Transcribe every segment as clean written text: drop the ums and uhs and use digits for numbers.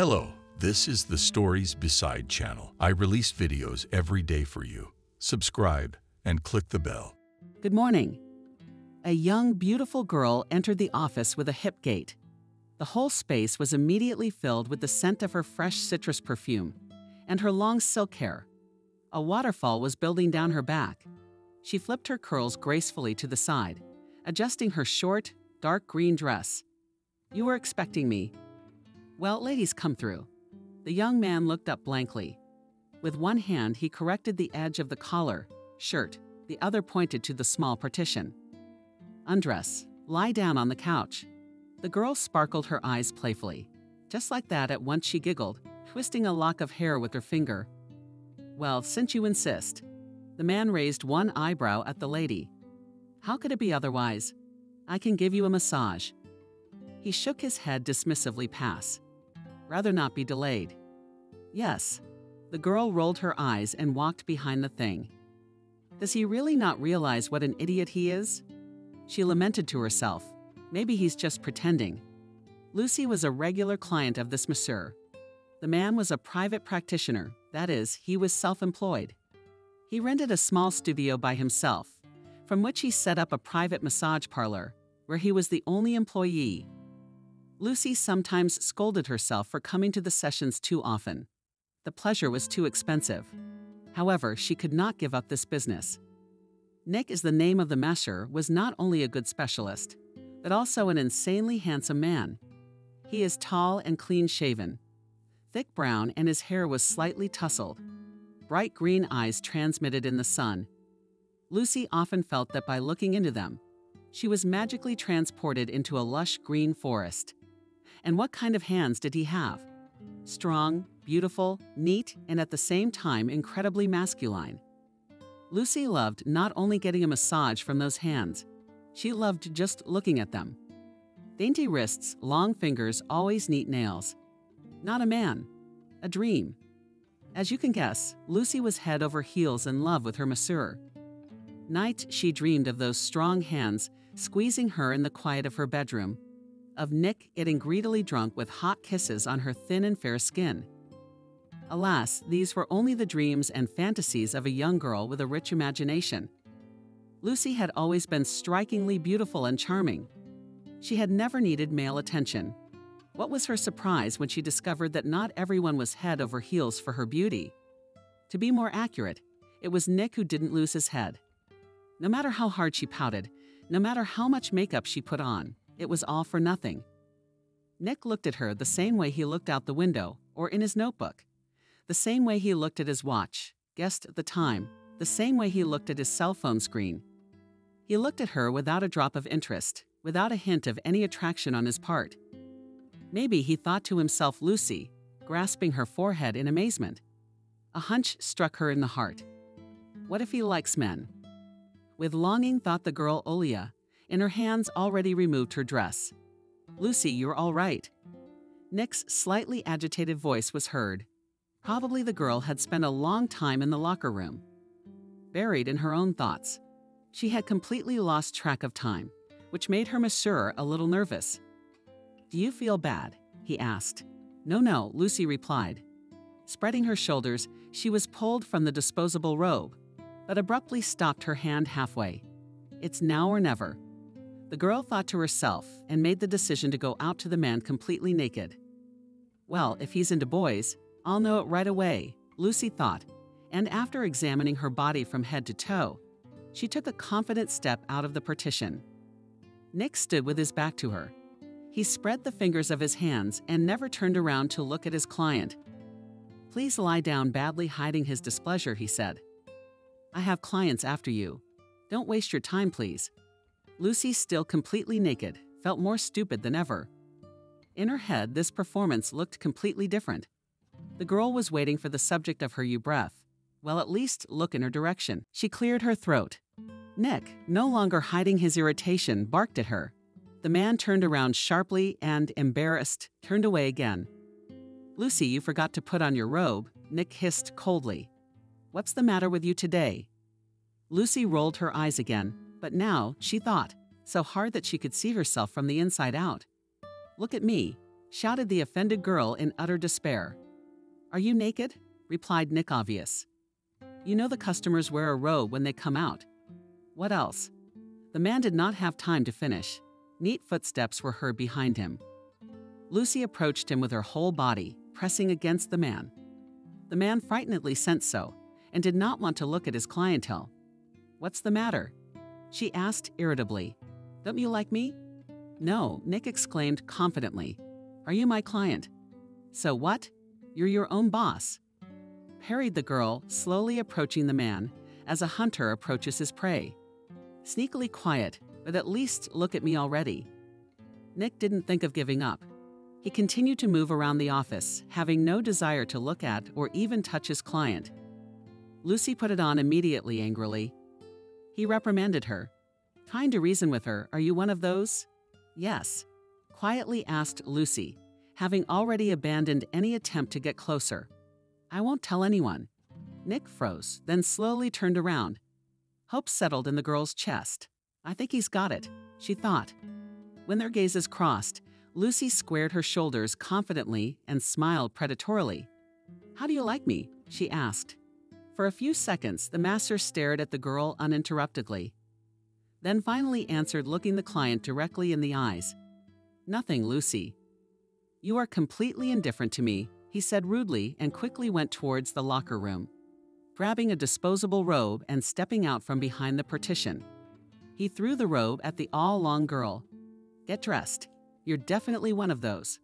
Hello, this is the Stories Beside channel. I release videos every day for you. Subscribe and click the bell. Good morning. A young, beautiful girl entered the office with a hip gait. The whole space was immediately filled with the scent of her fresh citrus perfume and her long silk hair. A waterfall was building down her back. She flipped her curls gracefully to the side, adjusting her short, dark green dress. "You were expecting me." "Well, ladies come through." The young man looked up blankly. With one hand, he corrected the edge of the collar, shirt. The other pointed to the small partition. "Undress. Lie down on the couch." The girl sparkled her eyes playfully. Just like that, at once she giggled, twisting a lock of hair with her finger. "Well, since you insist." The man raised one eyebrow at the lady. "How could it be otherwise? I can give you a massage." He shook his head dismissively. "Pass. Rather not be delayed." "Yes." The girl rolled her eyes and walked behind the thing. Does he really not realize what an idiot he is? She lamented to herself. Maybe he's just pretending. Lucy was a regular client of this masseur. The man was a private practitioner, that is, he was self-employed. He rented a small studio by himself, from which he set up a private massage parlor, where he was the only employee. Lucy sometimes scolded herself for coming to the sessions too often. The pleasure was too expensive. However, she could not give up this business. Nick, is the name of the masseur, was not only a good specialist, but also an insanely handsome man. He is tall and clean-shaven, thick brown, and his hair was slightly tousled. Bright green eyes transmitted in the sun. Lucy often felt that by looking into them, she was magically transported into a lush green forest. And what kind of hands did he have? Strong, beautiful, neat, and at the same time incredibly masculine. Lucy loved not only getting a massage from those hands, she loved just looking at them. Dainty wrists, long fingers, always neat nails. Not a man, a dream. As you can guess, Lucy was head over heels in love with her masseur. Night she dreamed of those strong hands squeezing her in the quiet of her bedroom, of Nick getting greedily drunk with hot kisses on her thin and fair skin. Alas, these were only the dreams and fantasies of a young girl with a rich imagination. Lucy had always been strikingly beautiful and charming. She had never needed male attention. What was her surprise when she discovered that not everyone was head over heels for her beauty? To be more accurate, it was Nick who didn't lose his head. No matter how hard she pouted, no matter how much makeup she put on, it was all for nothing. Nick looked at her the same way he looked out the window or in his notebook, the same way he looked at his watch, guessed the time, the same way he looked at his cell phone screen. He looked at her without a drop of interest, without a hint of any attraction on his part. Maybe he thought to himself, Lucy, grasping her forehead in amazement. A hunch struck her in the heart. What if he likes men? With longing thought the girl Olia, in her hands already removed her dress. "Lucy, you're all right." Nick's slightly agitated voice was heard. Probably the girl had spent a long time in the locker room. Buried in her own thoughts, she had completely lost track of time, which made her masseur a little nervous. "Do you feel bad?" he asked. No, Lucy replied. Spreading her shoulders, she was pulled from the disposable robe, but abruptly stopped her hand halfway. It's now or never. The girl thought to herself and made the decision to go out to the man completely naked. Well, if he's into boys, I'll know it right away, Lucy thought, and after examining her body from head to toe, she took a confident step out of the partition. Nick stood with his back to her. He spread the fingers of his hands and never turned around to look at his client. "Please lie down," badly hiding his displeasure, he said. "I have clients after you. Don't waste your time, please." Lucy, still completely naked, felt more stupid than ever. In her head, this performance looked completely different. The girl was waiting for the subject of her breath. Well, at least look in her direction. She cleared her throat. Nick, no longer hiding his irritation, barked at her. The man turned around sharply and, embarrassed, turned away again. "Lucy, you forgot to put on your robe," Nick hissed coldly. "What's the matter with you today?" Lucy rolled her eyes again, but now, she thought, so hard that she could see herself from the inside out. "Look at me. shouted the offended girl in utter despair. "Are you naked?" replied Nick Obvious. "You know the customers wear a robe when they come out." "What else?" The man did not have time to finish. Neat footsteps were heard behind him. Lucy approached him with her whole body, pressing against the man. The man frightenedly sensed so, and did not want to look at his clientele. "What's the matter?" she asked irritably. "Don't you like me?" "No," Nick exclaimed confidently. "Are you my client?" "So what? You're your own boss," parried the girl, slowly approaching the man, as a hunter approaches his prey. "Sneakily quiet, but at least look at me already." Nick didn't think of giving up. He continued to move around the office, having no desire to look at or even touch his client. Lucy put it on immediately angrily. He reprimanded her. "Trying to reason with her, are you one of those?" "Yes," quietly asked Lucy, having already abandoned any attempt to get closer. "I won't tell anyone." Nick froze, then slowly turned around. Hope settled in the girl's chest. "I think he's got it," she thought. When their gazes crossed, Lucy squared her shoulders confidently and smiled predatorily. "How do you like me?" she asked. For a few seconds, the master stared at the girl uninterruptedly, then finally answered, looking the client directly in the eyes. "Nothing, Lucy." "You are completely indifferent to me," he said rudely, and quickly went towards the locker room, grabbing a disposable robe and stepping out from behind the partition. He threw the robe at the all-long girl. "Get dressed. You're definitely one of those."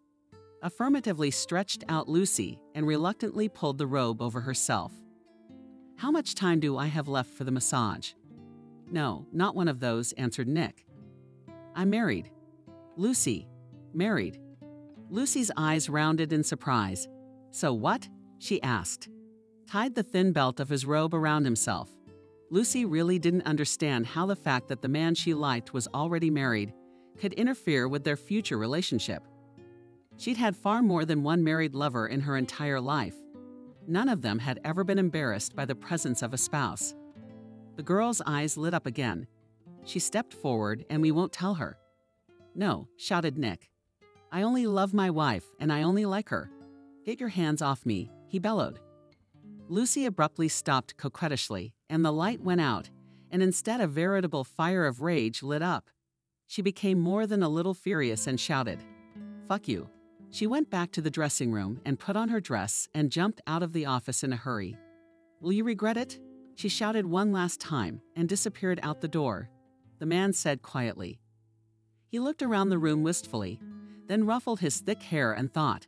Affirmatively stretched out Lucy and reluctantly pulled the robe over herself. "How much time do I have left for the massage?" "No, not one of those," answered Nick. "I'm married." "Lucy, married?" Lucy's eyes rounded in surprise. "So what?" she asked. Tied the thin belt of his robe around himself. Lucy really didn't understand how the fact that the man she liked was already married could interfere with their future relationship. She'd had far more than one married lover in her entire life. None of them had ever been embarrassed by the presence of a spouse. The girl's eyes lit up again. She stepped forward, and "We won't tell her." "No," shouted Nick. "I only love my wife, and I only like her." "Get your hands off me," he bellowed. Lucy abruptly stopped coquettishly, and the light went out, and instead a veritable fire of rage lit up. She became more than a little furious and shouted, "Fuck you." She went back to the dressing room and put on her dress and jumped out of the office in a hurry. "Will you regret it?" she shouted one last time and disappeared out the door. The man said quietly. He looked around the room wistfully, then ruffled his thick hair and thought.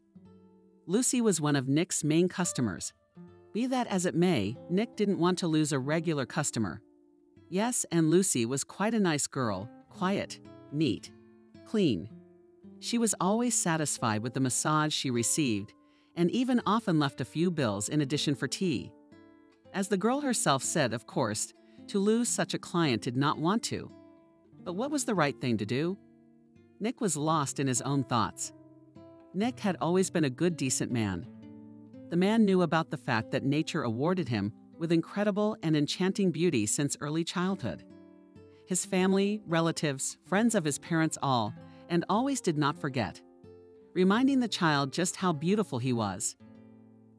Lucy was one of Nick's main customers. Be that as it may, Nick didn't want to lose a regular customer. Yes, and Lucy was quite a nice girl, quiet, neat, clean. She was always satisfied with the massage she received, and even often left a few bills in addition for tea. As the girl herself said, of course, to lose such a client did not want to. But what was the right thing to do? Nick was lost in his own thoughts. Nick had always been a good, decent man. The man knew about the fact that nature awarded him with incredible and enchanting beauty since early childhood. His family, relatives, friends of his parents all, and always did not forget, reminding the child just how beautiful he was.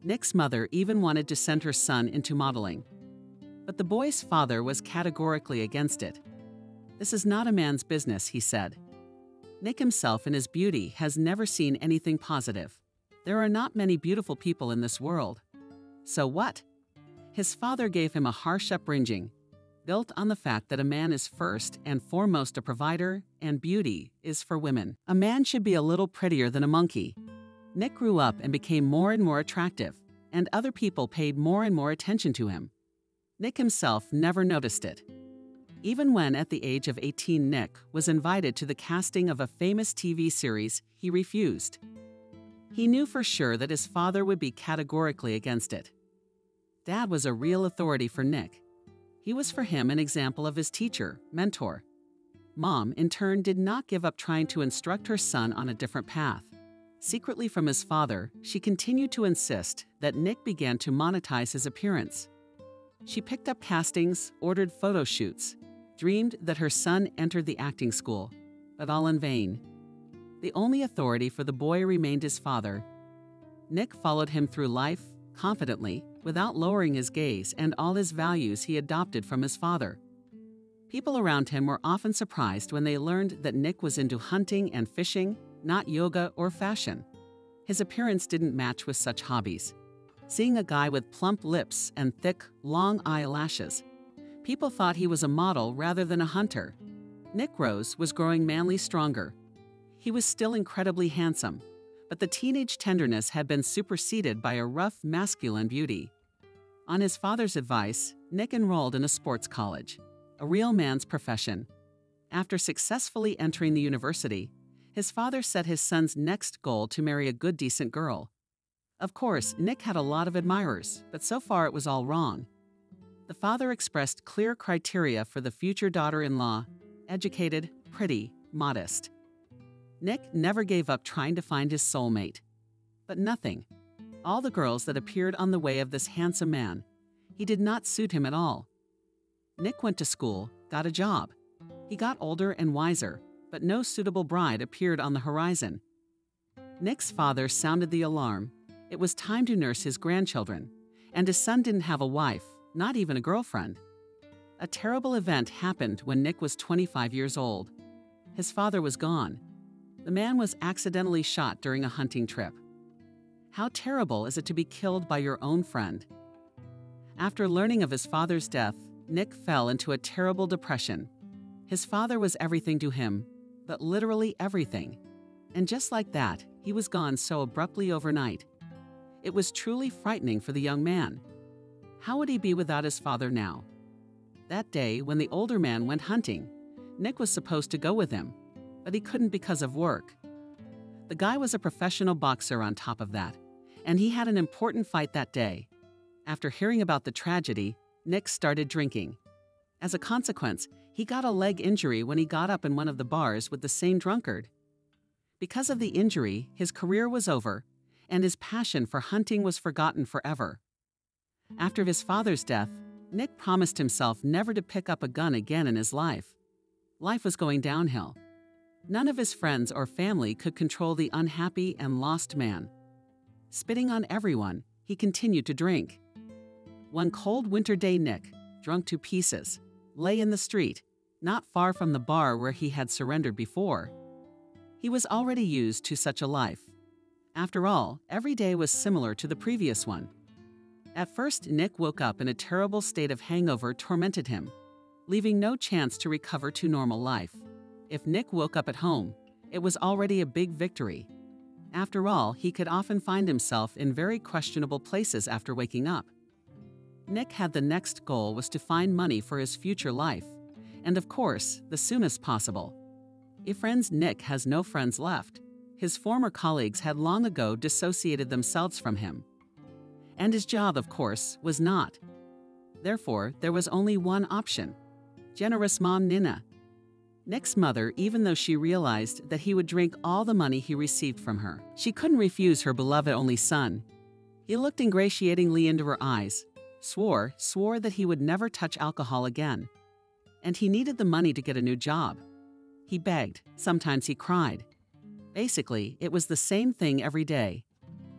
Nick's mother even wanted to send her son into modeling. But the boy's father was categorically against it. "This is not a man's business," he said. Nick himself in his beauty has never seen anything positive. There are not many beautiful people in this world. So what? His father gave him a harsh upbringing, built on the fact that a man is first and foremost a provider, and beauty is for women. A man should be a little prettier than a monkey. Nick grew up and became more and more attractive, and other people paid more and more attention to him. Nick himself never noticed it. Even when, at the age of 18, Nick was invited to the casting of a famous TV series, he refused. He knew for sure that his father would be categorically against it. Dad was a real authority for Nick. He was for him an example of his teacher, mentor. Mom, in turn, did not give up trying to instruct her son on a different path. Secretly from his father, she continued to insist that Nick began to monetize his appearance. She picked up castings, ordered photo shoots, dreamed that her son entered the acting school, but all in vain. The only authority for the boy remained his father. Nick followed him through life, confidently, without lowering his gaze and all his values he adopted from his father. People around him were often surprised when they learned that Nick was into hunting and fishing, not yoga or fashion. His appearance didn't match with such hobbies. Seeing a guy with plump lips and thick, long eyelashes, people thought he was a model rather than a hunter. Nick Rose was growing manly stronger. He was still incredibly handsome, but the teenage tenderness had been superseded by a rough, masculine beauty. On his father's advice, Nick enrolled in a sports college, a real man's profession. After successfully entering the university, his father set his son's next goal to marry a good, decent girl. Of course, Nick had a lot of admirers, but so far it was all wrong. The father expressed clear criteria for the future daughter-in-law: educated, pretty, modest. Nick never gave up trying to find his soulmate. But nothing. All the girls that appeared on the way of this handsome man, he did not suit him at all. Nick went to school, got a job. He got older and wiser, but no suitable bride appeared on the horizon. Nick's father sounded the alarm. It was time to nurse his grandchildren, and his son didn't have a wife, not even a girlfriend. A terrible event happened when Nick was 25 years old. His father was gone. The man was accidentally shot during a hunting trip. How terrible is it to be killed by your own friend? After learning of his father's death, Nick fell into a terrible depression. His father was everything to him, but literally everything. And just like that, he was gone so abruptly overnight. It was truly frightening for the young man. How would he be without his father now? That day, when the older man went hunting, Nick was supposed to go with him, but he couldn't because of work. The guy was a professional boxer on top of that, and he had an important fight that day. After hearing about the tragedy, Nick started drinking. As a consequence, he got a leg injury when he got up in one of the bars with the same drunkard. Because of the injury, his career was over, and his passion for hunting was forgotten forever. After his father's death, Nick promised himself never to pick up a gun again in his life. Life was going downhill. None of his friends or family could control the unhappy and lost man. Spitting on everyone, he continued to drink. One cold winter day, Nick, drunk to pieces, lay in the street, not far from the bar where he had surrendered before. He was already used to such a life. After all, every day was similar to the previous one. At first, Nick woke up in a terrible state of hangover tormented him, leaving no chance to recover to normal life. If Nick woke up at home, it was already a big victory. After all, he could often find himself in very questionable places after waking up. Nick had the next goal was to find money for his future life, and of course, the soonest possible. If friends Nick has no friends left. His former colleagues had long ago dissociated themselves from him. And his job, of course, was not. Therefore, there was only one option: generous Mom Nina. Nick's mother, even though she realized that he would drink all the money he received from her, she couldn't refuse her beloved only son. He looked ingratiatingly into her eyes, swore that he would never touch alcohol again. And he needed the money to get a new job. He begged, sometimes he cried. Basically, it was the same thing every day.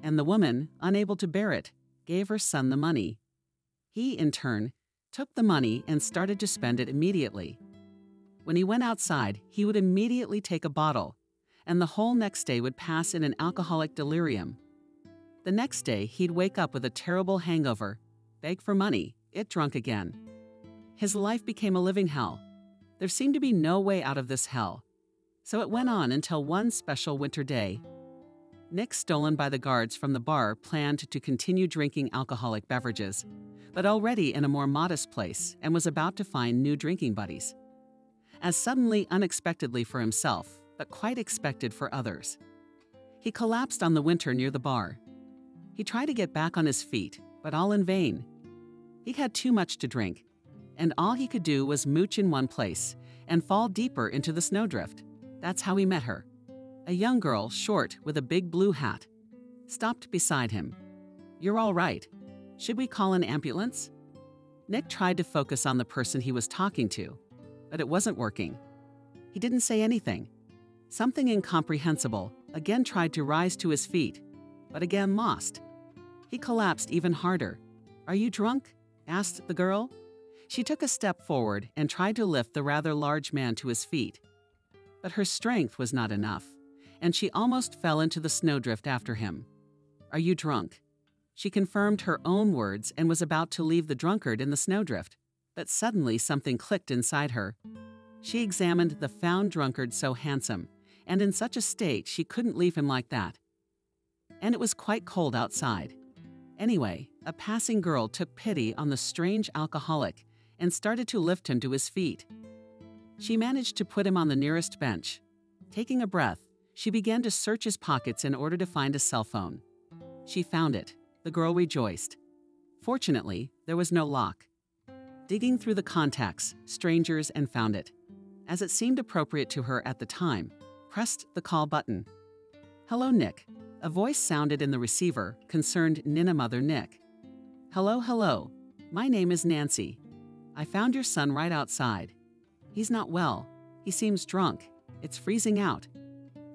And the woman, unable to bear it, gave her son the money. He, in turn, took the money and started to spend it immediately. When he went outside, he would immediately take a bottle, and the whole next day would pass in an alcoholic delirium. The next day, he'd wake up with a terrible hangover, beg for money, get drunk again. His life became a living hell. There seemed to be no way out of this hell. So it went on until one special winter day. Nick, stolen by the guards from the bar, planned to continue drinking alcoholic beverages, but already in a more modest place, and was about to find new drinking buddies. As suddenly, unexpectedly for himself, but quite expected for others. He collapsed on the winter near the bar. He tried to get back on his feet, but all in vain. He had too much to drink, and all he could do was mooch in one place and fall deeper into the snowdrift. That's how he met her. A young girl, short, with a big blue hat, stopped beside him. "You're all right. Should we call an ambulance?" Nick tried to focus on the person he was talking to, but it wasn't working. He didn't say anything. Something incomprehensible again tried to rise to his feet, but again lost. He collapsed even harder. "Are you drunk?" asked the girl. She took a step forward and tried to lift the rather large man to his feet. But her strength was not enough, and she almost fell into the snowdrift after him. "Are you drunk?" She confirmed her own words and was about to leave the drunkard in the snowdrift, but suddenly something clicked inside her. She examined the found drunkard, so handsome, and in such a state she couldn't leave him like that. And it was quite cold outside. Anyway, a passing girl took pity on the strange alcoholic and started to lift him to his feet. She managed to put him on the nearest bench. Taking a breath, she began to search his pockets in order to find a cell phone. She found it. The girl rejoiced. Fortunately, there was no lock. Digging through the contacts, strangers, and found it. As it seemed appropriate to her at the time, pressed the call button. "Hello, Nick." A voice sounded in the receiver, concerned Nina Mother Nick. Hello. My name is Nancy. I found your son right outside. He's not well. He seems drunk. It's freezing out.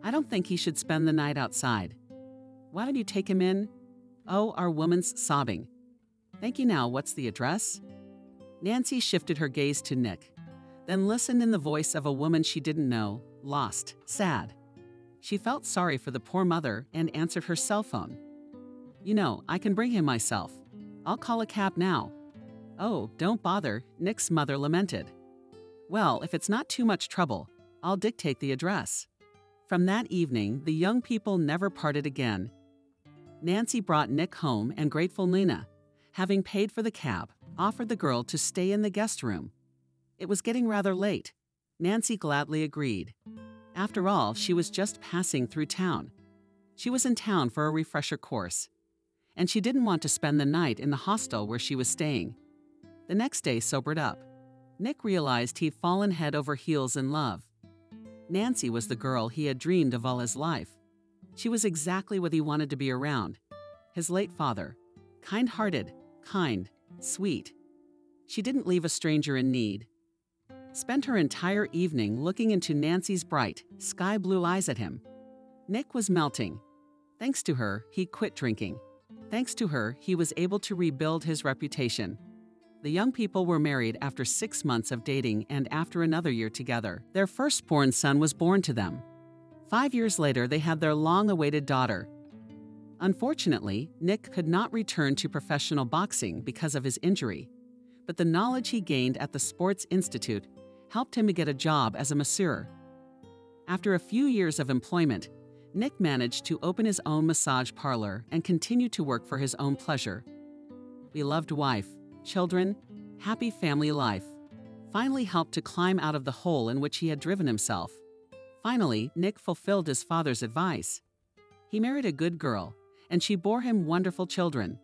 I don't think he should spend the night outside. Why don't you take him in?" Oh, our woman's sobbing. "Thank you. Now, what's the address?" Nancy shifted her gaze to Nick, then listened in the voice of a woman she didn't know, lost, sad. She felt sorry for the poor mother and answered her cell phone. "You know, I can bring him myself. I'll call a cab now." "Oh, don't bother," Nick's mother lamented. "Well, if it's not too much trouble, I'll dictate the address." From that evening, the young people never parted again. Nancy brought Nick home, and grateful Nina, having paid for the cab, offered the girl to stay in the guest room. It was getting rather late. Nancy gladly agreed. After all, she was just passing through town. She was in town for a refresher course, and she didn't want to spend the night in the hostel where she was staying. The next day sobered up. Nick realized he'd fallen head over heels in love. Nancy was the girl he had dreamed of all his life. She was exactly what he wanted to be around. His late father, kind-hearted, kind, sweet. She didn't leave a stranger in need. Spent her entire evening looking into Nancy's bright, sky-blue eyes at him. Nick was melting. Thanks to her, he quit drinking. Thanks to her, he was able to rebuild his reputation. The young people were married after 6 months of dating and after another year together. Their firstborn son was born to them. 5 years later, they had their long-awaited daughter. Unfortunately, Nick could not return to professional boxing because of his injury, but the knowledge he gained at the Sports Institute helped him to get a job as a masseur. After a few years of employment, Nick managed to open his own massage parlor and continue to work for his own pleasure. Beloved wife, children, happy family life finally helped to climb out of the hole in which he had driven himself. Finally, Nick fulfilled his father's advice. He married a good girl, and she bore him wonderful children.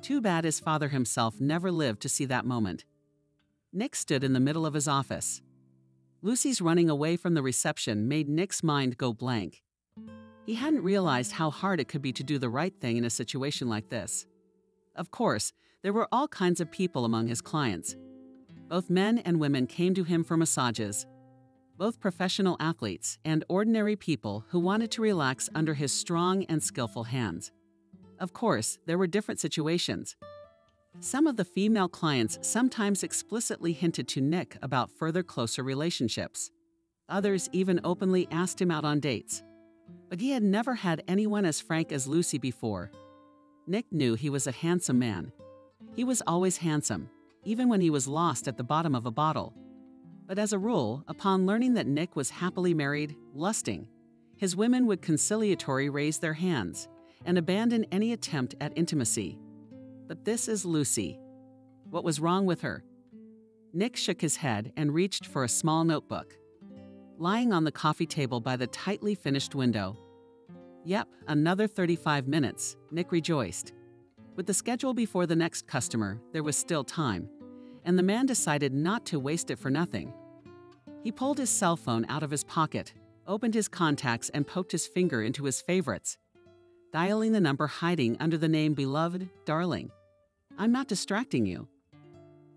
Too bad his father himself never lived to see that moment. Nick stood in the middle of his office. Lucy's running away from the reception made Nick's mind go blank. He hadn't realized how hard it could be to do the right thing in a situation like this. Of course, there were all kinds of people among his clients. Both men and women came to him for massages. Both professional athletes and ordinary people who wanted to relax under his strong and skillful hands. Of course, there were different situations. Some of the female clients sometimes explicitly hinted to Nick about further closer relationships. Others even openly asked him out on dates. But he had never had anyone as frank as Lucy before. Nick knew he was a handsome man. He was always handsome, even when he was lost at the bottom of a bottle. But as a rule, upon learning that Nick was happily married, lusting, his women would conciliatory raise their hands and abandon any attempt at intimacy. But this is Lucy. What was wrong with her? Nick shook his head and reached for a small notebook. Lying on the coffee table by the tightly finished window. Yep, another 35 minutes, Nick rejoiced. With the schedule before the next customer, there was still time, and the man decided not to waste it for nothing. He pulled his cell phone out of his pocket, opened his contacts, and poked his finger into his favorites, dialing the number hiding under the name Beloved Darling. "I'm not distracting you?"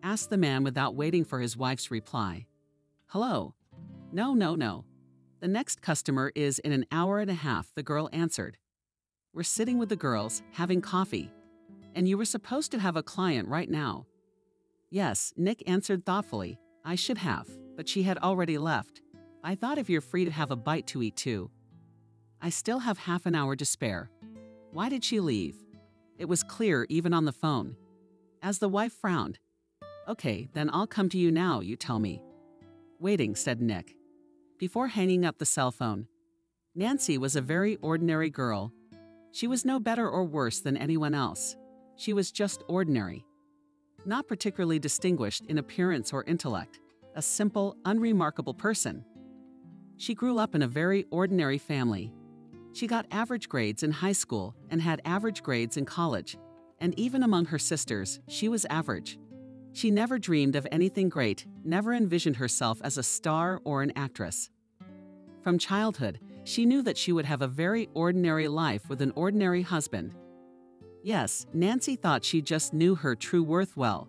asked the man without waiting for his wife's reply. "Hello?" No. "The next customer is in an hour and a half," the girl answered. "We're sitting with the girls, having coffee. And you were supposed to have a client right now." "Yes," Nick answered thoughtfully. "I should have, but she had already left. I thought if you're free to have a bite to eat too." "I still have half an hour to spare." Why did she leave? It was clear even on the phone. As the wife frowned, "Okay, then I'll come to you now, you tell me." "Waiting," said Nick. Before hanging up the cell phone, Nancy was a very ordinary girl. She was no better or worse than anyone else. She was just ordinary. Not particularly distinguished in appearance or intellect, a simple, unremarkable person. She grew up in a very ordinary family. She got average grades in high school and had average grades in college, and even among her sisters, she was average. She never dreamed of anything great, never envisioned herself as a star or an actress. From childhood, she knew that she would have a very ordinary life with an ordinary husband. Yes, Nancy thought she just knew her true worth well,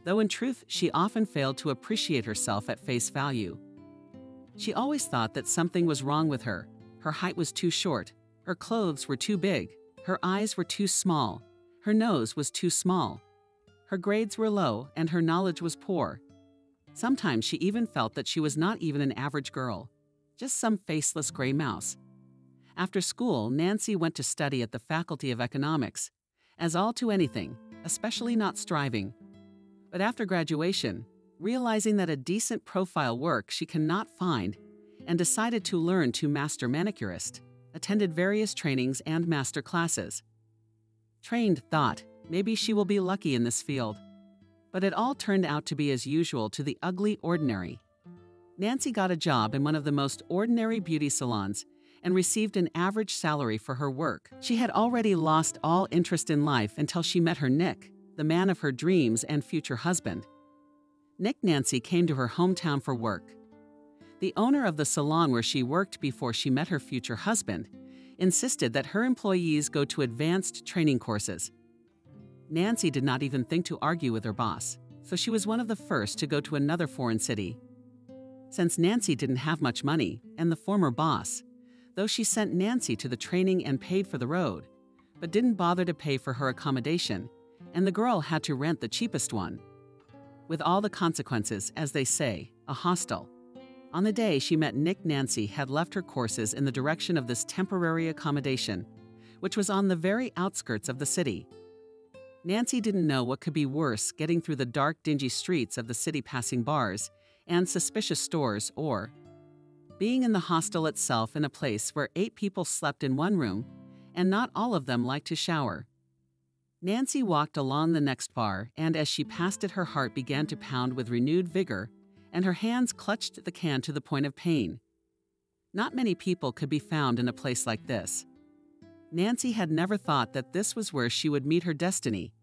though in truth she often failed to appreciate herself at face value. She always thought that something was wrong with her. Her height was too short, her clothes were too big, her eyes were too small, her nose was too small. Her grades were low and her knowledge was poor. Sometimes she even felt that she was not even an average girl, just some faceless gray mouse. After school, Nancy went to study at the Faculty of Economics, as all to anything, especially not striving. But after graduation, realizing that a decent profile work she cannot find, and decided to learn to master manicurist, attended various trainings and master classes. Trained thought, maybe she will be lucky in this field. But it all turned out to be as usual to the ugly ordinary. Nancy got a job in one of the most ordinary beauty salons and received an average salary for her work. She had already lost all interest in life until she met her Nick, the man of her dreams and future husband. Nick Nancy came to her hometown for work. The owner of the salon where she worked before she met her future husband insisted that her employees go to advanced training courses. Nancy did not even think to argue with her boss, so she was one of the first to go to another foreign city. Since Nancy didn't have much money, and the former boss, though she sent Nancy to the training and paid for the road, but didn't bother to pay for her accommodation, and the girl had to rent the cheapest one. With all the consequences, as they say, a hostel. On the day she met Nick, Nancy had left her courses in the direction of this temporary accommodation, which was on the very outskirts of the city. Nancy didn't know what could be worse, getting through the dark, dingy streets of the city passing bars and suspicious stores, or being in the hostel itself in a place where 8 people slept in one room and not all of them liked to shower. Nancy walked along the next bar, and as she passed it her heart began to pound with renewed vigor and her hands clutched the can to the point of pain. Not many people could be found in a place like this. Nancy had never thought that this was where she would meet her destiny.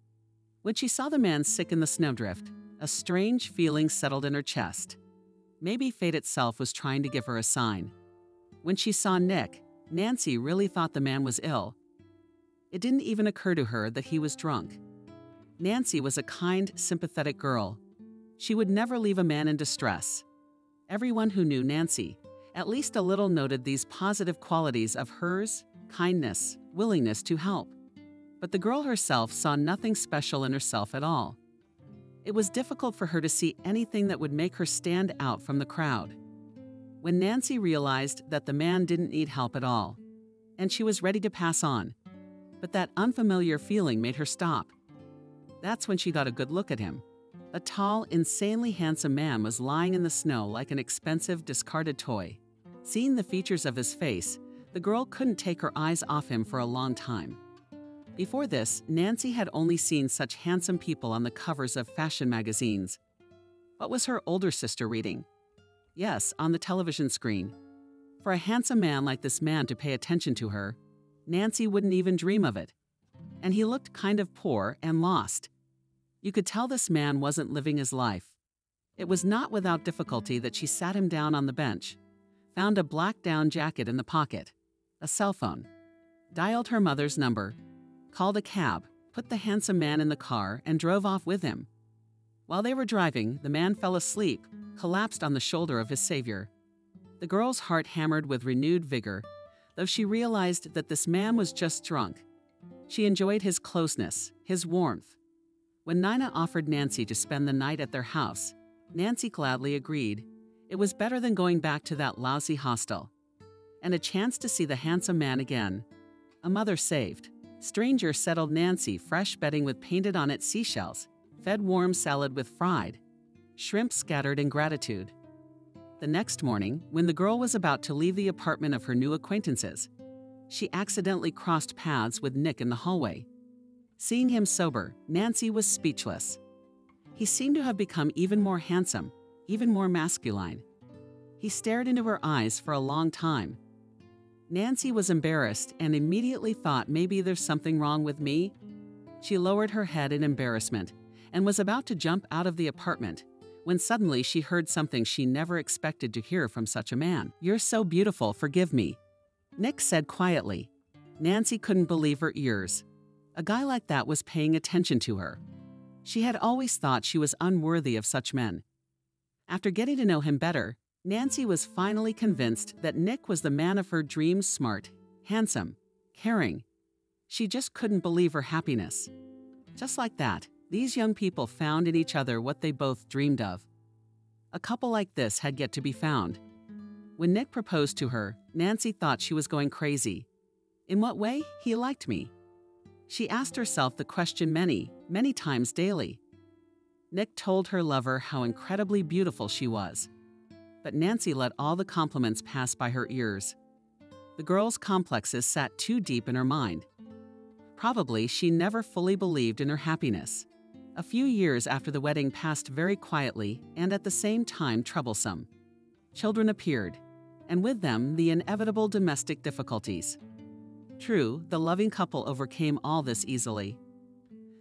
When she saw the man sick in the snowdrift, a strange feeling settled in her chest. Maybe fate itself was trying to give her a sign. When she saw Nick, Nancy really thought the man was ill. It didn't even occur to her that he was drunk. Nancy was a kind, sympathetic girl. She would never leave a man in distress. Everyone who knew Nancy, at least a little, noted these positive qualities of hers: kindness, willingness to help. But the girl herself saw nothing special in herself at all. It was difficult for her to see anything that would make her stand out from the crowd. When Nancy realized that the man didn't need help at all, and she was ready to pass on, but that unfamiliar feeling made her stop. That's when she got a good look at him. A tall, insanely handsome man was lying in the snow like an expensive, discarded toy. Seeing the features of his face, the girl couldn't take her eyes off him for a long time. Before this, Nancy had only seen such handsome people on the covers of fashion magazines. What was her older sister reading? Yes, on the television screen. For a handsome man like this man to pay attention to her, Nancy wouldn't even dream of it. And he looked kind of poor and lost. You could tell this man wasn't living his life. It was not without difficulty that she sat him down on the bench, found a black down jacket in the pocket, a cell phone, dialed her mother's number, called a cab, put the handsome man in the car, and drove off with him. While they were driving, the man fell asleep, collapsed on the shoulder of his savior. The girl's heart hammered with renewed vigor, though she realized that this man was just drunk. She enjoyed his closeness, his warmth. When Nina offered Nancy to spend the night at their house, Nancy gladly agreed. It was better than going back to that lousy hostel. And a chance to see the handsome man again. A mother saved. Stranger settled Nancy fresh bedding with painted on it seashells, fed warm salad with fried shrimp scattered in gratitude. The next morning, when the girl was about to leave the apartment of her new acquaintances, she accidentally crossed paths with Nick in the hallway. Seeing him sober, Nancy was speechless. He seemed to have become even more handsome, even more masculine. He stared into her eyes for a long time. Nancy was embarrassed and immediately thought maybe there's something wrong with me. She lowered her head in embarrassment and was about to jump out of the apartment when suddenly she heard something she never expected to hear from such a man. "You're so beautiful, forgive me," Nick said quietly. Nancy couldn't believe her ears. A guy like that was paying attention to her. She had always thought she was unworthy of such men. After getting to know him better, Nancy was finally convinced that Nick was the man of her dreams, smart, handsome, caring. She just couldn't believe her happiness. Just like that, these young people found in each other what they both dreamed of. A couple like this had yet to be found. When Nick proposed to her, Nancy thought she was going crazy. In what way? He liked me. She asked herself the question many, many times daily. Nick told her lover how incredibly beautiful she was. But Nancy let all the compliments pass by her ears. The girl's complexes sat too deep in her mind. Probably she never fully believed in her happiness. A few years after the wedding passed very quietly and at the same time troublesome. Children appeared, and with them the inevitable domestic difficulties. True, the loving couple overcame all this easily.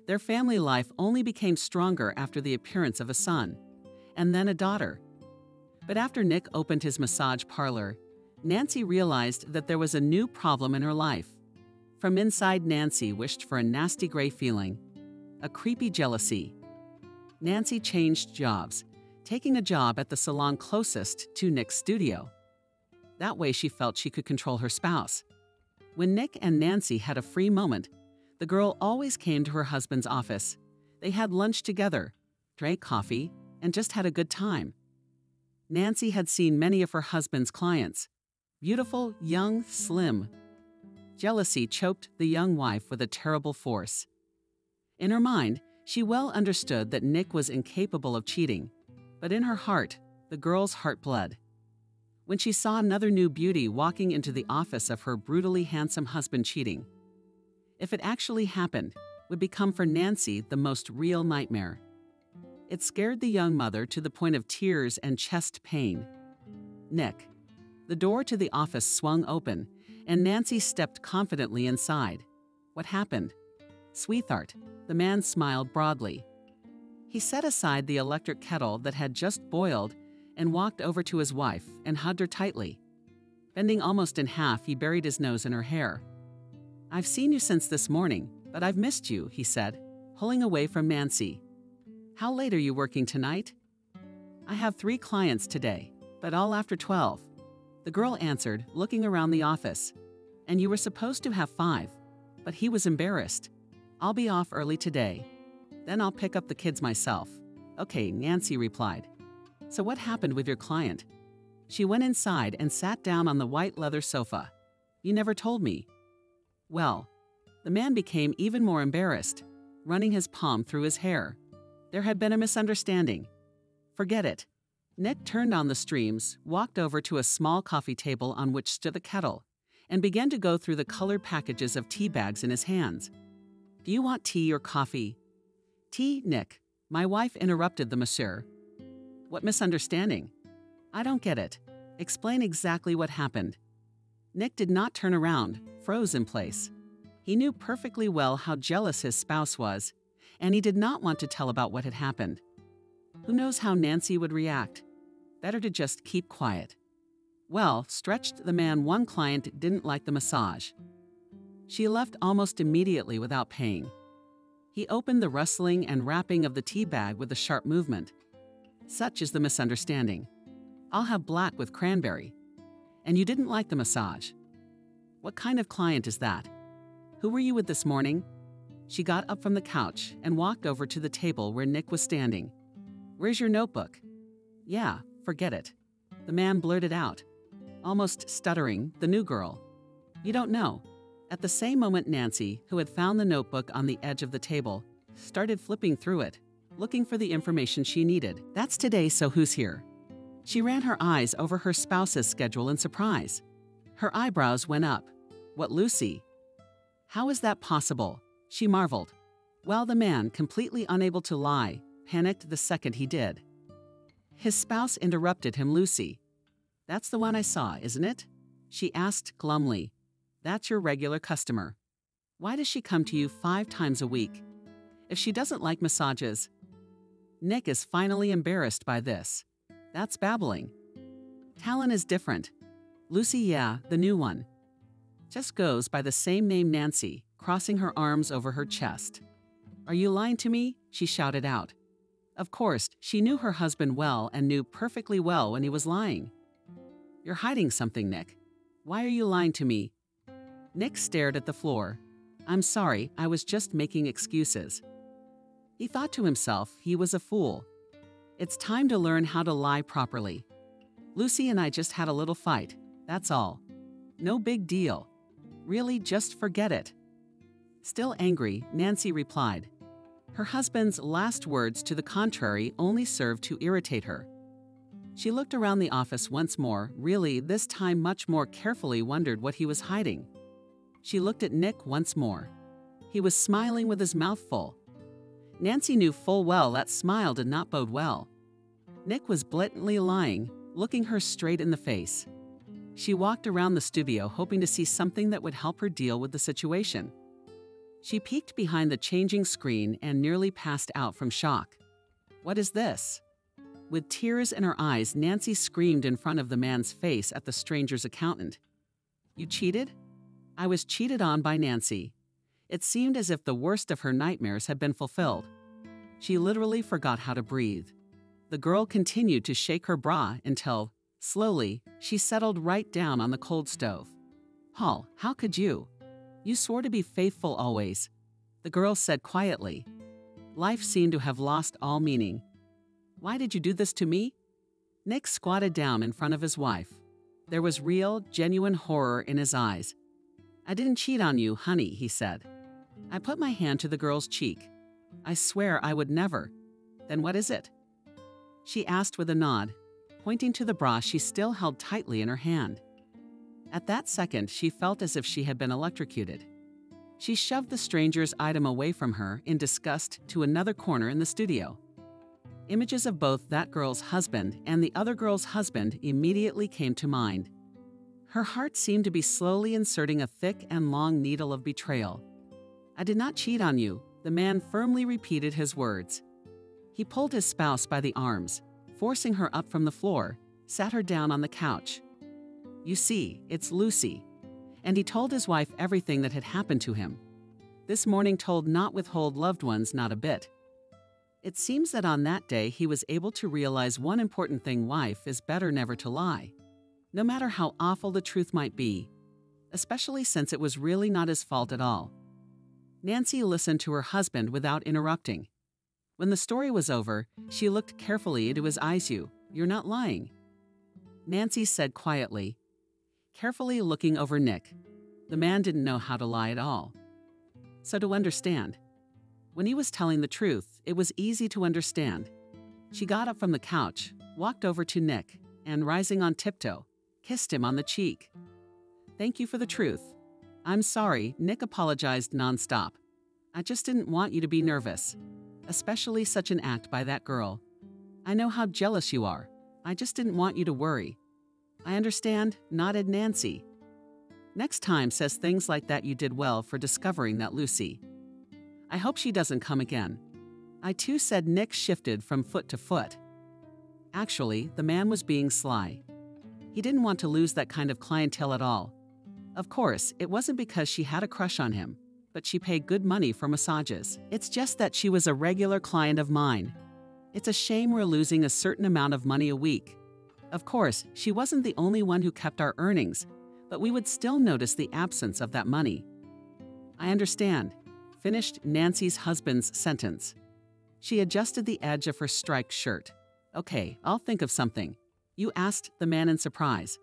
Their family life only became stronger after the appearance of a son, and then a daughter. But after Nick opened his massage parlor, Nancy realized that there was a new problem in her life. From inside, Nancy wished for a nasty gray feeling, a creepy jealousy. Nancy changed jobs, taking a job at the salon closest to Nick's studio. That way she felt she could control her spouse. When Nick and Nancy had a free moment, the girl always came to her husband's office. They had lunch together, drank coffee, and just had a good time. Nancy had seen many of her husband's clients. Beautiful, young, slim. Jealousy choked the young wife with a terrible force. In her mind, she well understood that Nick was incapable of cheating, but in her heart, the girl's heart bled. When she saw another new beauty walking into the office of her brutally handsome husband cheating, if it actually happened, would become for Nancy the most real nightmare. It scared the young mother to the point of tears and chest pain. Nick. The door to the office swung open, and Nancy stepped confidently inside. What happened? "Sweetheart," the man smiled broadly. He set aside the electric kettle that had just boiled and walked over to his wife and hugged her tightly. Bending almost in half, he buried his nose in her hair. "I've seen you since this morning, but I've missed you," he said, pulling away from Nancy. "How late are you working tonight?" "I have 3 clients today, but all after 12. The girl answered, looking around the office. "And you were supposed to have 5, but he was embarrassed. I'll be off early today. Then I'll pick up the kids myself." "Okay," Nancy replied. "So what happened with your client?" She went inside and sat down on the white leather sofa. "You never told me." Well, the man became even more embarrassed, running his palm through his hair. There had been a misunderstanding. Forget it. Nick turned on the streams, walked over to a small coffee table on which stood a kettle, and began to go through the colored packages of tea bags in his hands. "Do you want tea or coffee?" "Tea, Nick," my wife interrupted the masseur. "What misunderstanding?" "I don't get it. Explain exactly what happened." Nick did not turn around, froze in place. He knew perfectly well how jealous his spouse was, and he did not want to tell about what had happened. Who knows how Nancy would react? Better to just keep quiet. Well, stretched the man, one client didn't like the massage. She left almost immediately without paying. He opened the rustling and wrapping of the tea bag with a sharp movement. Such is the misunderstanding. "I'll have black with cranberry." And you didn't like the massage. What kind of client is that? Who were you with this morning? She got up from the couch and walked over to the table where Nick was standing. Where's your notebook? Yeah, forget it. The man blurted out, almost stuttering, the new girl. You don't know. At the same moment, Nancy, who had found the notebook on the edge of the table, started flipping through it, looking for the information she needed. That's today, so who's here? She ran her eyes over her spouse's schedule in surprise. Her eyebrows went up. What, Lucy? How is that possible? She marveled. Well, the man, completely unable to lie, panicked the second he did. His spouse interrupted him. Lucy. That's the one I saw, isn't it? She asked glumly. That's your regular customer. Why does she come to you 5 times a week? If she doesn't like massages. Nick is finally embarrassed by this. That's babbling. Talon is different. Lucy, yeah, the new one. Just goes by the same name, Nancy, crossing her arms over her chest. Are you lying to me? She shouted out. Of course, she knew her husband well and knew perfectly well when he was lying. You're hiding something, Nick. Why are you lying to me? Nick stared at the floor. I'm sorry, I was just making excuses. He thought to himself he was a fool. It's time to learn how to lie properly. Lucy and I just had a little fight, that's all. No big deal. Really, just forget it. Still angry, Nancy replied. Her husband's last words to the contrary only served to irritate her. She looked around the office once more, really, this time much more carefully, wondered what he was hiding. She looked at Nick once more. He was smiling with his mouth full. Nancy knew full well that smile did not bode well. Nick was blatantly lying, looking her straight in the face. She walked around the studio hoping to see something that would help her deal with the situation. She peeked behind the changing screen and nearly passed out from shock. What is this? With tears in her eyes, Nancy screamed in front of the man's face at the stranger's accountant. You cheated? I was cheated on by Nancy. It seemed as if the worst of her nightmares had been fulfilled. She literally forgot how to breathe. The girl continued to shake her bra until, slowly, she settled right down on the cold stove. Paul, how could you? You swore to be faithful always, the girl said quietly. Life seemed to have lost all meaning. Why did you do this to me? Nick squatted down in front of his wife. There was real, genuine horror in his eyes. I didn't cheat on you, honey, he said. I put my hand to the girl's cheek. I swear I would never. Then what is it? She asked with a nod, pointing to the bra she still held tightly in her hand. At that second, she felt as if she had been electrocuted. She shoved the stranger's item away from her in disgust to another corner in the studio. Images of both that girl's husband and the other girl's husband immediately came to mind. Her heart seemed to be slowly inserting a thick and long needle of betrayal. I did not cheat on you, the man firmly repeated his words. He pulled his spouse by the arms, forcing her up from the floor, sat her down on the couch. You see, it's Lucy. And he told his wife everything that had happened to him. This morning told not withhold loved ones, not a bit. It seems that on that day he was able to realize one important thing: wife is better never to lie. No matter how awful the truth might be, especially since it was really not his fault at all. Nancy listened to her husband without interrupting. When the story was over, she looked carefully into his eyes. You're not lying. Nancy said quietly, carefully looking over Nick. The man didn't know how to lie at all. So to understand. When he was telling the truth, it was easy to understand. She got up from the couch, walked over to Nick, and rising on tiptoe, kissed him on the cheek. Thank you for the truth. I'm sorry, Nick apologized nonstop. I just didn't want you to be nervous, especially such an act by that girl. I know how jealous you are. I just didn't want you to worry. I understand, nodded Nancy. Next time says things like that. You did well for discovering that Lucy. I hope she doesn't come again. I too, said Nick, shifted from foot to foot. Actually, the man was being sly. He didn't want to lose that kind of clientele at all. Of course, it wasn't because she had a crush on him, but she paid good money for massages. It's just that she was a regular client of mine. It's a shame we're losing a certain amount of money a week. Of course, she wasn't the only one who kept our earnings, but we would still notice the absence of that money. I understand, finished Nancy's husband's sentence. She adjusted the edge of her striped shirt. Okay, I'll think of something. You asked the man in surprise.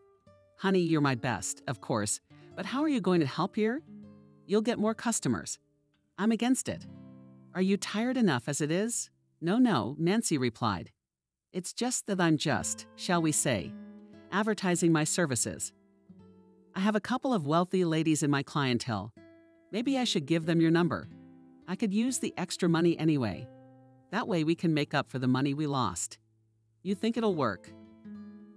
Honey, you're my best, of course, but how are you going to help here? You'll get more customers. I'm against it. Are you tired enough as it is? No, Nancy replied. It's just that I'm just, shall we say, advertising my services. I have a couple of wealthy ladies in my clientele. Maybe I should give them your number. I could use the extra money anyway. That way we can make up for the money we lost. You think it'll work?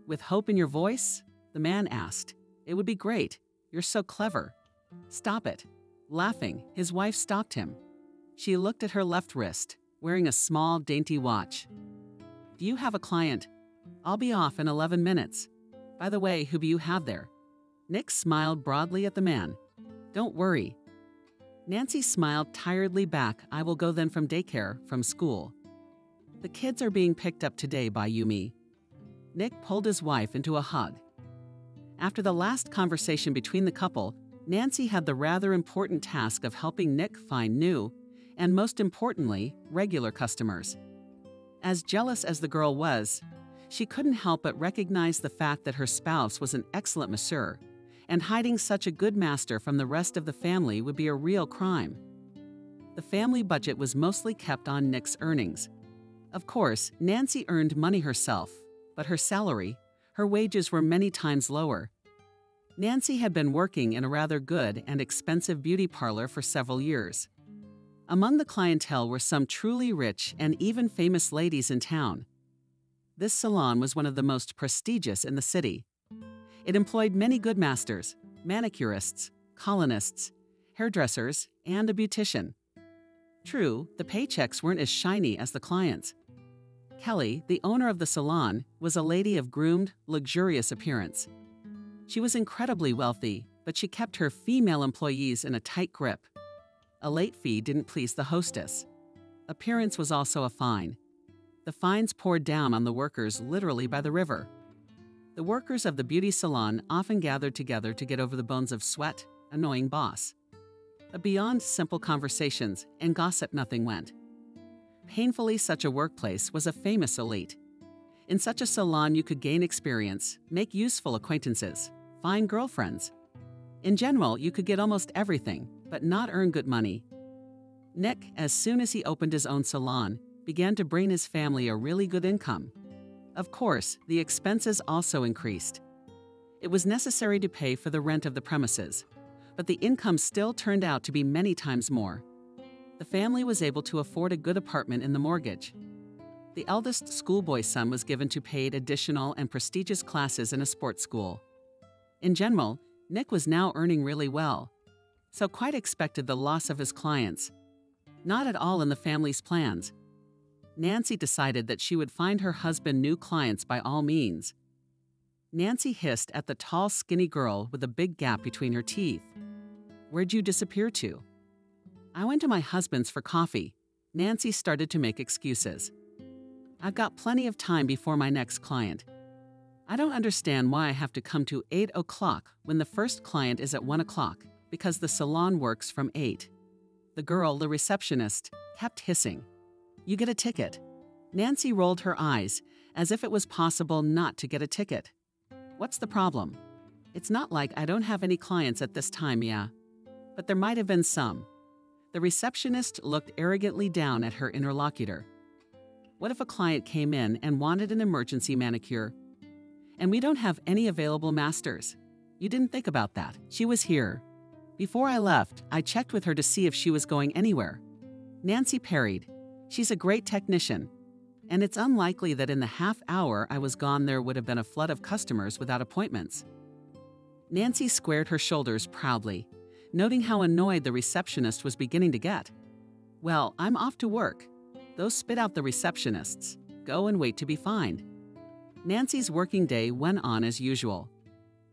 With hope in your voice? The man asked. It would be great. You're so clever. Stop it. Laughing, his wife stopped him. She looked at her left wrist, wearing a small, dainty watch. Do you have a client? I'll be off in 11 minutes. By the way, who do you have there? Nick smiled broadly at the man. Don't worry. Nancy smiled tiredly back. I will go then from daycare, from school. The kids are being picked up today by Yumi. Nick pulled his wife into a hug. After the last conversation between the couple, Nancy had the rather important task of helping Nick find new, and most importantly, regular customers. As jealous as the girl was, she couldn't help but recognize the fact that her spouse was an excellent masseur, and hiding such a good master from the rest of the family would be a real crime. The family budget was mostly kept on Nick's earnings. Of course, Nancy earned money herself, but her salary, her wages were many times lower. Nancy had been working in a rather good and expensive beauty parlor for several years. Among the clientele were some truly rich and even famous ladies in town. This salon was one of the most prestigious in the city. It employed many good masters, manicurists, colonists, hairdressers, and a beautician. True, the paychecks weren't as shiny as the clients. Kelly, the owner of the salon, was a lady of groomed, luxurious appearance. She was incredibly wealthy, but she kept her female employees in a tight grip. A late fee didn't please the hostess. Appearance was also a fine. The fines poured down on the workers literally by the river. The workers of the beauty salon often gathered together to get over the bones of sweat, annoying boss. But beyond simple conversations and gossip, nothing went. Painfully, such a workplace was a famous elite. In such a salon, you could gain experience, make useful acquaintances, find girlfriends. In general, you could get almost everything, but not earn good money. Nick, as soon as he opened his own salon, began to bring his family a really good income. Of course, the expenses also increased. It was necessary to pay for the rent of the premises, but the income still turned out to be many times more. The family was able to afford a good apartment in the mortgage. The eldest schoolboy son was given to paid additional and prestigious classes in a sports school. In general, Nick was now earning really well, so quite expected the loss of his clients. Not at all in the family's plans. Nancy decided that she would find her husband new clients by all means. Nancy hissed at the tall, skinny girl with a big gap between her teeth. Where'd you disappear to? I went to my husband's for coffee. Nancy started to make excuses. I've got plenty of time before my next client. I don't understand why I have to come to 8 o'clock when the first client is at 1 o'clock, because the salon works from 8. The girl, the receptionist, kept hissing. You get a ticket. Nancy rolled her eyes, as if it was possible not to get a ticket. What's the problem? It's not like I don't have any clients at this time, yeah. But there might have been some. The receptionist looked arrogantly down at her interlocutor. What if a client came in and wanted an emergency manicure? And we don't have any available masters. You didn't think about that. She was here. Before I left, I checked with her to see if she was going anywhere. Nancy parried. She's a great technician. And it's unlikely that in the half hour I was gone there would have been a flood of customers without appointments. Nancy squared her shoulders proudly, noting how annoyed the receptionist was beginning to get. Well, I'm off to work. Those spit out the receptionists. Go and wait to be fined. Nancy's working day went on as usual.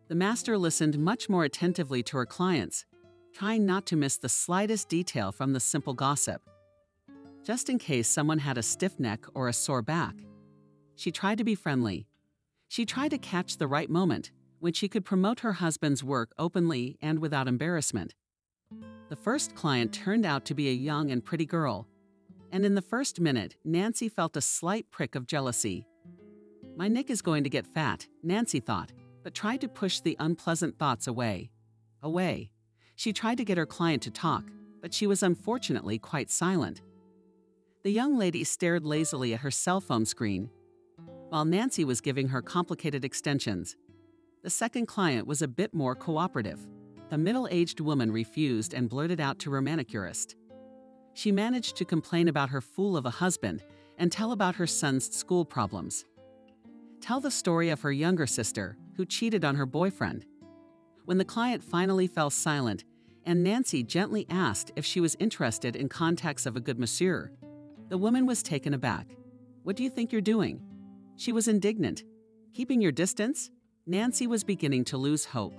The master listened much more attentively to her clients, trying not to miss the slightest detail from the simple gossip. Just in case someone had a stiff neck or a sore back. She tried to be friendly. She tried to catch the right moment when she could promote her husband's work openly and without embarrassment. The first client turned out to be a young and pretty girl, and in the first minute, Nancy felt a slight prick of jealousy. My Nick is going to get fat, Nancy thought, but tried to push the unpleasant thoughts away. Away. She tried to get her client to talk, but she was unfortunately quite silent. The young lady stared lazily at her cell phone screen, while Nancy was giving her complicated extensions. The second client was a bit more cooperative. The middle-aged woman refused and blurted out to her manicurist. She managed to complain about her fool of a husband and tell about her son's school problems. Tell the story of her younger sister, who cheated on her boyfriend. When the client finally fell silent, and Nancy gently asked if she was interested in contacts of a good masseur, the woman was taken aback. "What do you think you're doing?" She was indignant. "Keeping your distance?" Nancy was beginning to lose hope.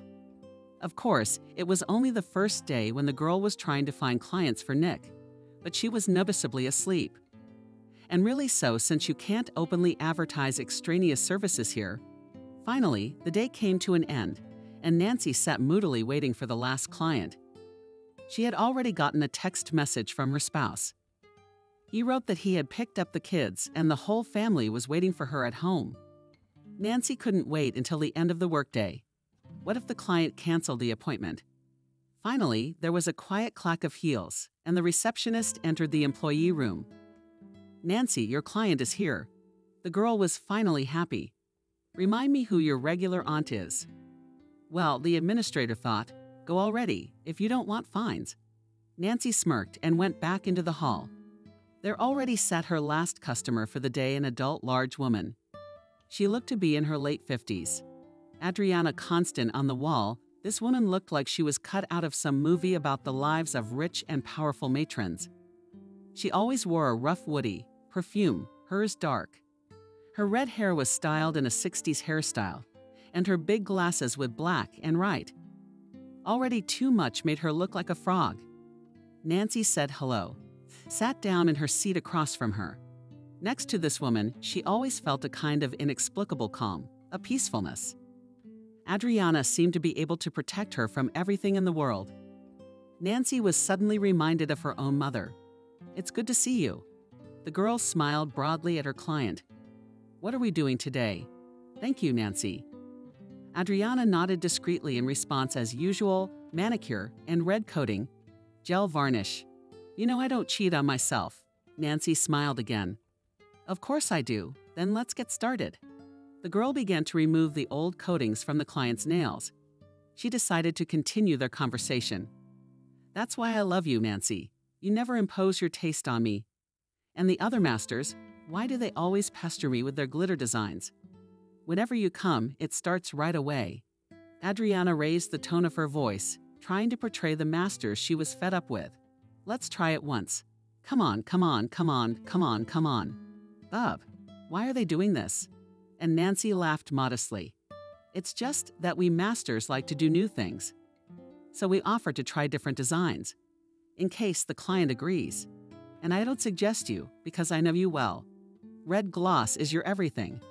Of course, it was only the first day when the girl was trying to find clients for Nick, but she was noticeably asleep. And really so, since you can't openly advertise extraneous services here. Finally, the day came to an end, and Nancy sat moodily waiting for the last client. She had already gotten a text message from her spouse. He wrote that he had picked up the kids and the whole family was waiting for her at home. Nancy couldn't wait until the end of the workday. What if the client canceled the appointment? Finally, there was a quiet clack of heels, and the receptionist entered the employee room. "Nancy, your client is here." The girl was finally happy. "Remind me who your regular aunt is." Well, the administrator thought, "Go already, if you don't want fines." Nancy smirked and went back into the hall. There already sat her last customer for the day, an adult large woman. She looked to be in her late 50s. Adriana Constant on the wall, this woman looked like she was cut out of some movie about the lives of rich and powerful matrons. She always wore a rough woody perfume, hers dark. Her red hair was styled in a 60s hairstyle, and her big glasses with black and right. Already too much made her look like a frog. Nancy said hello, sat down in her seat across from her. Next to this woman, she always felt a kind of inexplicable calm, a peacefulness. Adriana seemed to be able to protect her from everything in the world. Nancy was suddenly reminded of her own mother. "It's good to see you." The girl smiled broadly at her client. "What are we doing today?" "Thank you, Nancy." Adriana nodded discreetly in response as usual, manicure and red coating, gel varnish. "You know I don't cheat on myself." Nancy smiled again. "Of course I do. Then let's get started." The girl began to remove the old coatings from the client's nails. She decided to continue their conversation. "That's why I love you, Nancy. You never impose your taste on me. And the other masters, why do they always pester me with their glitter designs? Whenever you come, it starts right away." Adriana raised the tone of her voice, trying to portray the masters she was fed up with. "Let's try it once. Come on, come on, come on, come on, come on." "Bub, why are they doing this?" And Nancy laughed modestly. "It's just that we masters like to do new things. So we offer to try different designs, in case the client agrees. And I don't suggest you, because I know you well. Red gloss is your everything."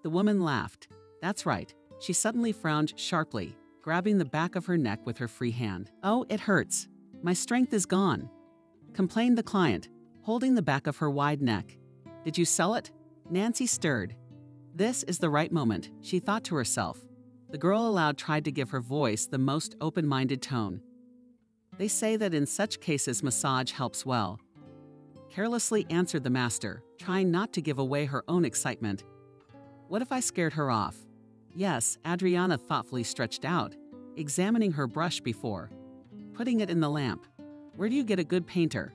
The woman laughed. "That's right." She suddenly frowned sharply, grabbing the back of her neck with her free hand. "Oh, it hurts. My strength is gone," complained the client, holding the back of her wide neck. "Did you sell it?" Nancy stirred. This is the right moment, she thought to herself. The girl aloud tried to give her voice the most open-minded tone. "They say that in such cases massage helps well," carelessly answered the master, trying not to give away her own excitement. "What if I scared her off?" "Yes," Adriana thoughtfully stretched out, examining her brush before putting it in the lamp. "Where do you get a good painter?"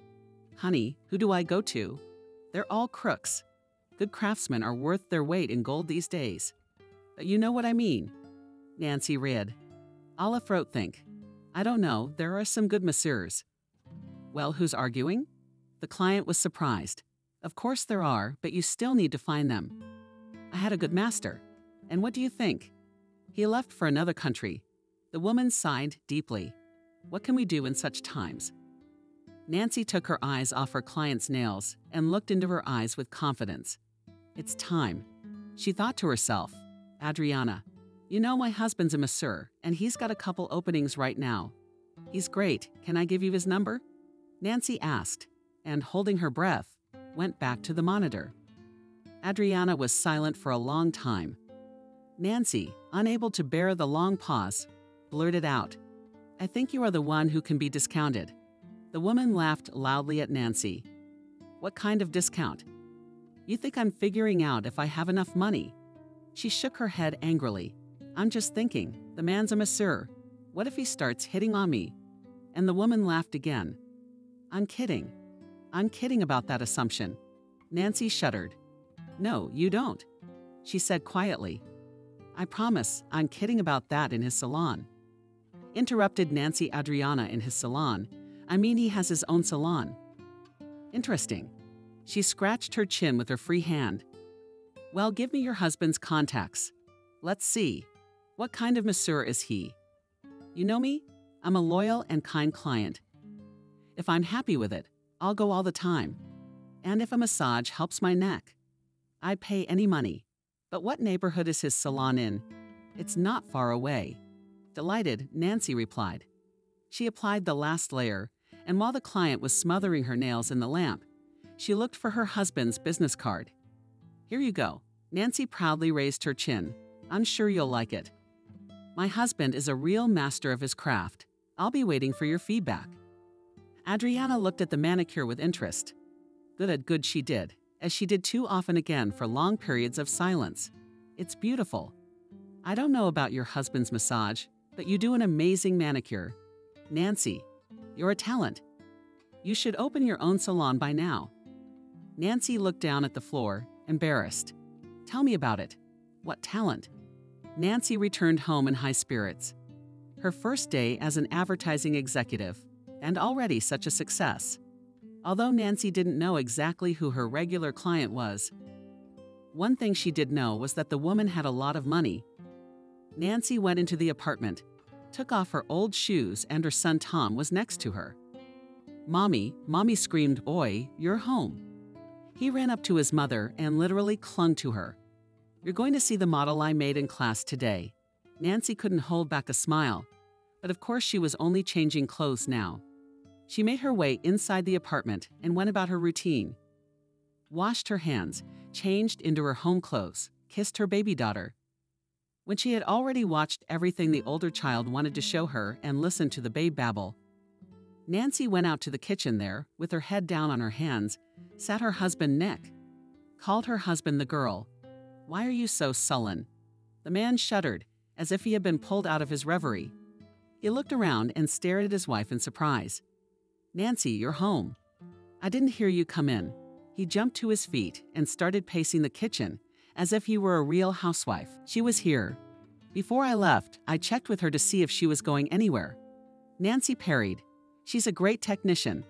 "Honey, who do I go to? They're all crooks. Good craftsmen are worth their weight in gold these days. But you know what I mean." Nancy read. Olive throat think. "I don't know, there are some good masseurs." "Well, who's arguing?" The client was surprised. "Of course there are, but you still need to find them. I had a good master. And what do you think? He left for another country." The woman sighed deeply. "What can we do in such times?" Nancy took her eyes off her client's nails and looked into her eyes with confidence. "It's time," she thought to herself. Adriana, you know my husband's a masseur, and he's got a couple openings right now. He's great. Can I give you his number? Nancy asked, and holding her breath, went back to the monitor. Adriana was silent for a long time. Nancy, unable to bear the long pause, blurted out, I think you are the one who can be discounted. The woman laughed loudly at Nancy. What kind of discount? You think I'm figuring out if I have enough money? She shook her head angrily. I'm just thinking, the man's a masseur. What if he starts hitting on me? And the woman laughed again. I'm kidding. I'm kidding about that assumption. Nancy shuddered. No, you don't, she said quietly. I promise I'm kidding about that in his salon. Interrupted Nancy. Adriana in his salon. I mean, he has his own salon. Interesting. She scratched her chin with her free hand. Well, give me your husband's contacts. Let's see. What kind of masseur is he? You know me? I'm a loyal and kind client. If I'm happy with it, I'll go all the time. And if a massage helps my neck, I'd pay any money. But what neighborhood is his salon in? It's not far away. Delighted, Nancy replied. She applied the last layer, and while the client was smothering her nails in the lamp, she looked for her husband's business card. Here you go. Nancy proudly raised her chin. I'm sure you'll like it. My husband is a real master of his craft. I'll be waiting for your feedback. Adriana looked at the manicure with interest. Good she did, as she did too often again for long periods of silence. It's beautiful. I don't know about your husband's massage, but you do an amazing manicure. Nancy, you're a talent. You should open your own salon by now. Nancy looked down at the floor, embarrassed. Tell me about it. What talent? Nancy returned home in high spirits. Her first day as an advertising executive, and already such a success. Although Nancy didn't know exactly who her regular client was, one thing she did know was that the woman had a lot of money. Nancy went into the apartment, took off her old shoes, and her son Tom was next to her. Mommy screamed, Boy, you're home. He ran up to his mother and literally clung to her. You're going to see the model I made in class today. Nancy couldn't hold back a smile, but of course she was only changing clothes now. She made her way inside the apartment and went about her routine. Washed her hands, changed into her home clothes, kissed her baby daughter. When she had already watched everything the older child wanted to show her and listened to the babe babble, Nancy went out to the kitchen there, with her head down on her hands, sat her husband Nick, called her husband the girl. Why are you so sullen? The man shuddered, as if he had been pulled out of his reverie. He looked around and stared at his wife in surprise. Nancy, you're home. I didn't hear you come in. He jumped to his feet and started pacing the kitchen, as if he were a real housewife. She was here. Before I left, I checked with her to see if she was going anywhere. Nancy parried. She's a great technician,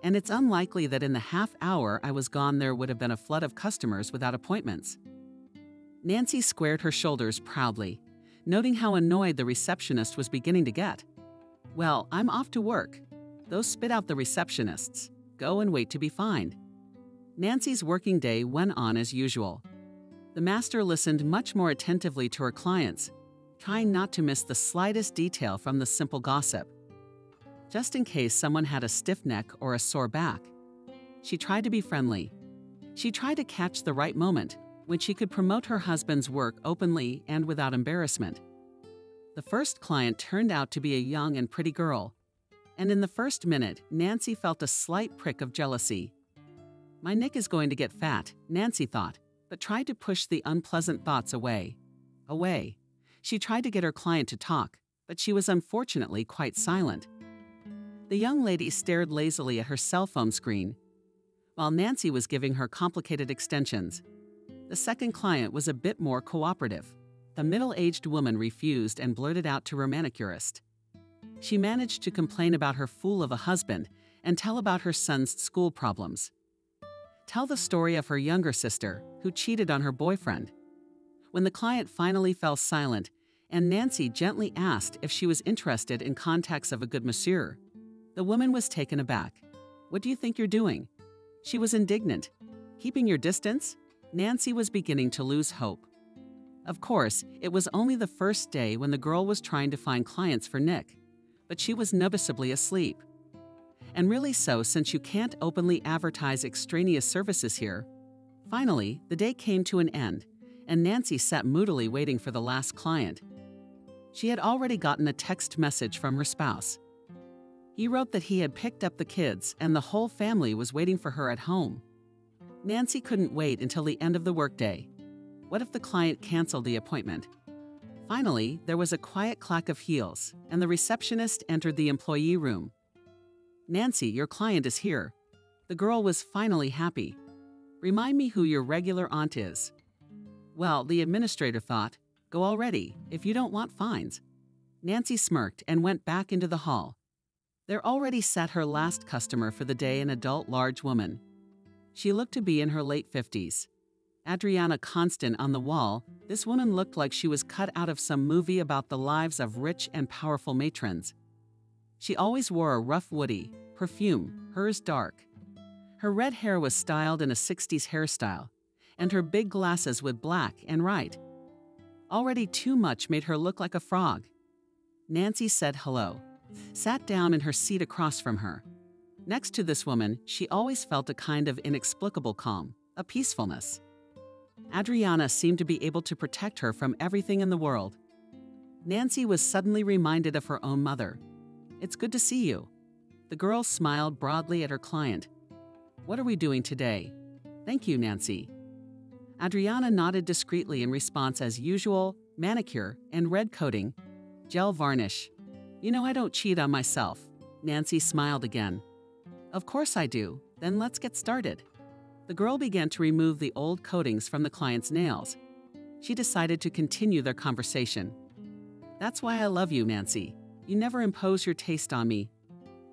and it's unlikely that in the half hour I was gone there would have been a flood of customers without appointments. Nancy squared her shoulders proudly, noting how annoyed the receptionist was beginning to get. Well, I'm off to work. Those spit out the receptionists. Go and wait to be fined. Nancy's working day went on as usual. The master listened much more attentively to her clients, trying not to miss the slightest detail from the simple gossip. Just in case someone had a stiff neck or a sore back. She tried to be friendly. She tried to catch the right moment when she could promote her husband's work openly and without embarrassment. The first client turned out to be a young and pretty girl, and in the first minute, Nancy felt a slight prick of jealousy. My Nick is going to get fat, Nancy thought, but tried to push the unpleasant thoughts away. She tried to get her client to talk, but she was unfortunately quite silent. The young lady stared lazily at her cell phone screen, while Nancy was giving her complicated extensions. The second client was a bit more cooperative. The middle-aged woman refused and blurted out to her manicurist. She managed to complain about her fool of a husband and tell about her son's school problems. Tell the story of her younger sister, who cheated on her boyfriend. When the client finally fell silent, and Nancy gently asked if she was interested in contacts of a good masseur, the woman was taken aback. What do you think you're doing? She was indignant. Keeping your distance? Nancy was beginning to lose hope. Of course, it was only the first day when the girl was trying to find clients for Nick, but she was noticeably asleep. And really so, since you can't openly advertise extraneous services here. Finally, the day came to an end, and Nancy sat moodily waiting for the last client. She had already gotten a text message from her spouse. He wrote that he had picked up the kids and the whole family was waiting for her at home. Nancy couldn't wait until the end of the workday. What if the client canceled the appointment? Finally, there was a quiet clack of heels, and the receptionist entered the employee room. "Nancy, your client is here." The girl was finally happy. "Remind me who your regular aunt is." Well, the administrator thought, "Go already, if you don't want fines." Nancy smirked and went back into the hall. There already sat her last customer for the day, an adult large woman. She looked to be in her late 50s. Adriana Constant on the wall, this woman looked like she was cut out of some movie about the lives of rich and powerful matrons. She always wore a rough woody perfume, hers dark. Her red hair was styled in a 60s hairstyle, and her big glasses with black and white. Already too much made her look like a frog. Nancy said hello, sat down in her seat across from her. Next to this woman, she always felt a kind of inexplicable calm, a peacefulness. Adriana seemed to be able to protect her from everything in the world. Nancy was suddenly reminded of her own mother. "It's good to see you." The girl smiled broadly at her client. "What are we doing today?" "Thank you, Nancy." Adriana nodded discreetly in response as usual, manicure and red coating, gel varnish. "You know I don't cheat on myself." Nancy smiled again. "Of course I do. Then let's get started." The girl began to remove the old coatings from the client's nails. She decided to continue their conversation. "That's why I love you, Nancy. You never impose your taste on me.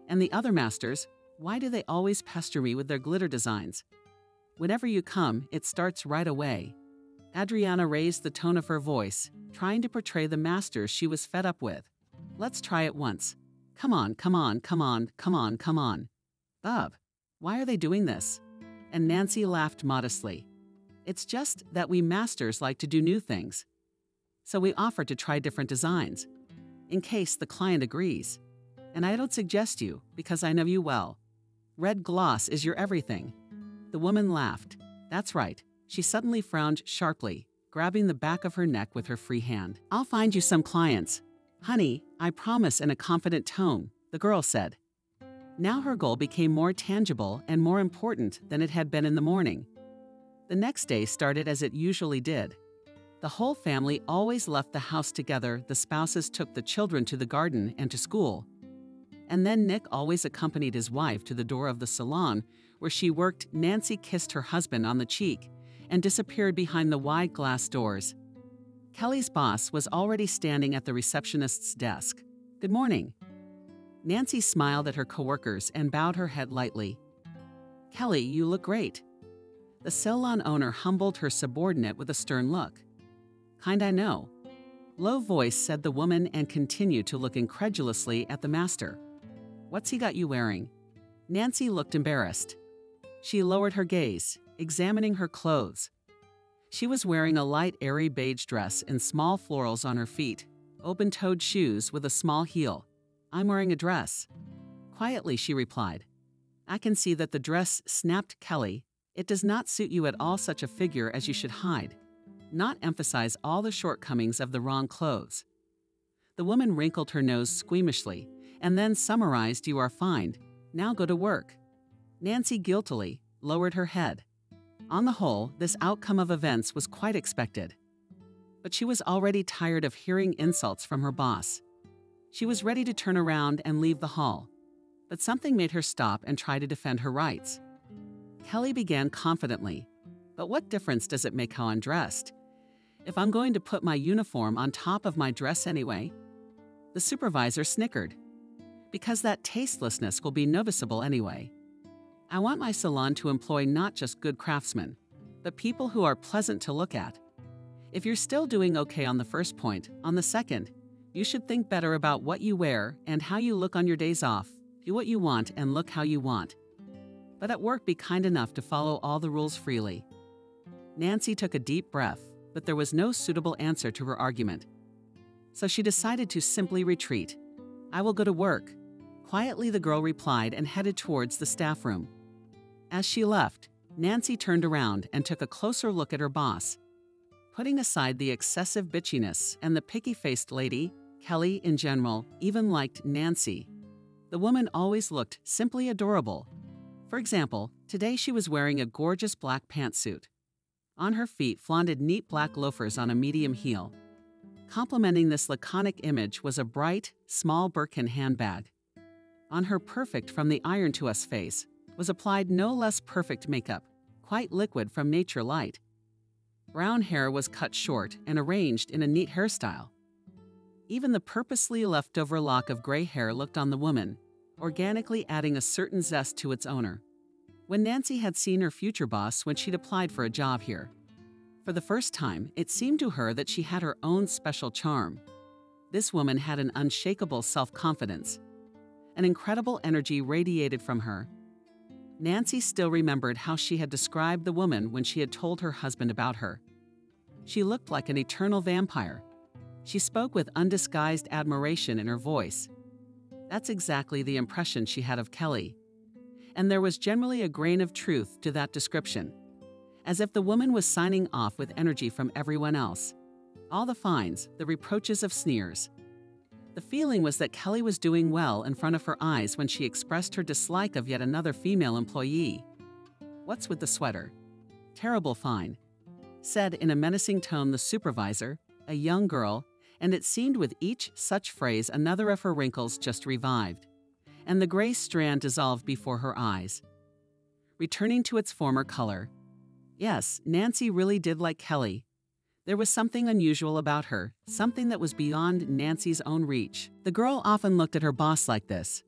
And the other masters, why do they always pester me with their glitter designs? Whenever you come, it starts right away." Adriana raised the tone of her voice, trying to portray the masters she was fed up with. "Let's try it once. Come on, come on, come on, come on, come on." "Bub, why are they doing this?" And Nancy laughed modestly. "It's just that we masters like to do new things. So we offer to try different designs, in case the client agrees. And I don't suggest you, because I know you well. Red gloss is your everything." The woman laughed. "That's right." She suddenly frowned sharply, grabbing the back of her neck with her free hand. "I'll find you some clients. Honey, I promise," in a confident tone, the girl said. Now her goal became more tangible and more important than it had been in the morning. The next day started as it usually did. The whole family always left the house together. The spouses took the children to the garden and to school. And then Nick always accompanied his wife to the door of the salon where she worked. Nancy kissed her husband on the cheek and disappeared behind the wide glass doors. Kelly's boss was already standing at the receptionist's desk. "Good morning." Nancy smiled at her coworkers and bowed her head lightly. "Kelly, you look great." The salon owner humbled her subordinate with a stern look. "Kind I know." Low voice said the woman and continued to look incredulously at the master. "What's he got you wearing?" Nancy looked embarrassed. She lowered her gaze, examining her clothes. She was wearing a light, airy beige dress and small florals on her feet, open-toed shoes with a small heel. "I'm wearing a dress." Quietly, she replied. "I can see that the dress," snapped Kelly. "It does not suit you at all. Such a figure as you should hide, not emphasize all the shortcomings of the wrong clothes." The woman wrinkled her nose squeamishly and then summarized, "You are fine. Now go to work." Nancy guiltily lowered her head. On the whole, this outcome of events was quite expected. But she was already tired of hearing insults from her boss. She was ready to turn around and leave the hall, but something made her stop and try to defend her rights. Kelly began confidently, "But what difference does it make how I'm dressed? If I'm going to put my uniform on top of my dress anyway?" The supervisor snickered. "Because that tastelessness will be noticeable anyway. I want my salon to employ not just good craftsmen, but people who are pleasant to look at. If you're still doing okay on the first point, on the second, you should think better about what you wear and how you look on your days off. Do what you want and look how you want. But at work, be kind enough to follow all the rules freely." Nancy took a deep breath. but there was no suitable answer to her argument. So she decided to simply retreat. "I will go to work." Quietly, the girl replied and headed towards the staff room. As she left, Nancy turned around and took a closer look at her boss. Putting aside the excessive bitchiness and the picky-faced lady, Kelly, in general, even liked Nancy. The woman always looked simply adorable. For example, today she was wearing a gorgeous black pantsuit. On her feet flaunted neat black loafers on a medium heel. Complementing this laconic image was a bright, small Birkin handbag. On her perfect from the iron to us face was applied no less perfect makeup, quite liquid from nature light. Brown hair was cut short and arranged in a neat hairstyle. Even the purposely leftover lock of gray hair looked on the woman, organically adding a certain zest to its owner. When Nancy had seen her future boss when she'd applied for a job here, for the first time, it seemed to her that she had her own special charm. This woman had an unshakable self-confidence. An incredible energy radiated from her. Nancy still remembered how she had described the woman when she had told her husband about her. She looked like an eternal vampire. She spoke with undisguised admiration in her voice. That's exactly the impression she had of Kelly. And there was generally a grain of truth to that description, as if the woman was signing off with energy from everyone else. All the fines, the reproaches of sneers. The feeling was that Kelly was doing well in front of her eyes when she expressed her dislike of yet another female employee. "What's with the sweater?" "Terrible fine," said in a menacing tone the supervisor, a young girl, and it seemed with each such phrase another of her wrinkles just revived, and the gray strand dissolved before her eyes, returning to its former color. Yes, Nancy really did like Kelly. There was something unusual about her, something that was beyond Nancy's own reach. The girl often looked at her boss like this.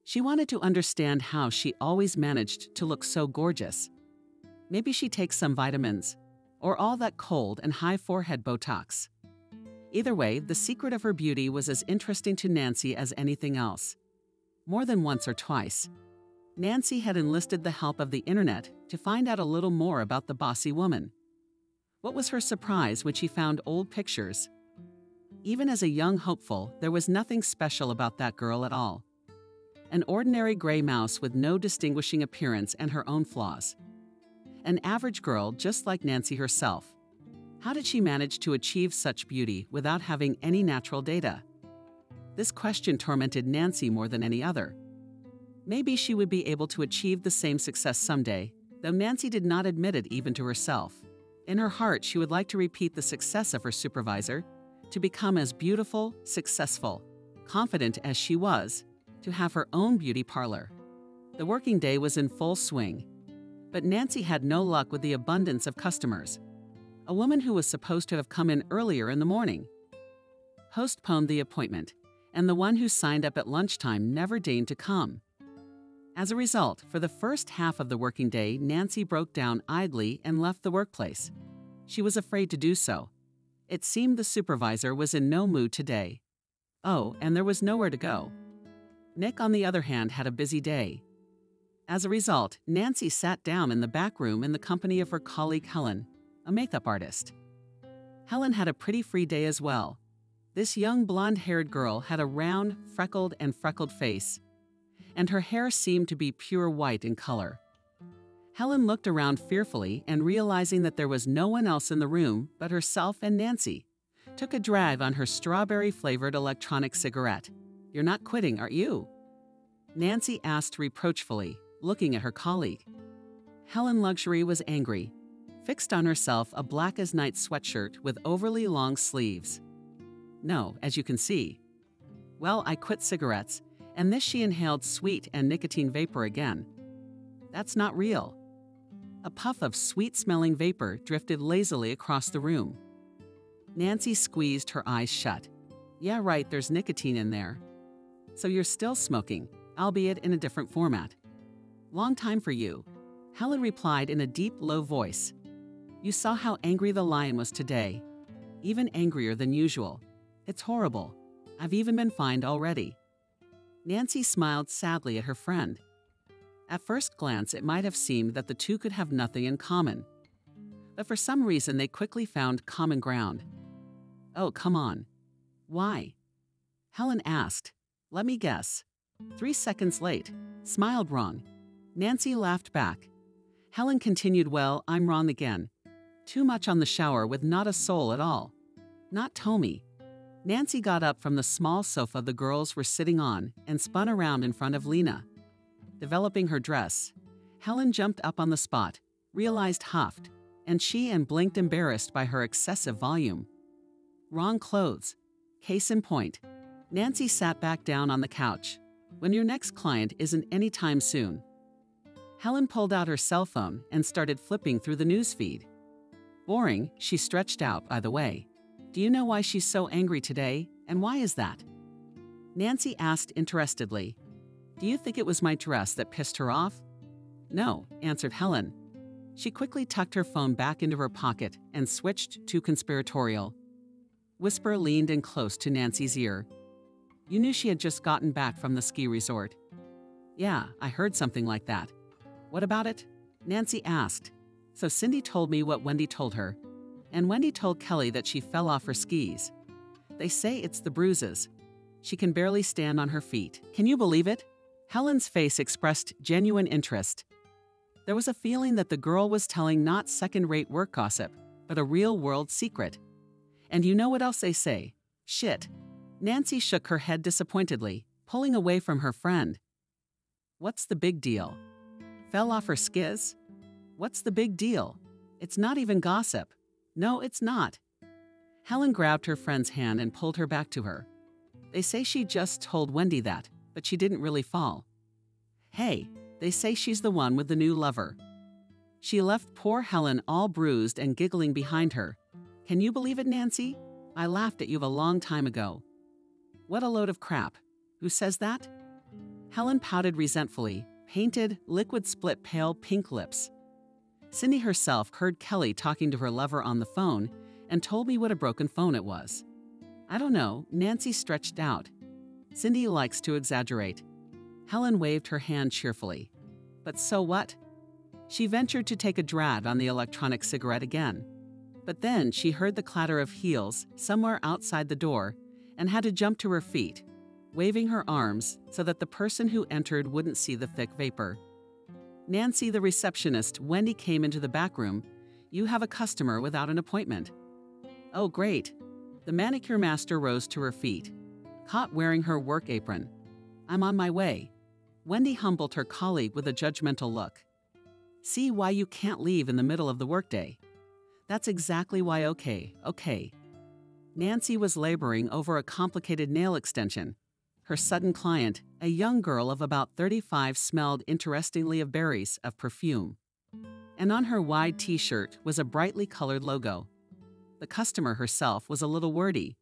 She wanted to understand how she always managed to look so gorgeous. Maybe she takes some vitamins, or all that cold and high forehead Botox. Either way, the secret of her beauty was as interesting to Nancy as anything else. More than once or twice, Nancy had enlisted the help of the internet to find out a little more about the bossy woman. What was her surprise when she found old pictures? Even as a young hopeful, there was nothing special about that girl at all. An ordinary gray mouse with no distinguishing appearance and her own flaws. An average girl just like Nancy herself. How did she manage to achieve such beauty without having any natural data? This question tormented Nancy more than any other. Maybe she would be able to achieve the same success someday, though Nancy did not admit it even to herself. In her heart, she would like to repeat the success of her supervisor, to become as beautiful, successful, confident as she was, to have her own beauty parlor. The working day was in full swing, but Nancy had no luck with the abundance of customers. A woman who was supposed to have come in earlier in the morning postponed the appointment, and the one who signed up at lunchtime never deigned to come. As a result, for the first half of the working day, Nancy broke down idly and left the workplace. She was afraid to do so. It seemed the supervisor was in no mood today. Oh, and there was nowhere to go. Nick, on the other hand, had a busy day. As a result, Nancy sat down in the back room in the company of her colleague Helen, a makeup artist. Helen had a pretty free day as well. This young blonde-haired girl had a round, freckled face, and her hair seemed to be pure white in color. Helen looked around fearfully and, realizing that there was no one else in the room but herself and Nancy, took a drag on her strawberry-flavored electronic cigarette. "You're not quitting, are you?" Nancy asked reproachfully, looking at her colleague. Helen Luxury was angry, fixed on herself a black-as-night sweatshirt with overly long sleeves. "No, as you can see." "Well, I quit cigarettes," and this she inhaled sweet and nicotine vapor again. "That's not real." A puff of sweet-smelling vapor drifted lazily across the room. Nancy squeezed her eyes shut. "Yeah, right, there's nicotine in there." "So you're still smoking, albeit in a different format." "Long time for you," Helen replied in a deep, low voice. "You saw how angry the lion was today. Even angrier than usual. It's horrible. I've even been fined already." Nancy smiled sadly at her friend. At first glance, it might have seemed that the two could have nothing in common. But for some reason, they quickly found common ground. Oh, come on. Why? Helen asked. Let me guess. 3 seconds late. Smiled wrong. Nancy laughed back. Helen continued, well, I'm wrong again. Too much on the shower with not a soul at all. Not Tommy. Nancy got up from the small sofa the girls were sitting on and spun around in front of Lena. Developing her dress, Helen jumped up on the spot, realized huffed, and blinked embarrassed by her excessive volume. Wrong clothes. Case in point. Nancy sat back down on the couch. When your next client isn't anytime soon. Helen pulled out her cell phone and started flipping through the news feed. Boring, she stretched out, by the way. Do you know why she's so angry today, and why is that? Nancy asked interestedly. Do you think it was my dress that pissed her off? No, answered Helen. She quickly tucked her phone back into her pocket and switched to conspiratorial. Whisper leaned in close to Nancy's ear. You knew she had just gotten back from the ski resort. Yeah, I heard something like that. What about it? Nancy asked. So Cindy told me what Wendy told her. And Wendy told Kelly that she fell off her skis. They say it's the bruises. She can barely stand on her feet. Can you believe it? Helen's face expressed genuine interest. There was a feeling that the girl was telling not second-rate work gossip, but a real-world secret. And you know what else they say? Shit. Nancy shook her head disappointedly, pulling away from her friend. What's the big deal? Fell off her skis? What's the big deal? It's not even gossip. No, it's not. Helen grabbed her friend's hand and pulled her back to her. They say she just told Wendy that, but she didn't really fall. Hey, they say she's the one with the new lover. She left poor Helen all bruised and giggling behind her. Can you believe it, Nancy? I laughed at you a long time ago. What a load of crap. Who says that? Helen pouted resentfully, painted, liquid-split pale pink lips. Cindy herself heard Kelly talking to her lover on the phone and told me what a broken phone it was. I don't know, Nancy stretched out. Cindy likes to exaggerate. Helen waved her hand cheerfully. But so what? She ventured to take a drag on the electronic cigarette again. But then she heard the clatter of heels somewhere outside the door and had to jump to her feet, waving her arms so that the person who entered wouldn't see the thick vapor. Nancy, the receptionist, Wendy came into the back room. You have a customer without an appointment. Oh, great. The manicure master rose to her feet, caught wearing her work apron. I'm on my way. Wendy humbled her colleague with a judgmental look. See why you can't leave in the middle of the workday. That's exactly why. Okay. Nancy was laboring over a complicated nail extension. Her sudden client, a young girl of about 35, smelled interestingly of berries, of perfume. And on her wide t-shirt was a brightly colored logo. The customer herself was a little wordy.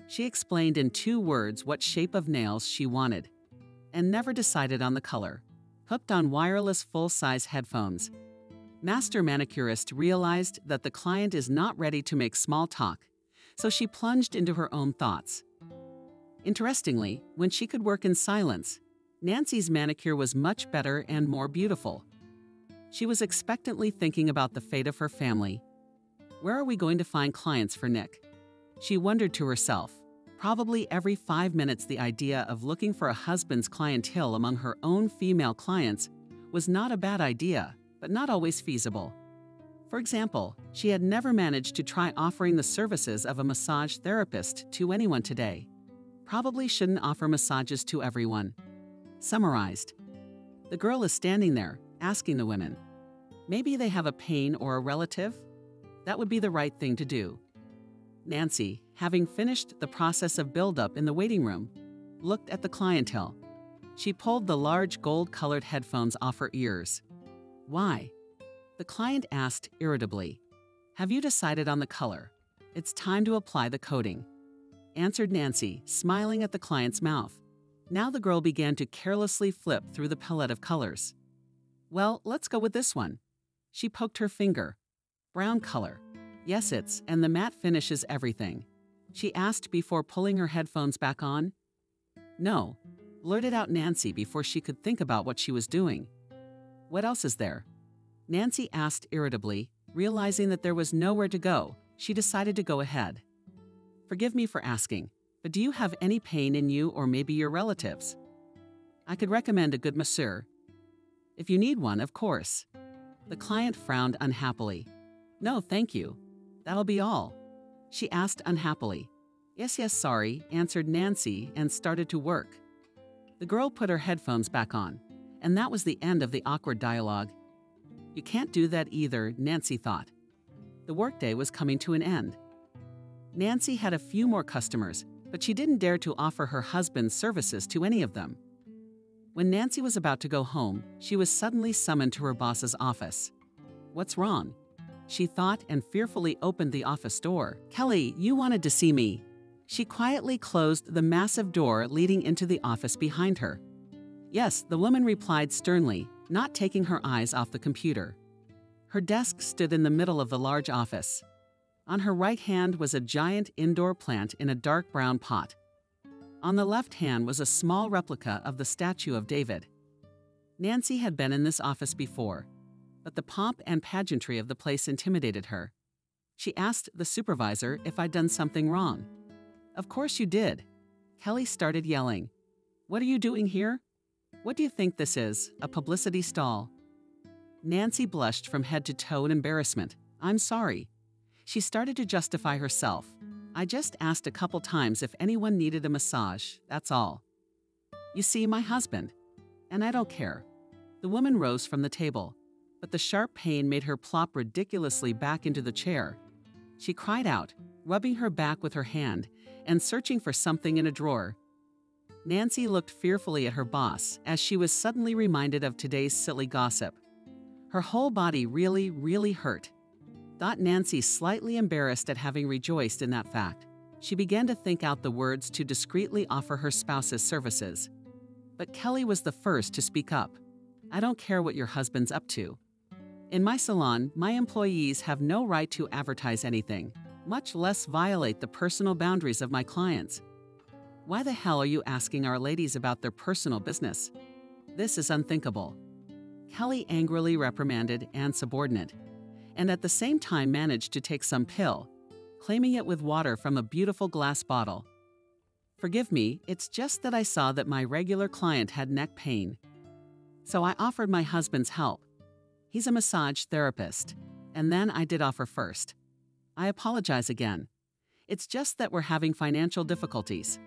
She explained in 2 words what shape of nails she wanted, and never decided on the color. Hooked on wireless full-size headphones, Master Manicurist realized that the client is not ready to make small talk, so she plunged into her own thoughts. Interestingly, when she could work in silence, Nancy's manicure was much better and more beautiful. She was expectantly thinking about the fate of her family. Where are we going to find clients for Nick? She wondered to herself. Probably every 5 minutes the idea of looking for a husband's clientele among her own female clients was not a bad idea, but not always feasible. For example, she had never managed to try offering the services of a massage therapist to anyone today. Probably shouldn't offer massages to everyone. Summarized. The girl is standing there, asking the women. Maybe they have a pain or a relative? That would be the right thing to do. Nancy, having finished the process of build-up in the waiting room, looked at the clientele. She pulled the large gold-colored headphones off her ears. Why? The client asked irritably. Have you decided on the color? It's time to apply the coating, answered Nancy, smiling at the client's mouth. Now the girl began to carelessly flip through the palette of colors. Well, let's go with this one. She poked her finger. Brown color. Yes, and the matte finish is everything. She asked before pulling her headphones back on. No, blurted out Nancy before she could think about what she was doing. What else is there? Nancy asked irritably, Realizing that there was nowhere to go, she decided to go ahead. "Forgive me for asking, but do you have any pain in you or maybe your relatives? I could recommend a good masseur. If you need one, of course." The client frowned unhappily. "No, thank you. That'll be all." She asked unhappily. Yes, sorry," answered Nancy and started to work. The girl put her headphones back on, and that was the end of the awkward dialogue. You can't do that either, Nancy thought. The workday was coming to an end. Nancy had a few more customers, but she didn't dare to offer her husband's services to any of them. When Nancy was about to go home, she was suddenly summoned to her boss's office. What's wrong? She thought and fearfully opened the office door. "Kelly, you wanted to see me." She quietly closed the massive door leading into the office behind her. "Yes," the woman replied sternly, not taking her eyes off the computer. Her desk stood in the middle of the large office. On her right hand was a giant indoor plant in a dark brown pot. On the left hand was a small replica of the statue of David. Nancy had been in this office before, but the pomp and pageantry of the place intimidated her. She asked the supervisor if I'd done something wrong. "Of course you did." Kelly started yelling. "What are you doing here? What do you think this is, a publicity stall?" Nancy blushed from head to toe in embarrassment. "I'm sorry." She started to justify herself. "I just asked a couple times if anyone needed a massage, that's all. You see, my husband. And I don't care." The woman rose from the table, but the sharp pain made her plop ridiculously back into the chair. She cried out, rubbing her back with her hand and searching for something in a drawer. Nancy looked fearfully at her boss as she was suddenly reminded of today's silly gossip. Her whole body really hurt. Thought Nancy, slightly embarrassed at having rejoiced in that fact. She began to think out the words to discreetly offer her spouse's services. But Kelly was the first to speak up. "I don't care what your husband's up to. In my salon, my employees have no right to advertise anything, much less violate the personal boundaries of my clients. Why the hell are you asking our ladies about their personal business? This is unthinkable." Kelly angrily reprimanded Anne's subordinate, and at the same time managed to take some pill, claiming it with water from a beautiful glass bottle. "Forgive me, it's just that I saw that my regular client had neck pain. So I offered my husband's help. He's a massage therapist, and then I did offer first. I apologize again. It's just that we're having financial difficulties."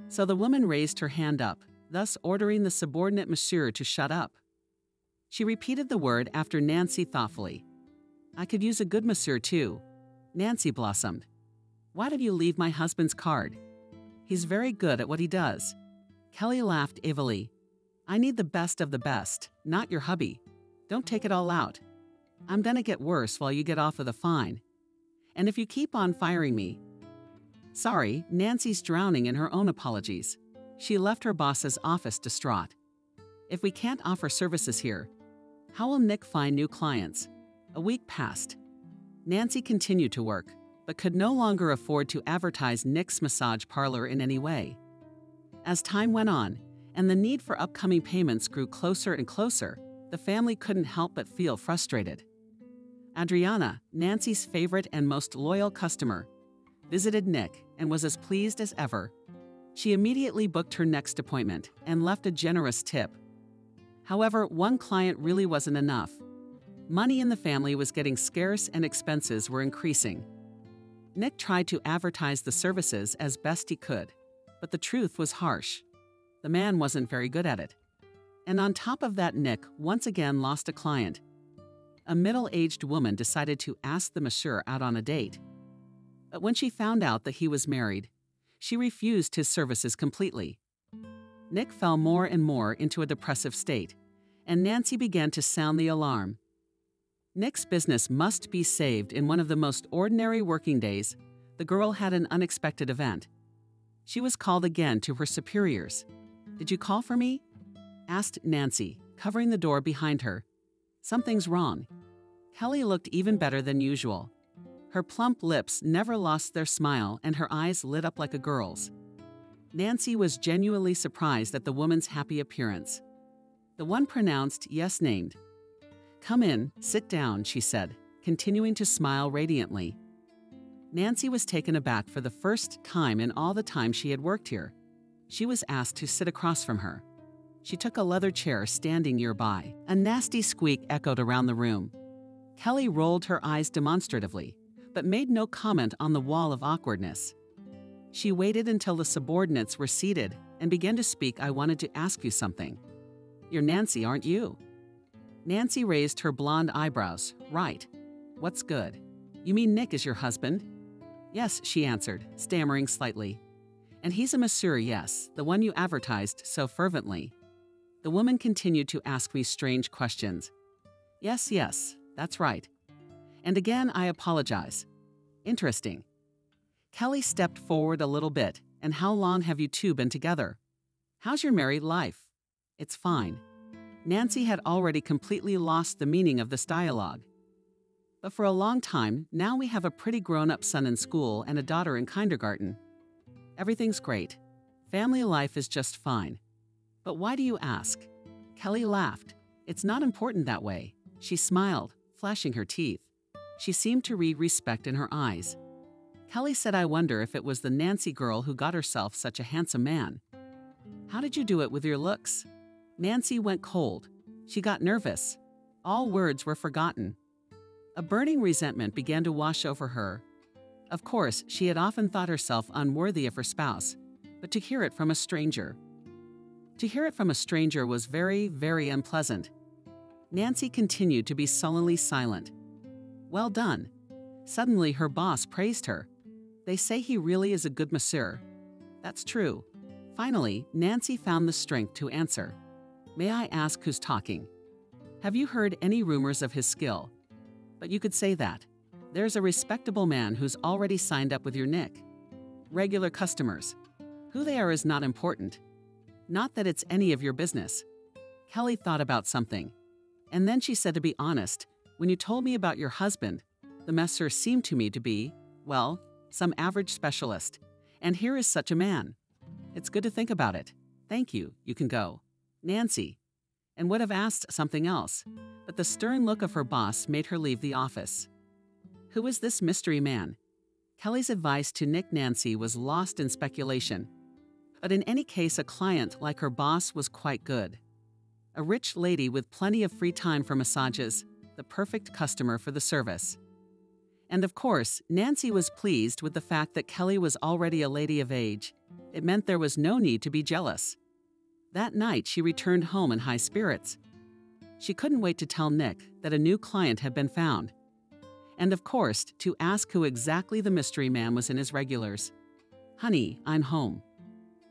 So the woman raised her hand up, thus ordering the subordinate masseur to shut up. She repeated the word after Nancy thoughtfully. "I could use a good masseur too." Nancy blossomed. "Why don't you leave my husband's card? He's very good at what he does." Kelly laughed evilly. "I need the best of the best, not your hubby. Don't take it all out. I'm gonna get worse while you get off with a fine. And if you keep on firing me..." Sorry, Nancy's drowning in her own apologies. She left her boss's office distraught. "If we can't offer services here, how will Nick find new clients?" A week passed. Nancy continued to work, but could no longer afford to advertise Nick's massage parlor in any way. As time went on, and the need for upcoming payments grew closer and closer, the family couldn't help but feel frustrated. Adriana, Nancy's favorite and most loyal customer, visited Nick and was as pleased as ever. She immediately booked her next appointment and left a generous tip. However, one client really wasn't enough. Money in the family was getting scarce and expenses were increasing. Nick tried to advertise the services as best he could, but the truth was harsh. The man wasn't very good at it. And on top of that, Nick once again lost a client. A middle-aged woman decided to ask the masseur out on a date. But when she found out that he was married, she refused his services completely. Nick fell more and more into a depressive state, and Nancy began to sound the alarm. Nick's business must be saved. In one of the most ordinary working days, the girl had an unexpected event. She was called again to her superiors. "Did you call for me?" asked Nancy, covering the door behind her. "Something's wrong." Kelly looked even better than usual. Her plump lips never lost their smile and her eyes lit up like a girl's. Nancy was genuinely surprised at the woman's happy appearance. The one pronounced yes named. "Come in, sit down," she said, continuing to smile radiantly. Nancy was taken aback for the first time in all the time she had worked here. She was asked to sit across from her. She took a leather chair standing nearby. A nasty squeak echoed around the room. Kelly rolled her eyes demonstratively, but made no comment on the wall of awkwardness. She waited until the subordinates were seated and began to speak. "I wanted to ask you something. You're Nancy, aren't you?" Nancy raised her blonde eyebrows. "Right. What's good? You mean Nick is your husband?" "Yes," she answered, stammering slightly. "And he's a masseur, yes, the one you advertised so fervently." The woman continued to ask me strange questions. Yes, that's right. And again, I apologize. Interesting." Kelly stepped forward a little bit. "And how long have you two been together? How's your married life?" "It's fine." Nancy had already completely lost the meaning of this dialogue. "But for a long time, now we have a pretty grown-up son in school and a daughter in kindergarten. Everything's great. Family life is just fine." "But why do you ask?" Kelly laughed. "It's not important that way." She smiled, flashing her teeth. She seemed to read respect in her eyes. Kelly said, "I wonder if it was the Nancy girl who got herself such a handsome man." "How did you do it with your looks?" Nancy went cold. She got nervous. All words were forgotten. A burning resentment began to wash over her. Of course, she had often thought herself unworthy of her spouse, but to hear it from a stranger. To hear it from a stranger was very, very unpleasant. Nancy continued to be sullenly silent. "Well done." Suddenly, her boss praised her. "They say he really is a good masseur." "That's true." Finally, Nancy found the strength to answer. "May I ask who's talking? Have you heard any rumors of his skill? But you could say that. There's a respectable man who's already signed up with your Nick. Regular customers. Who they are is not important. Not that it's any of your business." Kelly thought about something. And then she said, "To be honest, when you told me about your husband, the masseur seemed to me to be, well, some average specialist. And here is such a man. It's good to think about it. Thank you, you can go." Nancy, and would have asked something else, but the stern look of her boss made her leave the office. Who is this mystery man? Kelly's advice to Nick Nancy was lost in speculation. But in any case, a client like her boss was quite good. A rich lady with plenty of free time for massages, the perfect customer for the service. And of course, Nancy was pleased with the fact that Kelly was already a lady of age. It meant there was no need to be jealous. That night, she returned home in high spirits. She couldn't wait to tell Nick that a new client had been found. And of course, to ask who exactly the mystery man was in his regulars. "Honey, I'm home."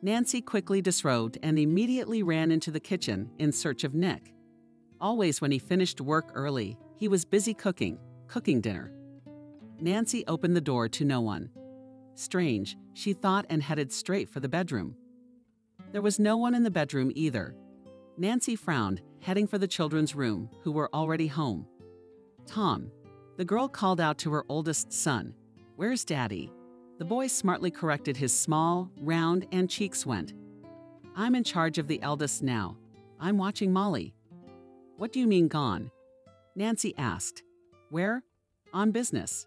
Nancy quickly disrobed and immediately ran into the kitchen in search of Nick. Always when he finished work early, he was busy cooking dinner. Nancy opened the door to no one. Strange, she thought, and headed straight for the bedroom. There was no one in the bedroom either. Nancy frowned, heading for the children's room, who were already home. "Tom," the girl called out to her oldest son, "Where's Daddy?" The boy smartly corrected his small, round, and cheeks went. "I'm in charge of the eldest now. I'm watching Molly." "What do you mean gone?" Nancy asked. "Where?" "On business."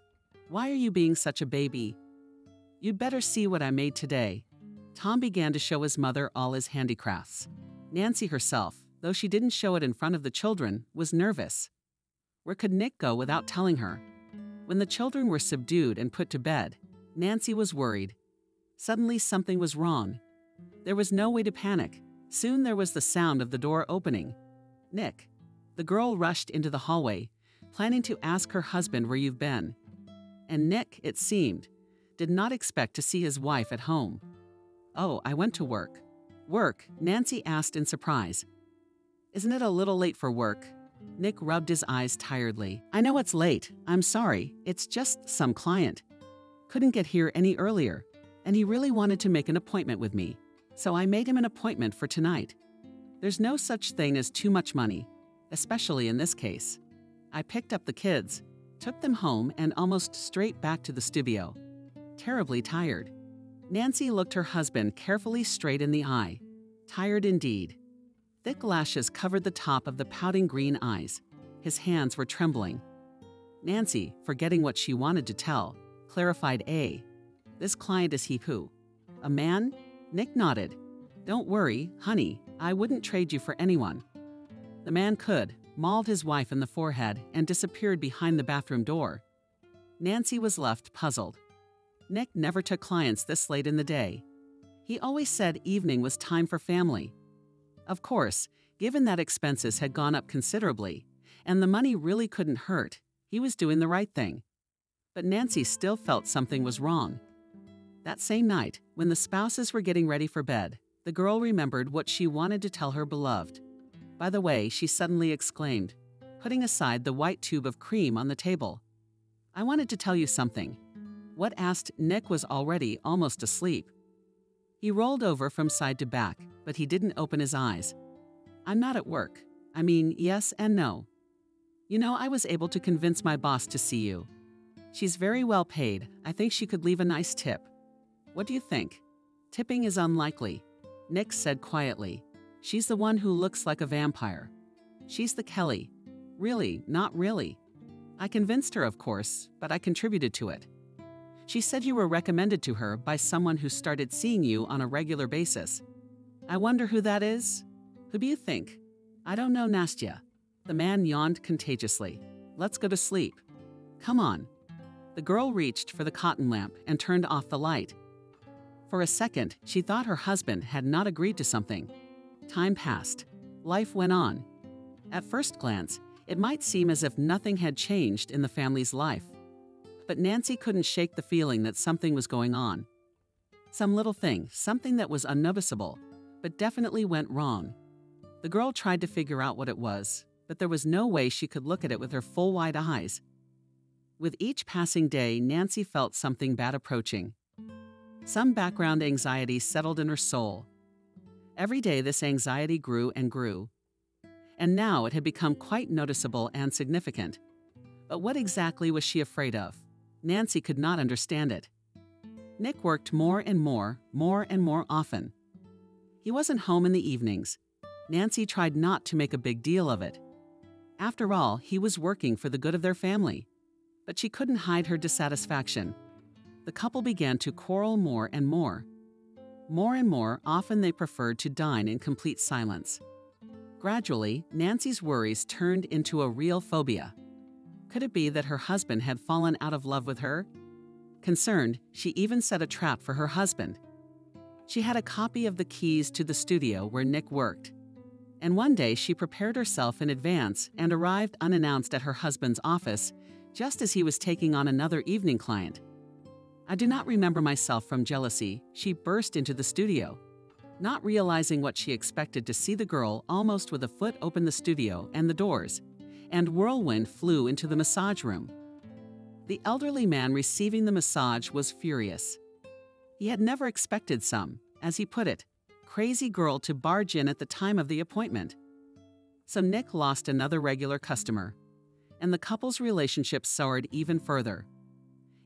"Why are you being such a baby?" "You'd better see what I made today." Tom began to show his mother all his handicrafts. Nancy herself, though she didn't show it in front of the children, was nervous. Where could Nick go without telling her? When the children were subdued and put to bed, Nancy was worried. Suddenly something was wrong. There was no way to panic. Soon there was the sound of the door opening. "Nick." The girl rushed into the hallway, planning to ask her husband where you've been. And Nick, it seemed, did not expect to see his wife at home. "Oh, I went to work." "Work?" Nancy asked in surprise. "Isn't it a little late for work?" Nick rubbed his eyes tiredly. "I know it's late. I'm sorry. It's just some client. Couldn't get here any earlier, and he really wanted to make an appointment with me. So I made him an appointment for tonight. There's no such thing as too much money, especially in this case. I picked up the kids, took them home, and almost straight back to the studio. Terribly tired." Nancy looked her husband carefully straight in the eye. Tired indeed. Thick lashes covered the top of the pouting green eyes. His hands were trembling. Nancy, forgetting what she wanted to tell, clarified this client is he who? A man? Nick nodded. Don't worry, honey, I wouldn't trade you for anyone. The man mauled his wife in the forehead and disappeared behind the bathroom door. Nancy was left puzzled. Nick never took clients this late in the day. He always said evening was time for family. Of course, given that expenses had gone up considerably, and the money really couldn't hurt, he was doing the right thing. But Nancy still felt something was wrong. That same night, when the spouses were getting ready for bed, the girl remembered what she wanted to tell her beloved. By the way, she suddenly exclaimed, putting aside the white tube of cream on the table. I wanted to tell you something. What asked Nick was already almost asleep. He rolled over from side to back, but he didn't open his eyes. I'm not at work. I mean, yes and no. You know, I was able to convince my boss to see you. She's very well paid. I think she could leave a nice tip. What do you think? Tipping is unlikely, Nick said quietly. She's the one who looks like a vampire. She's the Kelly. Really, not really. I convinced her, of course, but I contributed to it. She said you were recommended to her by someone who started seeing you on a regular basis. I wonder who that is? Who do you think? I don't know, Nastya. The man yawned contagiously. Let's go to sleep. Come on. The girl reached for the cotton lamp and turned off the light. For a second, she thought her husband had not agreed to something. Time passed. Life went on. At first glance, it might seem as if nothing had changed in the family's life. But Nancy couldn't shake the feeling that something was going on. Some little thing, something that was unnoticeable, but definitely went wrong. The girl tried to figure out what it was, but there was no way she could look at it with her full wide eyes. With each passing day, Nancy felt something bad approaching. Some background anxiety settled in her soul. Every day this anxiety grew and grew. And now it had become quite noticeable and significant. But what exactly was she afraid of? Nancy could not understand it. Nick worked more and more often. He wasn't home in the evenings. Nancy tried not to make a big deal of it. After all, he was working for the good of their family. But she couldn't hide her dissatisfaction. The couple began to quarrel more and more. More and more often they preferred to dine in complete silence. Gradually, Nancy's worries turned into a real phobia. Could it be that her husband had fallen out of love with her? Concerned, she even set a trap for her husband. She had a copy of the keys to the studio where Nick worked. And one day she prepared herself in advance and arrived unannounced at her husband's office just as he was taking on another evening client. I do not remember myself from jealousy. She burst into the studio. Not realizing what she expected to see the girl almost with a foot open the studio and the doors, and whirlwind flew into the massage room. The elderly man receiving the massage was furious. He had never expected some, as he put it, crazy girl to barge in at the time of the appointment. So Nick lost another regular customer, and the couple's relationship soured even further.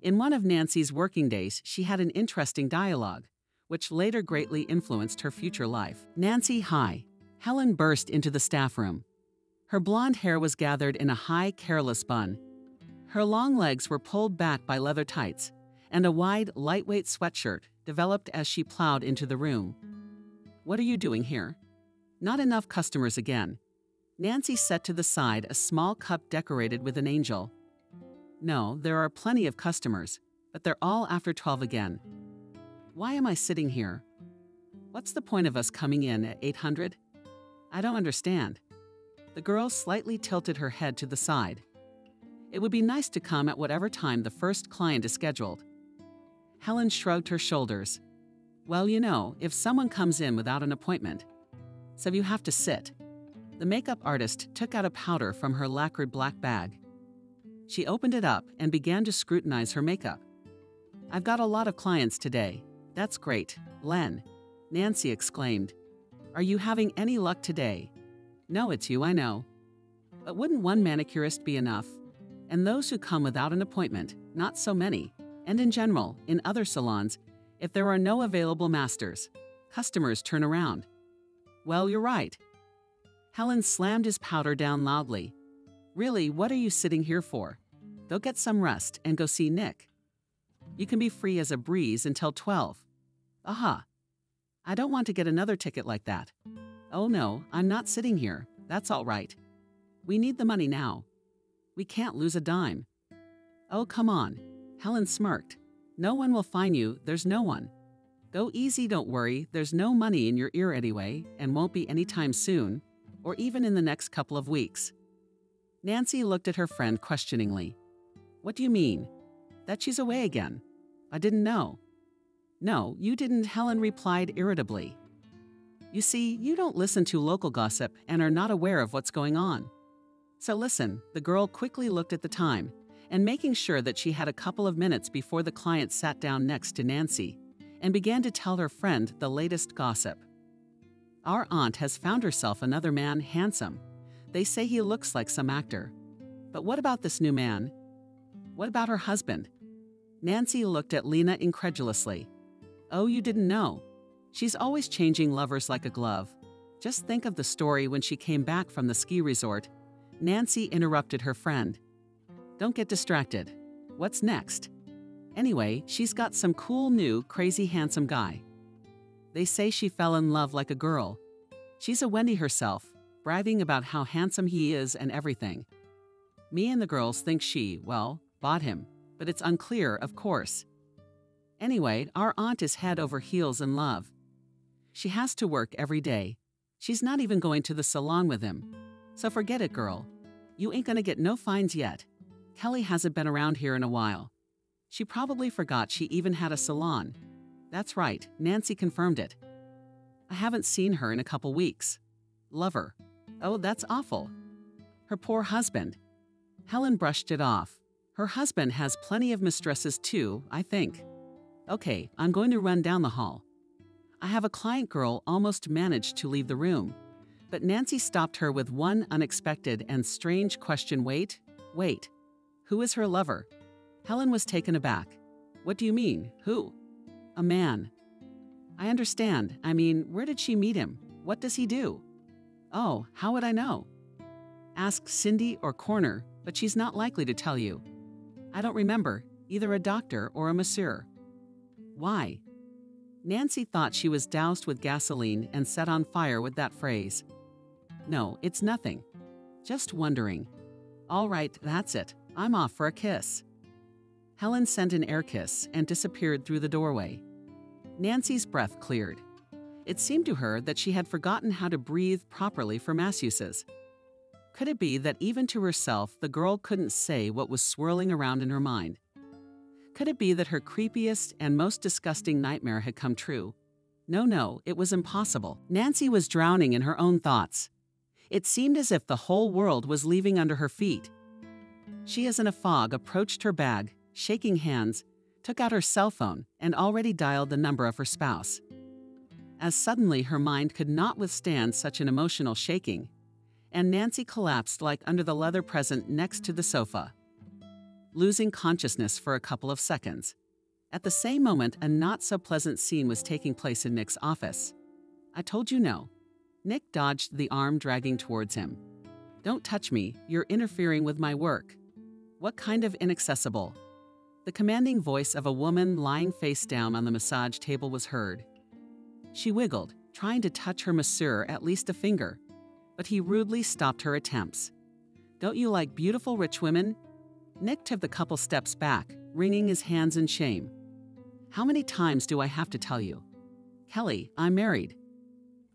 In one of Nancy's working days, she had an interesting dialogue, which later greatly influenced her future life. Nancy, hi. Helen burst into the staff room. Her blonde hair was gathered in a high, careless bun. Her long legs were pulled back by leather tights, and a wide, lightweight sweatshirt developed as she plowed into the room. What are you doing here? Not enough customers again. Nancy set to the side a small cup decorated with an angel. No, there are plenty of customers, but they're all after 12 again. Why am I sitting here? What's the point of us coming in at 800? I don't understand. The girl slightly tilted her head to the side. It would be nice to come at whatever time the first client is scheduled. Helen shrugged her shoulders. Well, you know, if someone comes in without an appointment, so you have to sit. The makeup artist took out a powder from her lacquered black bag. She opened it up and began to scrutinize her makeup. I've got a lot of clients today. That's great, Len, Nancy exclaimed. Are you having any luck today? No, it's you, I know. But wouldn't one manicurist be enough? And those who come without an appointment, not so many. And in general, in other salons, if there are no available masters, customers turn around. Well, you're right. Helen slammed his powder down loudly. Really, what are you sitting here for? Go get some rest and go see Nick. You can be free as a breeze until 12. Aha. I don't want to get another ticket like that. Oh no, I'm not sitting here. That's all right. We need the money now. We can't lose a dime. Oh, come on. Helen smirked. No one will fine you, there's no one. Go easy, don't worry, there's no money in your ear anyway, and won't be anytime soon, or even in the next couple of weeks. Nancy looked at her friend questioningly. What do you mean? That she's away again. I didn't know. No, you didn't, Helen replied irritably. You see, you don't listen to local gossip and are not aware of what's going on. So listen, the girl quickly looked at the time, and making sure that she had a couple of minutes before the client sat down next to Nancy, and began to tell her friend the latest gossip. Our aunt has found herself another man handsome. They say he looks like some actor. But what about this new man? What about her husband? Nancy looked at Lena incredulously. Oh, you didn't know. She's always changing lovers like a glove. Just think of the story when she came back from the ski resort. Nancy interrupted her friend. Don't get distracted. What's next? Anyway, she's got some cool new, crazy handsome guy. They say she fell in love like a girl. She's a Wendy herself, bragging about how handsome he is and everything. Me and the girls think she, well, bought him, but it's unclear, of course. Anyway, our aunt is head over heels in love. She has to work every day. She's not even going to the salon with him. So forget it, girl. You ain't gonna get no fines yet. Kelly hasn't been around here in a while. She probably forgot she even had a salon. That's right, Nancy confirmed it. I haven't seen her in a couple weeks. Lover. Oh, that's awful. Her poor husband. Helen brushed it off. Her husband has plenty of mistresses too, I think. Okay, I'm going to run down the hall. I have a client girl almost managed to leave the room, but Nancy stopped her with one unexpected and strange question. Wait. Who is her lover? Helen was taken aback. What do you mean, who? A man. I understand. I mean, where did she meet him? What does he do? Oh, how would I know? Ask Cindy or Corner, but she's not likely to tell you. I don't remember, either a doctor or a masseur. Why? Nancy thought she was doused with gasoline and set on fire with that phrase. No, it's nothing. Just wondering. All right, that's it. I'm off for a kiss. Helen sent an air kiss and disappeared through the doorway. Nancy's breath cleared. It seemed to her that she had forgotten how to breathe properly for mass uses. Could it be that even to herself the girl couldn't say what was swirling around in her mind? Could it be that her creepiest and most disgusting nightmare had come true? No, it was impossible. Nancy was drowning in her own thoughts. It seemed as if the whole world was leaving under her feet. She, as in a fog, approached her bag, shaking hands, took out her cell phone, and already dialed the number of her spouse. As suddenly her mind could not withstand such an emotional shaking, and Nancy collapsed like under the leather present next to the sofa, losing consciousness for a couple of seconds. At the same moment, a not-so-pleasant scene was taking place in Nick's office. I told you no. Nick dodged the arm dragging towards him. Don't touch me, you're interfering with my work. What kind of inaccessible? The commanding voice of a woman lying face down on the massage table was heard. She wiggled, trying to touch her masseur at least a finger, but he rudely stopped her attempts. Don't you like beautiful rich women? Nick took a couple steps back, wringing his hands in shame. How many times do I have to tell you? Kelly, I'm married.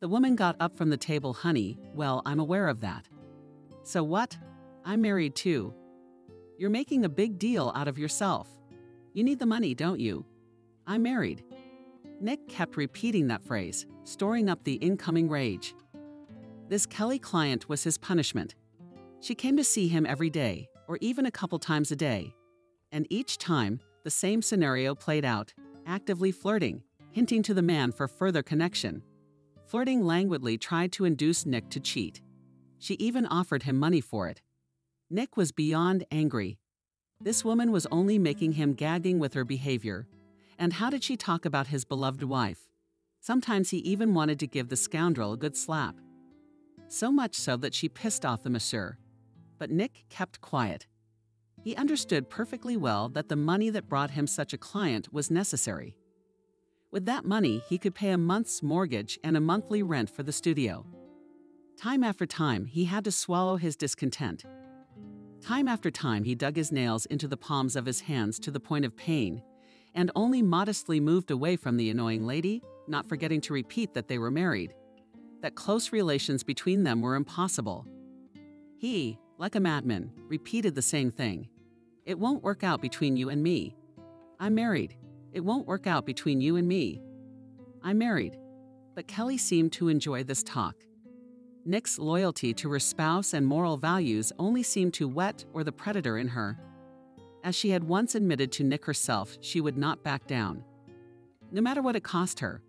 The woman got up from the table. Honey, well, I'm aware of that. So what? I'm married too. You're making a big deal out of yourself. You need the money, don't you? I'm married. Nick kept repeating that phrase, storing up the incoming rage. This Kelly client was his punishment. She came to see him every day, or even a couple times a day. And each time, the same scenario played out, actively flirting, hinting to the man for further connection. Flirting languidly tried to induce Nick to cheat. She even offered him money for it. Nick was beyond angry. This woman was only making him gagging with her behavior. And how did she talk about his beloved wife? Sometimes he even wanted to give the scoundrel a good slap. So much so that she pissed off the masseur. But Nick kept quiet. He understood perfectly well that the money that brought him such a client was necessary. With that money, he could pay a month's mortgage and a monthly rent for the studio. Time after time, he had to swallow his discontent. Time after time, he dug his nails into the palms of his hands to the point of pain, and only modestly moved away from the annoying lady, not forgetting to repeat that they were married, that close relations between them were impossible. He, like a madman, repeated the same thing. It won't work out between you and me. I'm married. It won't work out between you and me. I'm married. But Kelly seemed to enjoy this talk. Nick's loyalty to her spouse and moral values only seemed to whet or the predator in her. As she had once admitted to Nick herself, she would not back down, no matter what it cost her.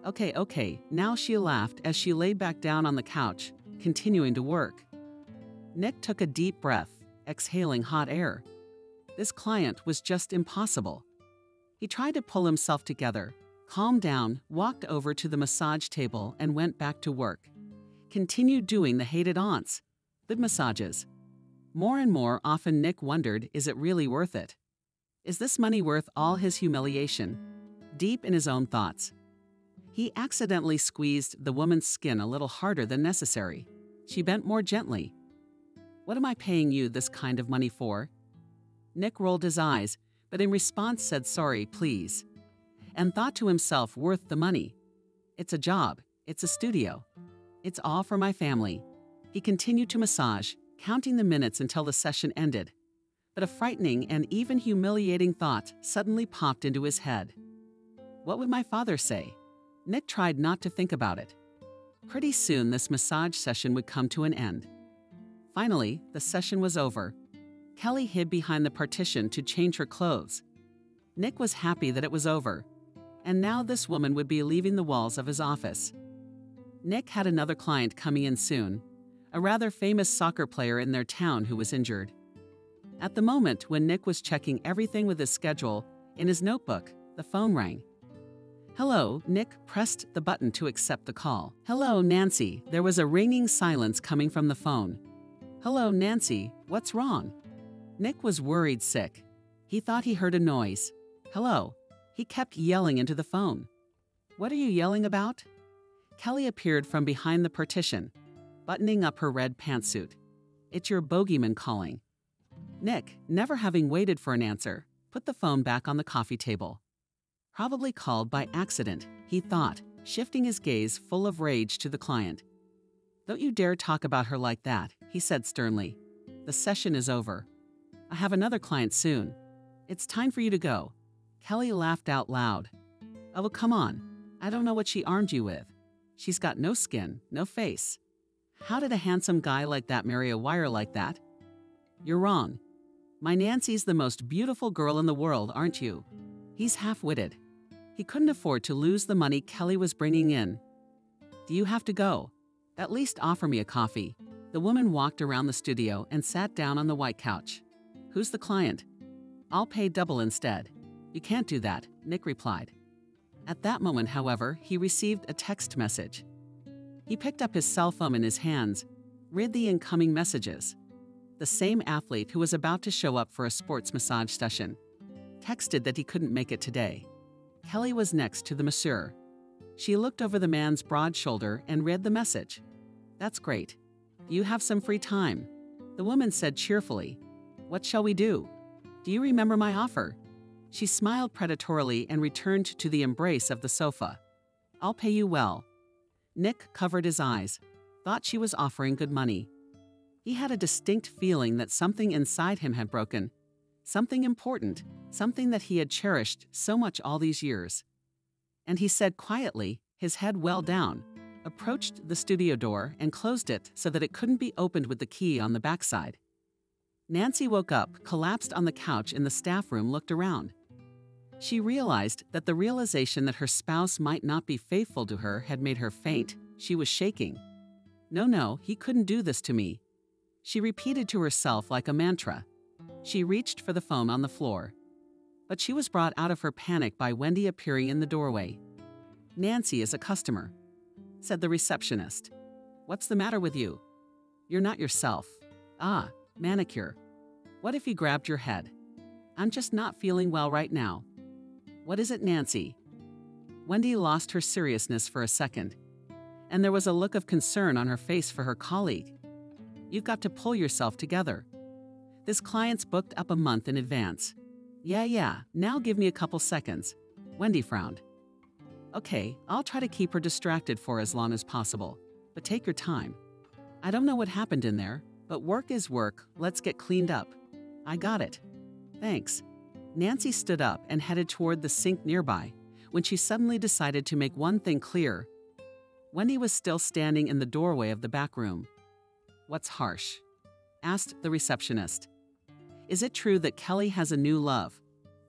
Okay, now she laughed as she lay back down on the couch, continuing to work. Nick took a deep breath, exhaling hot air. This client was just impossible. He tried to pull himself together, calmed down, walked over to the massage table and went back to work. Continued doing the hated aunts, good massages. More and more often Nick wondered, is it really worth it? Is this money worth all his humiliation? Deep in his own thoughts, he accidentally squeezed the woman's skin a little harder than necessary. She bent more gently. What am I paying you this kind of money for? Nick rolled his eyes, but in response said sorry, please, and thought to himself, worth the money. It's a job. It's a studio. It's all for my family. He continued to massage, counting the minutes until the session ended. But a frightening and even humiliating thought suddenly popped into his head. What would my father say? Nick tried not to think about it. Pretty soon this massage session would come to an end. Finally, the session was over. Kelly hid behind the partition to change her clothes. Nick was happy that it was over, and now this woman would be leaving the walls of his office. Nick had another client coming in soon, a rather famous soccer player in their town who was injured. At the moment when Nick was checking everything with his schedule in his notebook, the phone rang. Hello, Nick pressed the button to accept the call. Hello, Nancy. There was a ringing silence coming from the phone. Hello, Nancy. What's wrong? Nick was worried sick. He thought he heard a noise. Hello. He kept yelling into the phone. What are you yelling about? Kelly appeared from behind the partition, buttoning up her red pantsuit. It's your bogeyman calling. Nick, never having waited for an answer, put the phone back on the coffee table. Probably called by accident, he thought, shifting his gaze full of rage to the client. Don't you dare talk about her like that, he said sternly. The session is over. I have another client soon. It's time for you to go. Kelly laughed out loud. Oh, come on. I don't know what she armed you with. She's got no skin, no face. How did a handsome guy like that marry a wire like that? You're wrong. My Nancy's the most beautiful girl in the world, aren't you? He's half-witted. He couldn't afford to lose the money Kelly was bringing in. Do you have to go? At least offer me a coffee. The woman walked around the studio and sat down on the white couch. Who's the client? I'll pay double instead. You can't do that, Nick replied. At that moment, however, he received a text message. He picked up his cell phone in his hands, read the incoming messages. The same athlete who was about to show up for a sports massage session texted that he couldn't make it today. Kelly was next to the masseur. She looked over the man's broad shoulder and read the message. That's great. You have some free time. The woman said cheerfully. What shall we do? Do you remember my offer? She smiled predatorily and returned to the embrace of the sofa. I'll pay you well. Nick covered his eyes, thought she was offering good money. He had a distinct feeling that something inside him had broken, something important, something that he had cherished so much all these years. And he said quietly, his head well down, approached the studio door and closed it so that it couldn't be opened with the key on the backside. Nancy woke up, collapsed on the couch in the staff room, looked around. She realized that the realization that her spouse might not be faithful to her had made her faint. She was shaking. No, he couldn't do this to me. She repeated to herself like a mantra. She reached for the phone on the floor. But she was brought out of her panic by Wendy appearing in the doorway. Nancy is a customer, said the receptionist. What's the matter with you? You're not yourself. Ah, manicure. What if he grabbed your head? I'm just not feeling well right now. What is it, Nancy? Wendy lost her seriousness for a second, and there was a look of concern on her face for her colleague. You've got to pull yourself together. This client's booked up a month in advance. Yeah, now give me a couple seconds. Wendy frowned. Okay, I'll try to keep her distracted for as long as possible, but take your time. I don't know what happened in there, but work is work. Let's get cleaned up. I got it. Thanks. Nancy stood up and headed toward the sink nearby when she suddenly decided to make one thing clear. Wendy was still standing in the doorway of the back room. What's harsh? Asked the receptionist. Is it true that Kelly has a new love?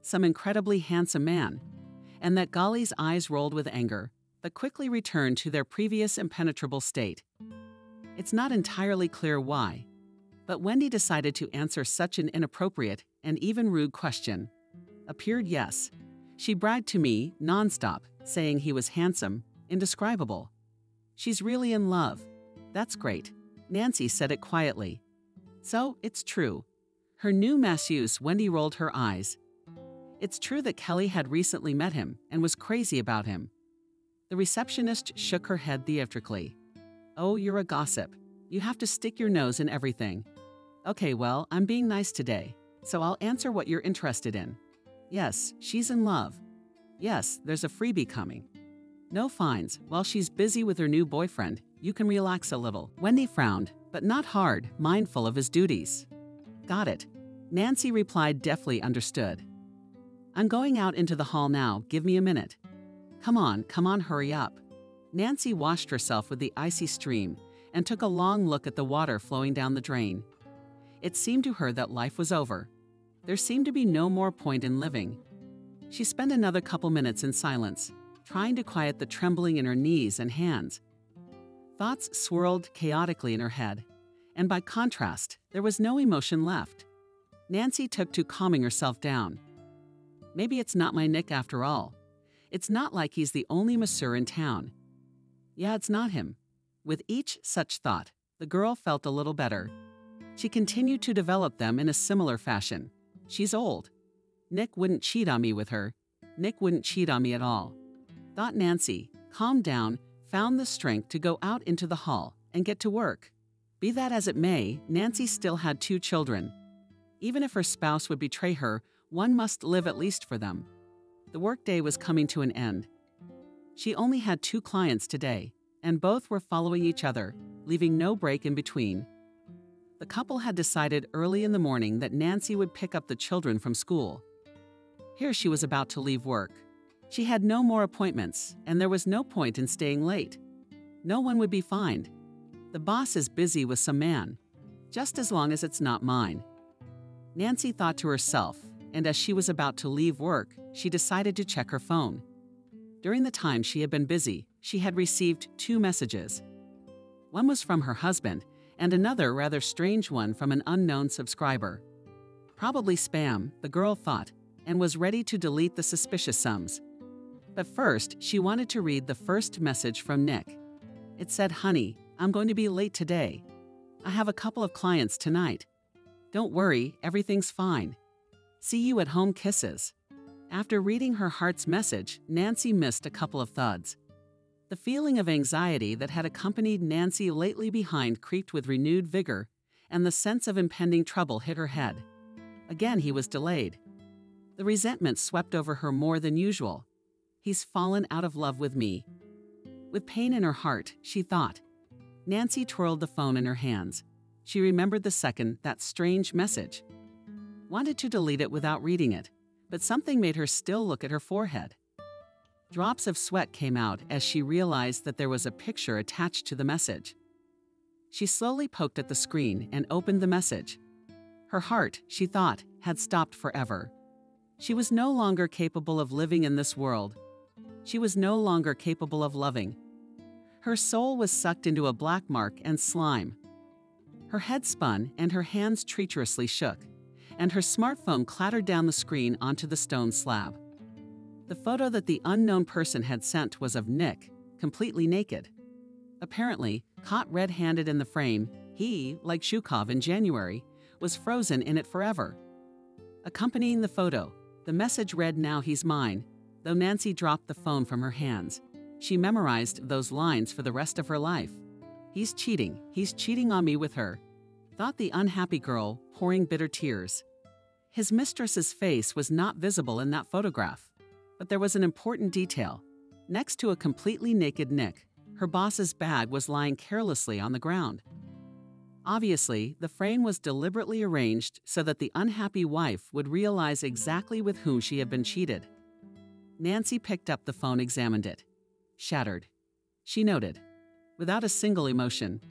Some incredibly handsome man? And that Golly's eyes rolled with anger, but quickly returned to their previous impenetrable state. It's not entirely clear why, but Wendy decided to answer such an inappropriate and even rude question. Appeared yes. She bragged to me nonstop, saying he was handsome, indescribable. She's really in love. That's great. Nancy said it quietly. So, it's true. Her new masseuse, Wendy rolled her eyes. It's true that Kelly had recently met him and was crazy about him. The receptionist shook her head theatrically. Oh, you're a gossip. You have to stick your nose in everything. Okay, well, I'm being nice today, so I'll answer what you're interested in. Yes, she's in love. Yes, there's a freebie coming. No fines. While she's busy with her new boyfriend, you can relax a little. Wendy frowned, but not hard, mindful of his duties. Got it. Nancy replied deftly understood. I'm going out into the hall now. Give me a minute. Come on, hurry up. Nancy washed herself with the icy stream and took a long look at the water flowing down the drain. It seemed to her that life was over. There seemed to be no more point in living. She spent another couple minutes in silence, trying to quiet the trembling in her knees and hands. Thoughts swirled chaotically in her head, and by contrast, there was no emotion left. Nancy took to calming herself down. Maybe it's not my Nick after all. It's not like he's the only masseur in town. Yeah, it's not him. With each such thought, the girl felt a little better. She continued to develop them in a similar fashion. She's old. Nick wouldn't cheat on me with her. Nick wouldn't cheat on me at all. Thought Nancy, calmed down, found the strength to go out into the hall and get to work. Be that as it may, Nancy still had 2 children. Even if her spouse would betray her, one must live at least for them. The workday was coming to an end. She only had 2 clients today, and both were following each other, leaving no break in between. The couple had decided early in the morning that Nancy would pick up the children from school. Here she was about to leave work. She had no more appointments, and there was no point in staying late. No one would be fined. The boss is busy with some man, just as long as it's not mine. Nancy thought to herself, and as she was about to leave work, she decided to check her phone. During the time she had been busy, she had received 2 messages. One was from her husband, and another rather strange one from an unknown subscriber. Probably spam, the girl thought, and was ready to delete the suspicious sums. But first, she wanted to read the first message from Nick. It said, "Honey, I'm going to be late today. I have a couple of clients tonight. Don't worry, everything's fine. See you at home, kisses." After reading her heart's message, Nancy missed a couple of thuds. The feeling of anxiety that had accompanied Nancy lately behind creeped with renewed vigor, and the sense of impending trouble hit her head. Again, he was delayed. The resentment swept over her more than usual. He's fallen out of love with me. With pain in her heart, she thought. Nancy twirled the phone in her hands. She remembered the second that strange message. Wanted to delete it without reading it, but something made her still look at her forehead. Drops of sweat came out as she realized that there was a picture attached to the message. She slowly poked at the screen and opened the message. Her heart, she thought, had stopped forever. She was no longer capable of living in this world. She was no longer capable of loving. Her soul was sucked into a black mark and slime. Her head spun and her hands treacherously shook, and her smartphone clattered down the screen onto the stone slab. The photo that the unknown person had sent was of Nick, completely naked. Apparently, caught red-handed in the frame, he, like Zhukov in January, was frozen in it forever. Accompanying the photo, the message read, "Now he's mine." Though Nancy dropped the phone from her hands, she memorized those lines for the rest of her life. He's cheating on me with her," thought the unhappy girl, pouring bitter tears. His mistress's face was not visible in that photograph, but there was an important detail. Next to a completely naked Nick, her boss's bag was lying carelessly on the ground. Obviously, the frame was deliberately arranged so that the unhappy wife would realize exactly with whom she had been cheated. Nancy picked up the phone, examined it. Shattered, she noted. Without a single emotion,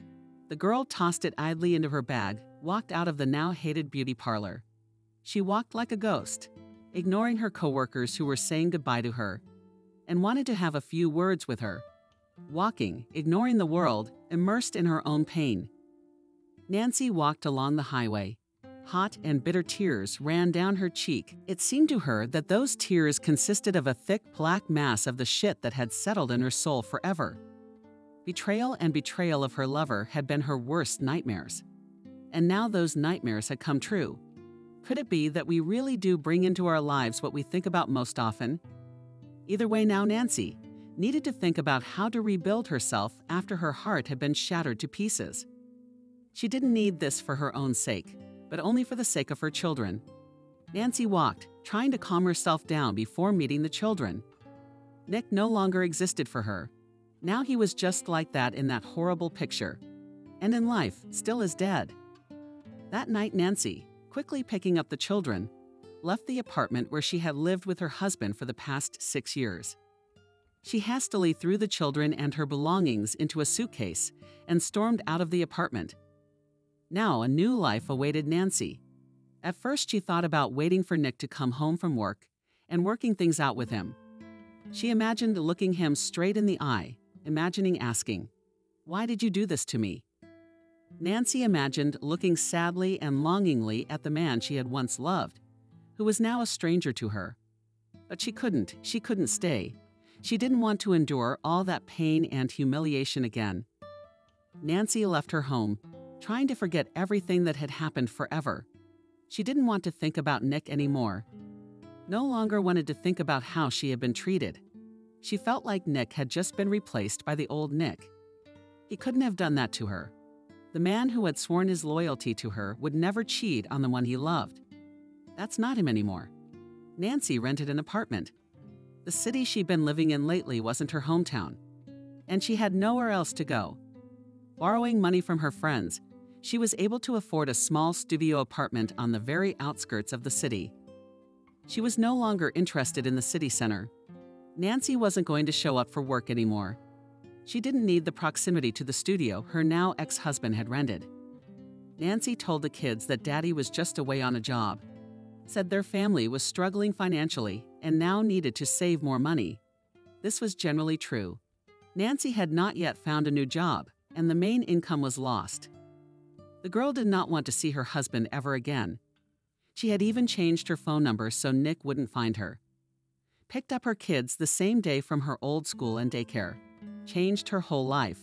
the girl tossed it idly into her bag, walked out of the now hated beauty parlor. She walked like a ghost, ignoring her coworkers who were saying goodbye to her, and wanted to have a few words with her. Walking, ignoring the world, immersed in her own pain. Nancy walked along the highway. Hot and bitter tears ran down her cheek. It seemed to her that those tears consisted of a thick black mass of the shit that had settled in her soul forever. Betrayal and betrayal of her lover had been her worst nightmares. And now those nightmares had come true. Could it be that we really do bring into our lives what we think about most often? Either way, now Nancy needed to think about how to rebuild herself after her heart had been shattered to pieces. She didn't need this for her own sake, but only for the sake of her children. Nancy walked, trying to calm herself down before meeting the children. Nick no longer existed for her. Now he was just like that in that horrible picture. And in life, still is dead. That night, Nancy, quickly picking up the children, left the apartment where she had lived with her husband for the past 6 years. She hastily threw the children and her belongings into a suitcase and stormed out of the apartment. Now a new life awaited Nancy. At first she thought about waiting for Nick to come home from work and working things out with him. She imagined looking him straight in the eye, imagining asking, "Why did you do this to me?" Nancy imagined looking sadly and longingly at the man she had once loved, who was now a stranger to her. But she couldn't stay. She didn't want to endure all that pain and humiliation again. Nancy left her home, trying to forget everything that had happened forever. She didn't want to think about Nick anymore. No longer wanted to think about how she had been treated. She felt like Nick had just been replaced by the old Nick. He couldn't have done that to her. The man who had sworn his loyalty to her would never cheat on the one he loved. That's not him anymore. Nancy rented an apartment. The city she'd been living in lately wasn't her hometown, and she had nowhere else to go. Borrowing money from her friends, she was able to afford a small studio apartment on the very outskirts of the city. She was no longer interested in the city center. Nancy wasn't going to show up for work anymore. She didn't need the proximity to the studio her now ex-husband had rented. Nancy told the kids that Daddy was just away on a job, said their family was struggling financially and now needed to save more money. This was generally true. Nancy had not yet found a new job, and the main income was lost. The girl did not want to see her husband ever again. She had even changed her phone number so Nick wouldn't find her. Picked up her kids the same day from her old school and daycare. Changed her whole life.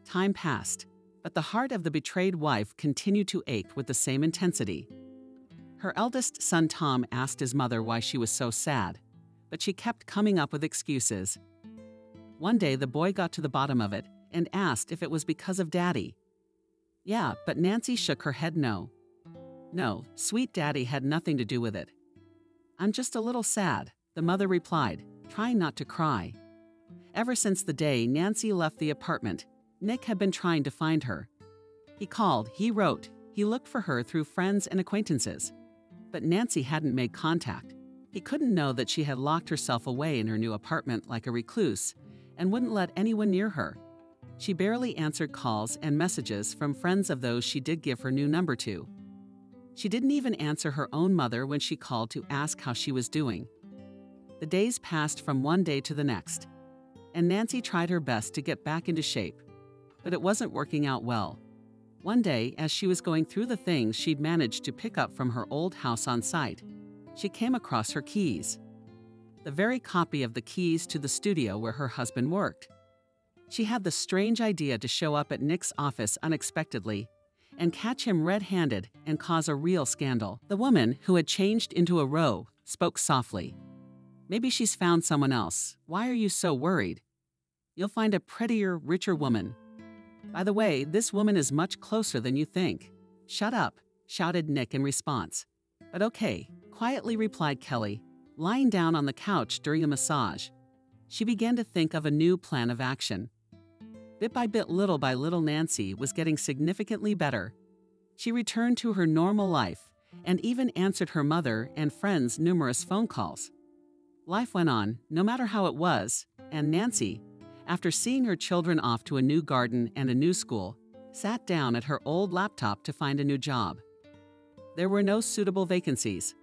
Time passed, but the heart of the betrayed wife continued to ache with the same intensity. Her eldest son Tom asked his mother why she was so sad, but she kept coming up with excuses. One day the boy got to the bottom of it and asked if it was because of Daddy. Yeah, but Nancy shook her head no. No, sweet Daddy had nothing to do with it. "I'm just a little sad," the mother replied, trying not to cry. Ever since the day Nancy left the apartment, Nick had been trying to find her. He called, he wrote, he looked for her through friends and acquaintances. But Nancy hadn't made contact. He couldn't know that she had locked herself away in her new apartment like a recluse and wouldn't let anyone near her. She barely answered calls and messages from friends of those she did give her new number to. She didn't even answer her own mother when she called to ask how she was doing. The days passed from one day to the next, and Nancy tried her best to get back into shape, but it wasn't working out well. One day, as she was going through the things she'd managed to pick up from her old house on site, she came across her keys. The very copy of the keys to the studio where her husband worked. She had the strange idea to show up at Nick's office unexpectedly and catch him red-handed and cause a real scandal. The woman, who had changed into a roe, spoke softly. Maybe she's found someone else. Why are you so worried? You'll find a prettier, richer woman. By the way, this woman is much closer than you think. Shut up, shouted Nick in response. But okay, quietly replied Kelly, lying down on the couch during the massage. She began to think of a new plan of action. Bit by bit, little by little, Nancy was getting significantly better. She returned to her normal life and even answered her mother and friends' numerous phone calls. Life went on, no matter how it was, and Nancy, after seeing her children off to a new garden and a new school, sat down at her old laptop to find a new job. There were no suitable vacancies.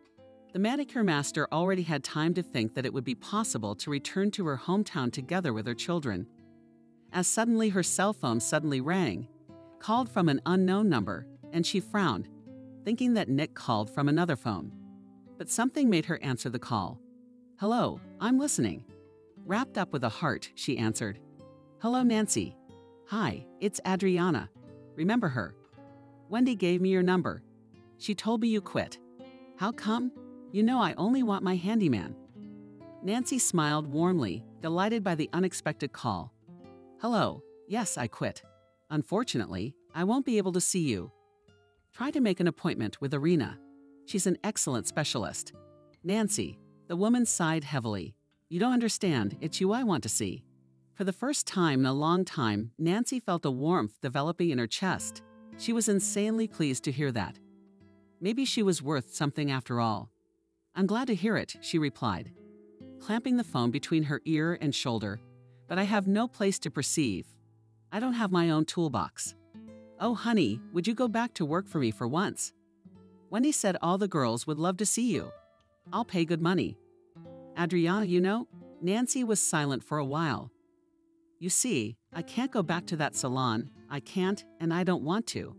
The manicure master already had time to think that it would be possible to return to her hometown together with her children. As suddenly her cell phone suddenly rang, called from an unknown number, and she frowned, thinking that Nick called from another phone. But something made her answer the call. Hello, I'm listening. Wrapped up with a heart, she answered. Hello, Nancy. Hi, it's Adriana. Remember her? Wendy gave me your number. She told me you quit. How come? You know I only want my handyman. Nancy smiled warmly, delighted by the unexpected call. Hello, yes, I quit. Unfortunately, I won't be able to see you. Try to make an appointment with Irina. She's an excellent specialist. Nancy, the woman sighed heavily. You don't understand, it's you I want to see. For the first time in a long time, Nancy felt a warmth developing in her chest. She was insanely pleased to hear that. Maybe she was worth something after all. I'm glad to hear it, she replied, clamping the phone between her ear and shoulder. But I have no place to perceive. I don't have my own toolbox. Oh, honey, would you go back to work for me for once? Wendy said all the girls would love to see you. I'll pay good money. Adriana, you know, Nancy was silent for a while. You see, I can't go back to that salon. I can't, and I don't want to.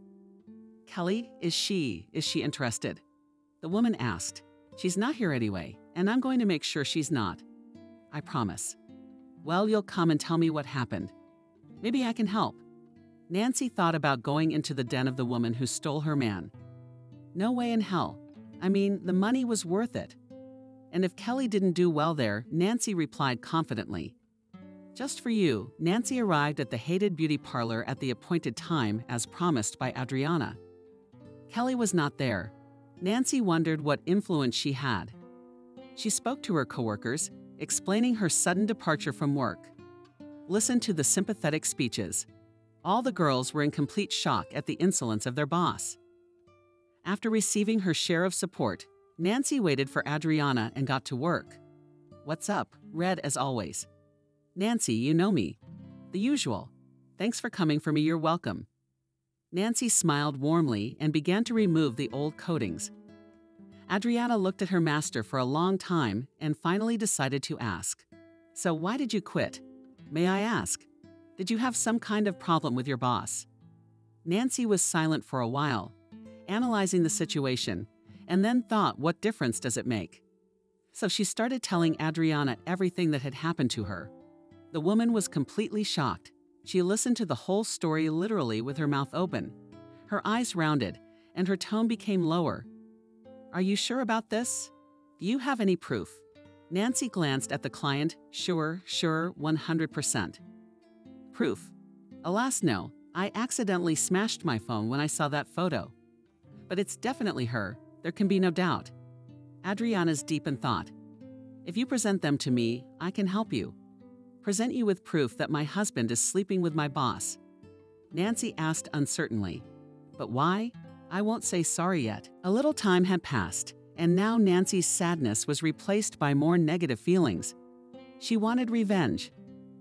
Kelly, is she interested? The woman asked. She's not here anyway, and I'm going to make sure she's not. I promise. Well, you'll come and tell me what happened. Maybe I can help. Nancy thought about going into the den of the woman who stole her man. No way in hell. I mean, the money was worth it. And if Kelly didn't do well there, Nancy replied confidently. Just for you, Nancy arrived at the hated beauty parlor at the appointed time as promised by Adriana. Kelly was not there. Nancy wondered what influence she had. She spoke to her coworkers, explaining her sudden departure from work. Listened to the sympathetic speeches. All the girls were in complete shock at the insolence of their boss. After receiving her share of support, Nancy waited for Adriana and got to work. What's up? Read as always. Nancy, you know me. The usual. Thanks for coming for me, you're welcome. Nancy smiled warmly and began to remove the old coatings. Adriana looked at her master for a long time and finally decided to ask. So why did you quit? May I ask? Did you have some kind of problem with your boss? Nancy was silent for a while, analyzing the situation, and then thought, what difference does it make? So she started telling Adriana everything that had happened to her. The woman was completely shocked. She listened to the whole story literally with her mouth open. Her eyes rounded, and her tone became lower. Are you sure about this? Do you have any proof? Nancy glanced at the client. Sure, 100%. Proof? Alas, no. I accidentally smashed my phone when I saw that photo. But it's definitely her. There can be no doubt. Adriana's deep in thought. If you present them to me, I can help you. Present you with proof that my husband is sleeping with my boss. Nancy asked uncertainly. But why? I won't say sorry yet. A little time had passed, and now Nancy's sadness was replaced by more negative feelings. She wanted revenge.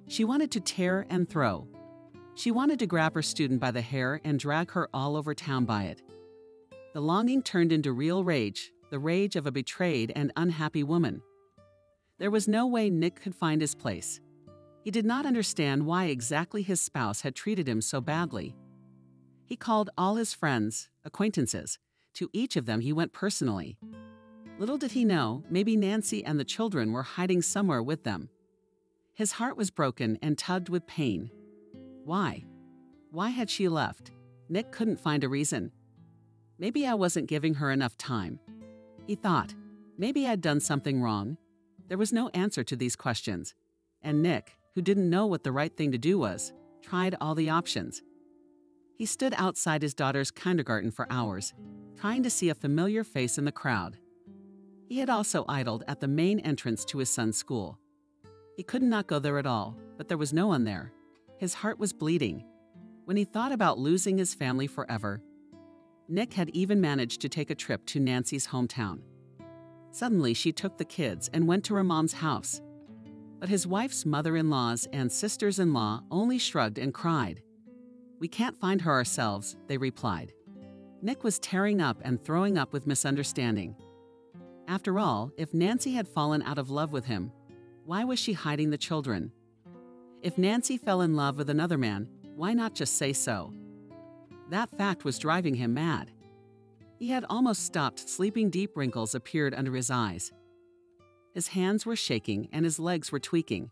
She wanted to tear and throw. She wanted to grab her student by the hair and drag her all over town by it. The longing turned into real rage, the rage of a betrayed and unhappy woman. There was no way Nick could find his place. He did not understand why exactly his spouse had treated him so badly. He called all his friends, acquaintances. To each of them he went personally. Little did he know, maybe Nancy and the children were hiding somewhere with them. His heart was broken and tugged with pain. Why? Why had she left? Nick couldn't find a reason. Maybe I wasn't giving her enough time. He thought, maybe I'd done something wrong. There was no answer to these questions, and Nick, who didn't know what the right thing to do was, tried all the options. He stood outside his daughter's kindergarten for hours, trying to see a familiar face in the crowd. He had also idled at the main entrance to his son's school. He could not go there at all, but there was no one there. His heart was bleeding. When he thought about losing his family forever, Nick had even managed to take a trip to Nancy's hometown. Suddenly, she took the kids and went to her mom's house. But his wife's mother-in-laws and sisters-in-law only shrugged and cried. "We can't find her ourselves," they replied. Nick was tearing up and throwing up with misunderstanding. After all, if Nancy had fallen out of love with him, why was she hiding the children? If Nancy fell in love with another man, why not just say so? That fact was driving him mad. He had almost stopped sleeping. Deep wrinkles appeared under his eyes. His hands were shaking and his legs were tweaking.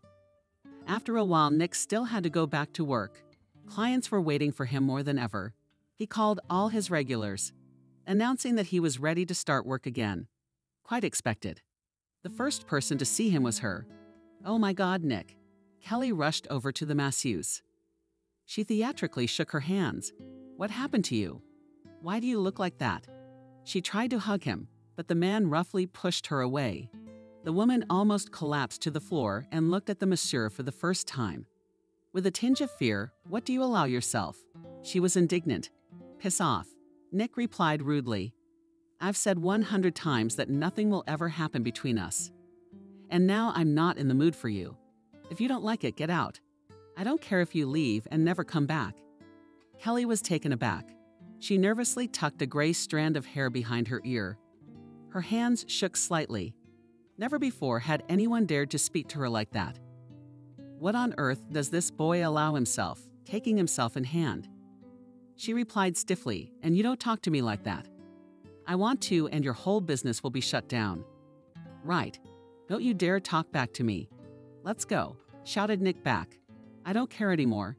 After a while, Nick still had to go back to work. Clients were waiting for him more than ever. He called all his regulars, announcing that he was ready to start work again. Quite expected. The first person to see him was her. "Oh my God, Nick." Kelly rushed over to the masseuse. She theatrically shook her hands. "What happened to you? Why do you look like that?" She tried to hug him, but the man roughly pushed her away. The woman almost collapsed to the floor and looked at the masseur for the first time. With a tinge of fear, "What do you allow yourself?" She was indignant. "Piss off." Nick replied rudely. "I've said 100 times that nothing will ever happen between us. And now I'm not in the mood for you. If you don't like it, get out. I don't care if you leave and never come back." Kelly was taken aback. She nervously tucked a gray strand of hair behind her ear. Her hands shook slightly. Never before had anyone dared to speak to her like that. What on earth does this boy allow himself, taking himself in hand? She replied stiffly, "And you don't talk to me like that. I want to, and your whole business will be shut down." "Right. Don't you dare talk back to me." "Let's go," shouted Nick back. "I don't care anymore."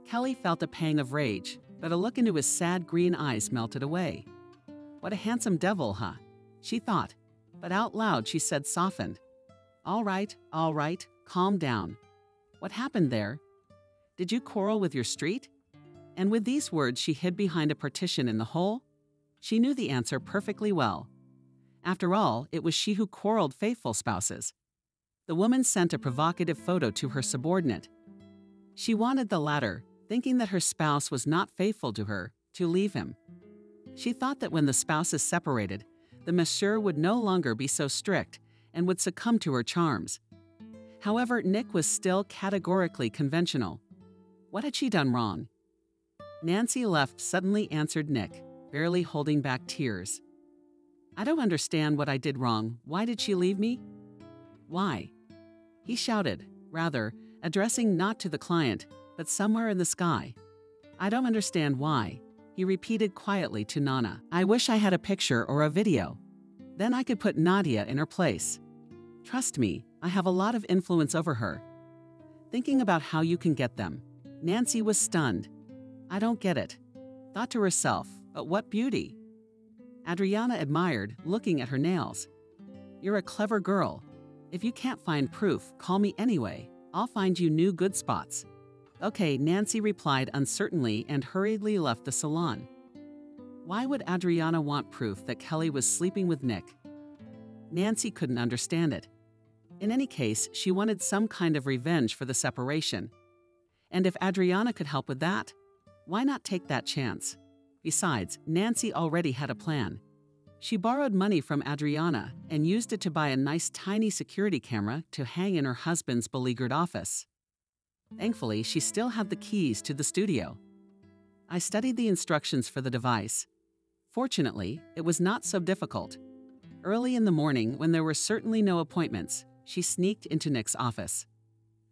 Kelly felt a pang of rage, but a look into his sad green eyes melted away. "What a handsome devil, huh?" she thought, but out loud she said softened, all right, calm down. What happened there? Did you quarrel with your street?" And with these words she hid behind a partition in the hole. She knew the answer perfectly well. After all, it was she who quarreled faithful spouses. The woman sent a provocative photo to her subordinate. She wanted the latter, thinking that her spouse was not faithful to her, to leave him. She thought that when the spouses separated, the masseur would no longer be so strict and would succumb to her charms. However, Nick was still categorically conventional. What had she done wrong? Nancy left suddenly answered Nick, barely holding back tears. "I don't understand what I did wrong. Why did she leave me?" "Why?" He shouted, rather, addressing not to the client, but somewhere in the sky. "I don't understand why," he repeated quietly to Nana. "I wish I had a picture or a video. Then I could put Nadia in her place. Trust me, I have a lot of influence over her." Thinking about how you can get them, Nancy was stunned. "I don't get it." Thought to herself, "But what beauty." Adriana admired, looking at her nails. "You're a clever girl. If you can't find proof, call me anyway. I'll find you new good spots." "Okay," Nancy replied uncertainly and hurriedly left the salon. Why would Adriana want proof that Kelly was sleeping with Nick? Nancy couldn't understand it. In any case, she wanted some kind of revenge for the separation. And if Adriana could help with that, why not take that chance? Besides, Nancy already had a plan. She borrowed money from Adriana and used it to buy a nice tiny security camera to hang in her husband's beleaguered office. Thankfully, she still had the keys to the studio. I studied the instructions for the device. Fortunately, it was not so difficult. Early in the morning, when there were certainly no appointments, she sneaked into Nick's office.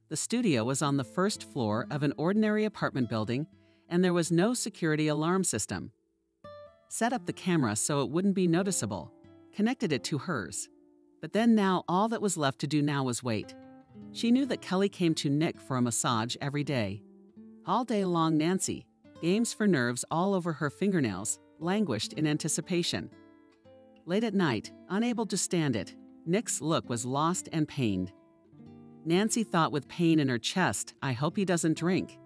The studio was on the first floor of an ordinary apartment building, and there was no security alarm system. Set up the camera so it wouldn't be noticeable, connected it to hers. But then now all that was left to do now was wait. She knew that Kelly came to Nick for a massage every day. All day long, Nancy, games for nerves all over her fingernails, languished in anticipation. Late at night, unable to stand it, Nick's look was lost and pained. Nancy thought with pain in her chest, "I hope he doesn't drink."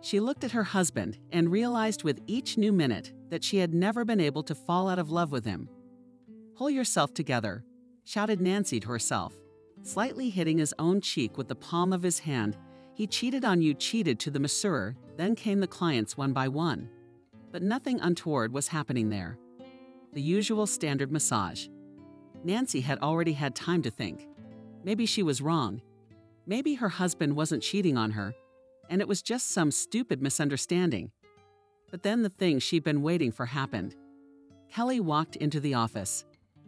She looked at her husband and realized with each new minute that she had never been able to fall out of love with him. "Pull yourself together," shouted Nancy to herself. Slightly hitting his own cheek with the palm of his hand, "He cheated on you," cheated to the masseur, then came the clients one by one. But nothing untoward was happening there. The usual standard massage. Nancy had already had time to think. Maybe she was wrong. Maybe her husband wasn't cheating on her, and it was just some stupid misunderstanding. But then the thing she'd been waiting for happened. Kelly walked into the office.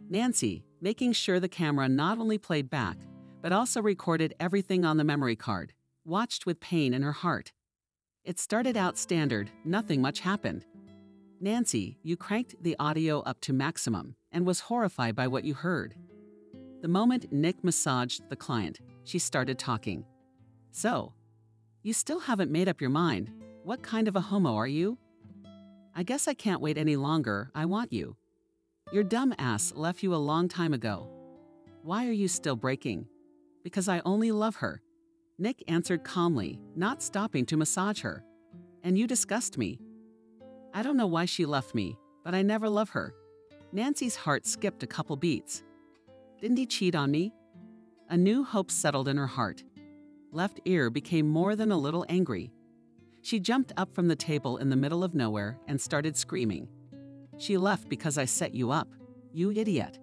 Nancy, making sure the camera not only played back, but also recorded everything on the memory card, watched with pain in her heart. It started out standard, nothing much happened. "Nancy, you cranked the audio up to maximum and was horrified by what you heard." The moment Nick massaged the client, she started talking. "So, you still haven't made up your mind. What kind of a homo are you? I guess I can't wait any longer. I want you. Your dumb ass left you a long time ago. Why are you still breaking?" "Because I only love her," Nick answered calmly, not stopping to massage her. "And you disgust me. I don't know why she left me, but I never love her." Nancy's heart skipped a couple beats. "Didn't he cheat on me?" A new hope settled in her heart. Left ear became more than a little angry. She jumped up from the table in the middle of nowhere and started screaming. "She left because I set you up, you idiot."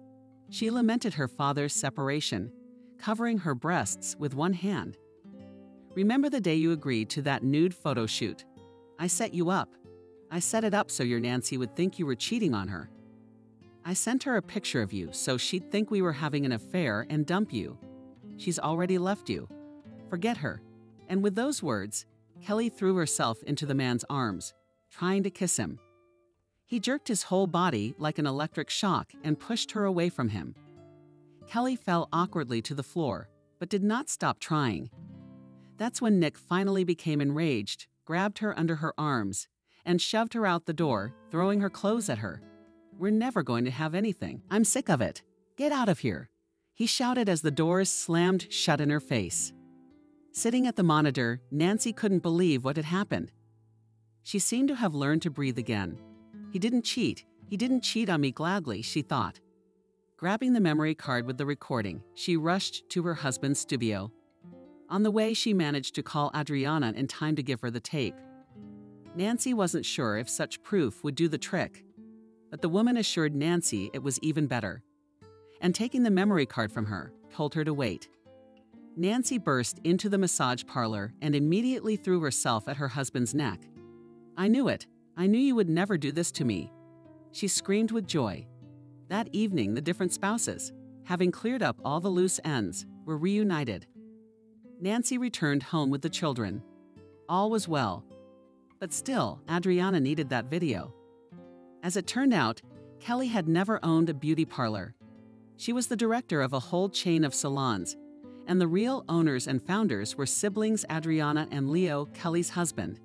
She lamented her father's separation, covering her breasts with one hand. "Remember the day you agreed to that nude photo shoot? I set you up. I set it up so your Nancy would think you were cheating on her. I sent her a picture of you so she'd think we were having an affair and dump you. She's already left you. Forget her." And with those words, Kelly threw herself into the man's arms, trying to kiss him. He jerked his whole body like an electric shock and pushed her away from him. Kelly fell awkwardly to the floor, but did not stop trying. That's when Nick finally became enraged, grabbed her under her arms, and shoved her out the door, throwing her clothes at her. "We're never going to have anything. I'm sick of it. Get out of here," he shouted as the doors slammed shut in her face. Sitting at the monitor, Nancy couldn't believe what had happened. She seemed to have learned to breathe again. He didn't cheat on me gladly, she thought. Grabbing the memory card with the recording, she rushed to her husband's studio. On the way, she managed to call Adriana in time to give her the tape. Nancy wasn't sure if such proof would do the trick, but the woman assured Nancy it was even better, and taking the memory card from her, told her to wait. Nancy burst into the massage parlor and immediately threw herself at her husband's neck. "I knew it. I knew you would never do this to me," she screamed with joy. That evening, the different spouses, having cleared up all the loose ends, were reunited. Nancy returned home with the children. All was well. But still, Adriana needed that video. As it turned out, Kelly had never owned a beauty parlor. She was the director of a whole chain of salons, and the real owners and founders were siblings Adriana and Leo, Kelly's husband.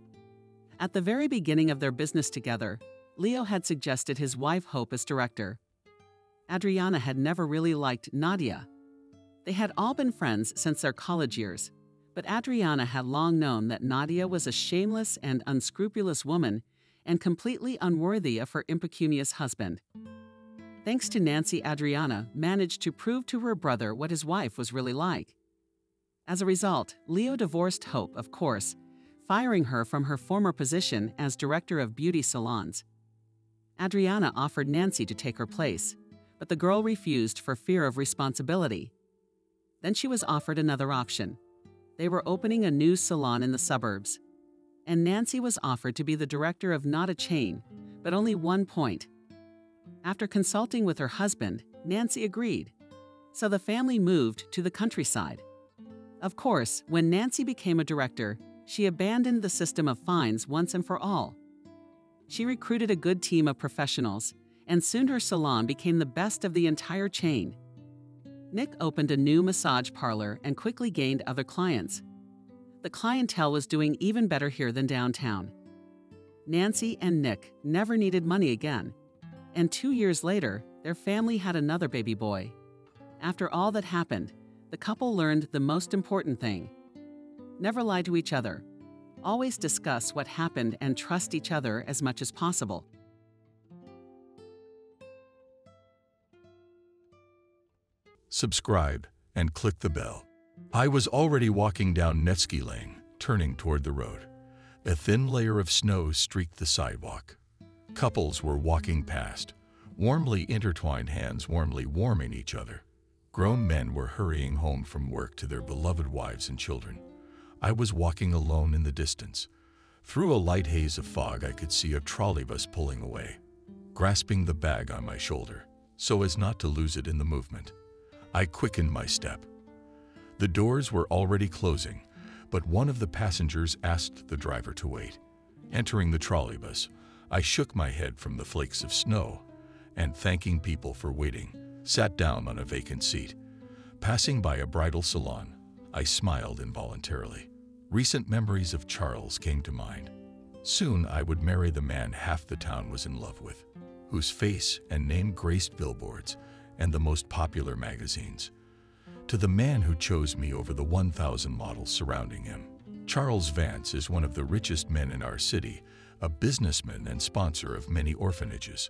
At the very beginning of their business together, Leo had suggested his wife Hope as director. Adriana had never really liked Nadia. They had all been friends since their college years, but Adriana had long known that Nadia was a shameless and unscrupulous woman and completely unworthy of her impecunious husband. Thanks to Nancy, Adriana managed to prove to her brother what his wife was really like. As a result, Leo divorced Hope, of course, firing her from her former position as director of beauty salons. Adriana offered Nancy to take her place, but the girl refused for fear of responsibility. Then she was offered another option. They were opening a new salon in the suburbs, and Nancy was offered to be the director of not a chain, but only one point. After consulting with her husband, Nancy agreed. So the family moved to the countryside. Of course, when Nancy became a director, she abandoned the system of fines once and for all. She recruited a good team of professionals, and soon her salon became the best of the entire chain. Nick opened a new massage parlor and quickly gained other clients. The clientele was doing even better here than downtown. Nancy and Nick never needed money again, and 2 years later, their family had another baby boy. After all that happened, the couple learned the most important thing: never lie to each other. Always discuss what happened and trust each other as much as possible. Subscribe and click the bell. I was already walking down Nevsky Lane, turning toward the road. A thin layer of snow streaked the sidewalk. Couples were walking past, warmly intertwined hands warmly warming each other. Grown men were hurrying home from work to their beloved wives and children. I was walking alone in the distance. Through a light haze of fog, I could see a trolleybus pulling away, grasping the bag on my shoulder so as not to lose it in the movement. I quickened my step. The doors were already closing, but one of the passengers asked the driver to wait. Entering the trolleybus, I shook my head from the flakes of snow and, thanking people for waiting, sat down on a vacant seat. Passing by a bridal salon, I smiled involuntarily. Recent memories of Charles came to mind. Soon I would marry the man half the town was in love with, whose face and name graced billboards and the most popular magazines. To the man who chose me over the 1,000 models surrounding him. Charles Vance is one of the richest men in our city, a businessman and sponsor of many orphanages,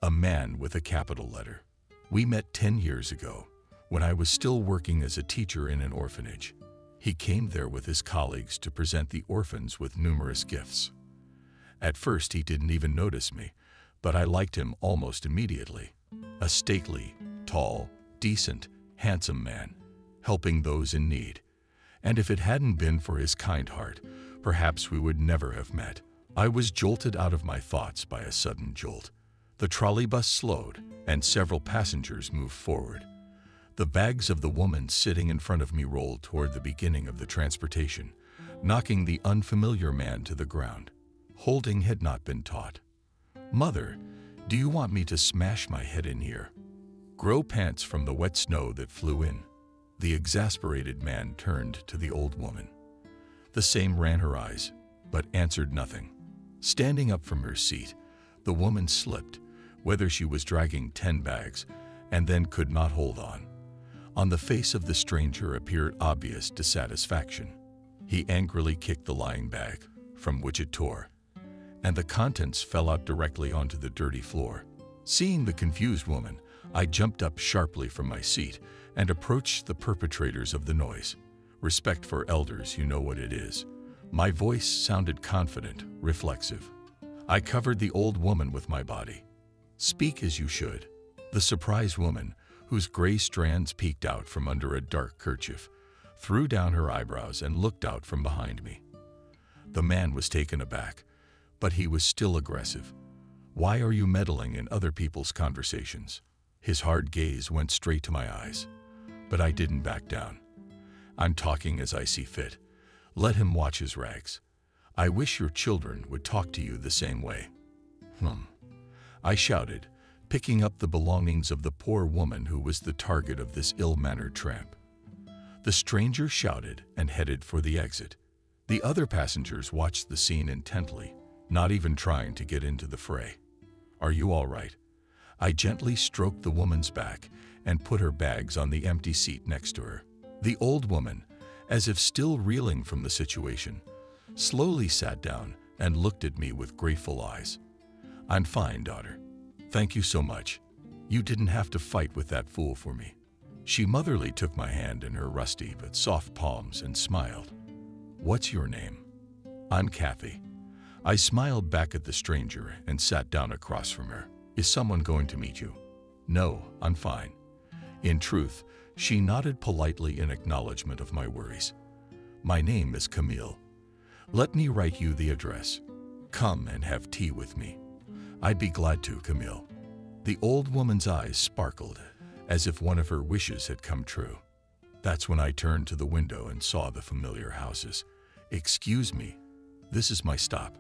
a man with a capital letter. We met 10 years ago, when I was still working as a teacher in an orphanage. He came there with his colleagues to present the orphans with numerous gifts. At first, he didn't even notice me, but I liked him almost immediately. A stately, tall, decent, handsome man, helping those in need. And if it hadn't been for his kind heart, perhaps we would never have met. I was jolted out of my thoughts by a sudden jolt. The trolleybus slowed, and several passengers moved forward. The bags of the woman sitting in front of me rolled toward the beginning of the transportation, knocking the unfamiliar man to the ground. Holding had not been taught. "Mother, do you want me to smash my head in here?" Grow pants from the wet snow that flew in. The exasperated man turned to the old woman. The same ran her eyes, but answered nothing. Standing up from her seat, the woman slipped, whether she was dragging 10 bags, and then could not hold on. On the face of the stranger appeared obvious dissatisfaction. He angrily kicked the lying bag, from which it tore, and the contents fell out directly onto the dirty floor. Seeing the confused woman, I jumped up sharply from my seat and approached the perpetrators of the noise. Respect for elders, you know what it is. My voice sounded confident, reflexive. I covered the old woman with my body. "Speak as you should." The surprised woman, whose gray strands peeked out from under a dark kerchief, threw down her eyebrows and looked out from behind me. The man was taken aback, but he was still aggressive. "Why are you meddling in other people's conversations?" His hard gaze went straight to my eyes, but I didn't back down. "I'm talking as I see fit. Let him watch his rags. I wish your children would talk to you the same way." I shouted, picking up the belongings of the poor woman who was the target of this ill-mannered tramp. The stranger shouted and headed for the exit. The other passengers watched the scene intently, not even trying to get into the fray. "Are you all right?" I gently stroked the woman's back and put her bags on the empty seat next to her. The old woman, as if still reeling from the situation, slowly sat down and looked at me with grateful eyes. "I'm fine, daughter. Thank you so much. You didn't have to fight with that fool for me." She motherly took my hand in her rusty but soft palms and smiled. "What's your name?" "I'm Kathy." I smiled back at the stranger and sat down across from her. "Is someone going to meet you?" "No, I'm fine." In truth, she nodded politely in acknowledgement of my worries. "My name is Camille. Let me write you the address. Come and have tea with me." "I'd be glad to, Camille." The old woman's eyes sparkled, as if one of her wishes had come true. That's when I turned to the window and saw the familiar houses. "Excuse me, this is my stop."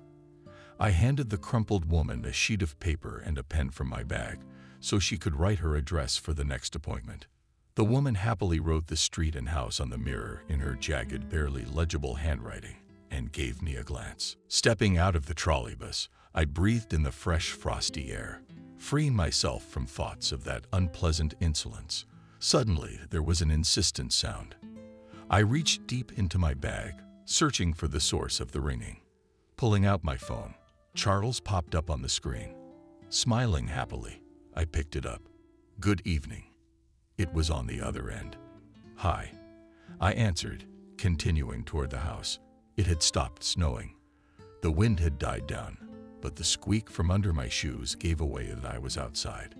I handed the crumpled woman a sheet of paper and a pen from my bag, so she could write her address for the next appointment. The woman happily wrote the street and house on the mirror in her jagged, barely legible handwriting, and gave me a glance. Stepping out of the trolleybus, I breathed in the fresh, frosty air, freeing myself from thoughts of that unpleasant insolence. Suddenly, there was an insistent sound. I reached deep into my bag, searching for the source of the ringing. Pulling out my phone, Charles popped up on the screen. Smiling happily, I picked it up. "Good evening." It was on the other end. "Hi," I answered, continuing toward the house. It had stopped snowing. The wind had died down, but the squeak from under my shoes gave away that I was outside.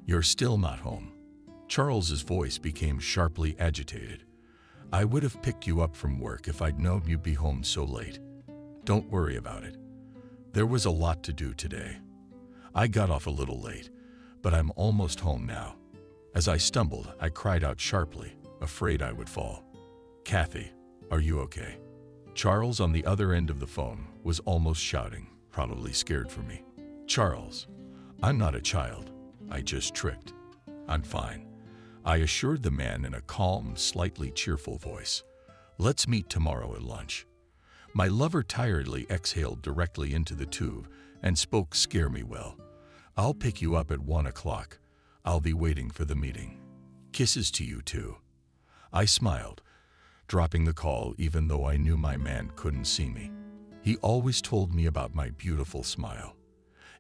"You're still not home." Charles's voice became sharply agitated. "I would have picked you up from work if I'd known you'd be home so late. Don't worry about it. There was a lot to do today. I got off a little late, but I'm almost home now." As I stumbled, I cried out sharply, afraid I would fall. "Kathy, are you okay?" Charles on the other end of the phone was almost shouting, probably scared for me. "Charles, I'm not a child. I just tricked. I'm fine," I assured the man in a calm, slightly cheerful voice. "Let's meet tomorrow at lunch." My lover tiredly exhaled directly into the tube and spoke "Scare me well." "I'll pick you up at 1 o'clock. I'll be waiting for the meeting. Kisses to you too." I smiled, dropping the call even though I knew my man couldn't see me. He always told me about my beautiful smile.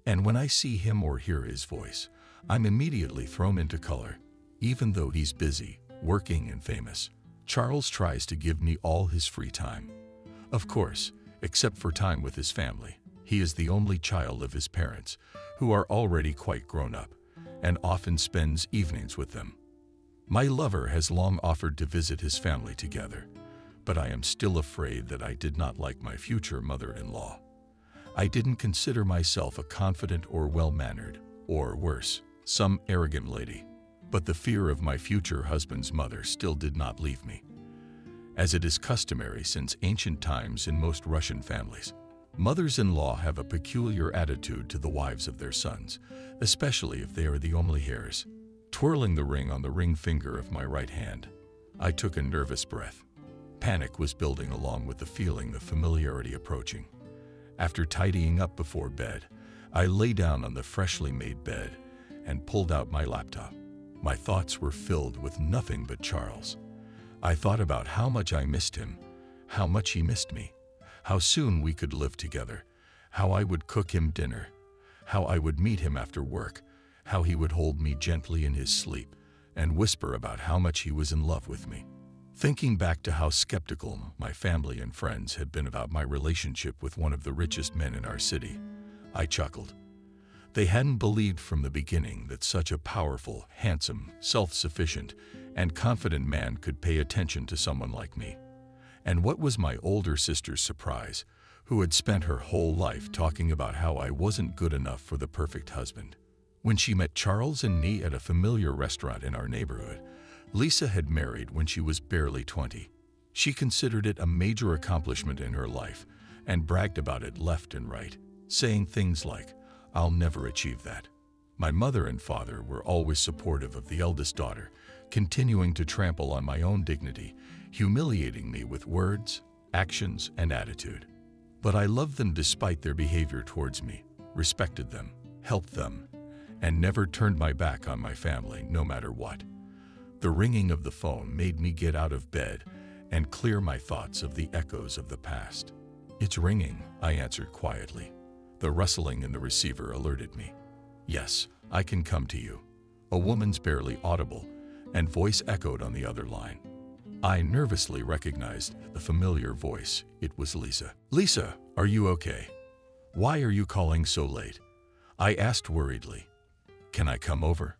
And when I see him or hear his voice, I'm immediately thrown into color. Even though he's busy, working and famous, Charles tries to give me all his free time. Of course, except for time with his family. He is the only child of his parents, who are already quite grown up, and often spends evenings with them. My lover has long offered to visit his family together, but I am still afraid that I did not like my future mother-in-law. I didn't consider myself a confident or well-mannered, or worse, some arrogant lady, but the fear of my future husband's mother still did not leave me. As it is customary since ancient times in most Russian families, mothers-in-law have a peculiar attitude to the wives of their sons, especially if they are the only heirs. Twirling the ring on the ring finger of my right hand, I took a nervous breath. Panic was building along with the feeling of familiarity approaching. After tidying up before bed, I lay down on the freshly made bed and pulled out my laptop. My thoughts were filled with nothing but Charles. I thought about how much I missed him, how much he missed me, how soon we could live together, how I would cook him dinner, how I would meet him after work, how he would hold me gently in his sleep and whisper about how much he was in love with me. Thinking back to how skeptical my family and friends had been about my relationship with one of the richest men in our city, I chuckled. They hadn't believed from the beginning that such a powerful, handsome, self-sufficient, and confident man could pay attention to someone like me. And what was my older sister's surprise, who had spent her whole life talking about how I wasn't good enough for the perfect husband. When she met Charles and me at a familiar restaurant in our neighborhood, Lisa had married when she was barely 20. She considered it a major accomplishment in her life and bragged about it left and right, saying things like, "I'll never achieve that." My mother and father were always supportive of the eldest daughter, continuing to trample on my own dignity, humiliating me with words, actions, and attitude. But I loved them despite their behavior towards me, respected them, helped them, and never turned my back on my family, no matter what. The ringing of the phone made me get out of bed and clear my thoughts of the echoes of the past. "It's ringing," I answered quietly. The rustling in the receiver alerted me. "Yes, I can come to you." A woman's barely audible and voice echoed on the other line. I nervously recognized the familiar voice. It was Lisa. "Lisa, are you okay? Why are you calling so late?" I asked worriedly. "Can I come over?"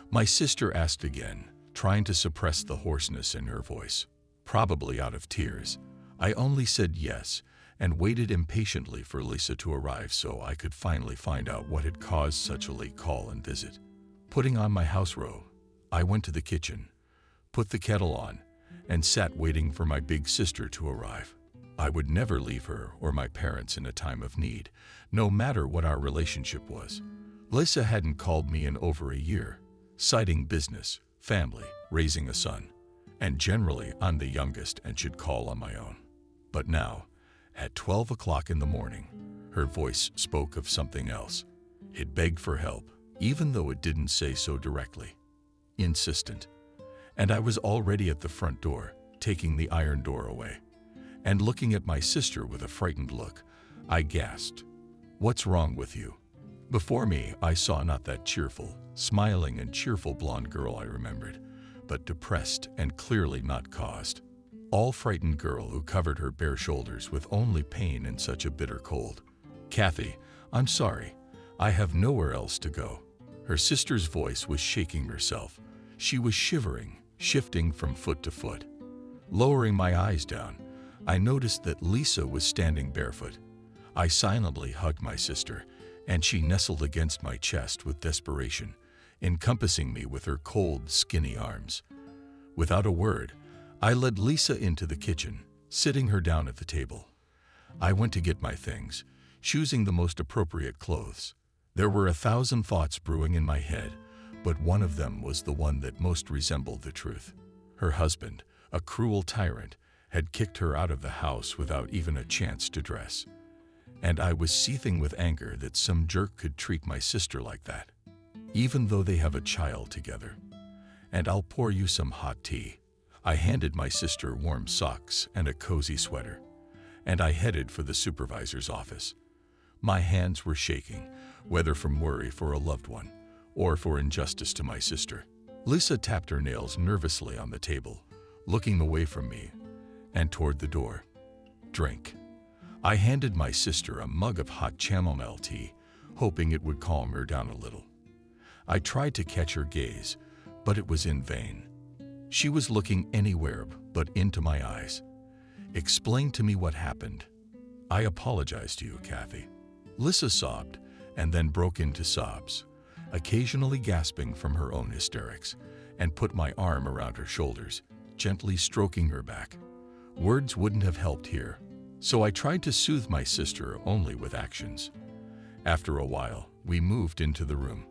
My sister asked again, trying to suppress the hoarseness in her voice. Probably out of tears, I only said yes and waited impatiently for Lisa to arrive so I could finally find out what had caused such a late call and visit. Putting on my house robe, I went to the kitchen, put the kettle on, and sat waiting for my big sister to arrive. I would never leave her or my parents in a time of need, no matter what our relationship was. Lisa hadn't called me in over a year, citing business, family, raising a son, and generally I'm the youngest and should call on my own. But now, At 12 o'clock in the morning, her voice spoke of something else. It begged for help, even though it didn't say so directly. Insistent. And I was already at the front door, taking the iron door away. And looking at my sister with a frightened look, I gasped, "What's wrong with you?" Before me, I saw not that cheerful, smiling and cheerful blonde girl I remembered, but depressed and clearly not caused. All frightened girl who covered her bare shoulders with only pain in such a bitter cold. "Kathy, I'm sorry. I have nowhere else to go." Her sister's voice was shaking herself. She was shivering, shifting from foot to foot. Lowering my eyes down, I noticed that Lisa was standing barefoot. I silently hugged my sister, and she nestled against my chest with desperation, encompassing me with her cold, skinny arms. Without a word, I led Lisa into the kitchen, sitting her down at the table. I went to get my things, choosing the most appropriate clothes. There were 1,000 thoughts brewing in my head, but one of them was the one that most resembled the truth. Her husband, a cruel tyrant, had kicked her out of the house without even a chance to dress. And I was seething with anger that some jerk could treat my sister like that, even though they have a child together. "And I'll pour you some hot tea." I handed my sister warm socks and a cozy sweater, and I headed for the supervisor's office. My hands were shaking, whether from worry for a loved one or for injustice to my sister. Lisa tapped her nails nervously on the table, looking away from me and toward the door. "Drink." I handed my sister a mug of hot chamomile tea, hoping it would calm her down a little. I tried to catch her gaze, but it was in vain. She was looking anywhere but into my eyes. "Explain to me what happened." "I apologize to you, Kathy." Lisa sobbed and then broke into sobs, occasionally gasping from her own hysterics, and put my arm around her shoulders, gently stroking her back. Words wouldn't have helped here, so I tried to soothe my sister only with actions. After a while, we moved into the room.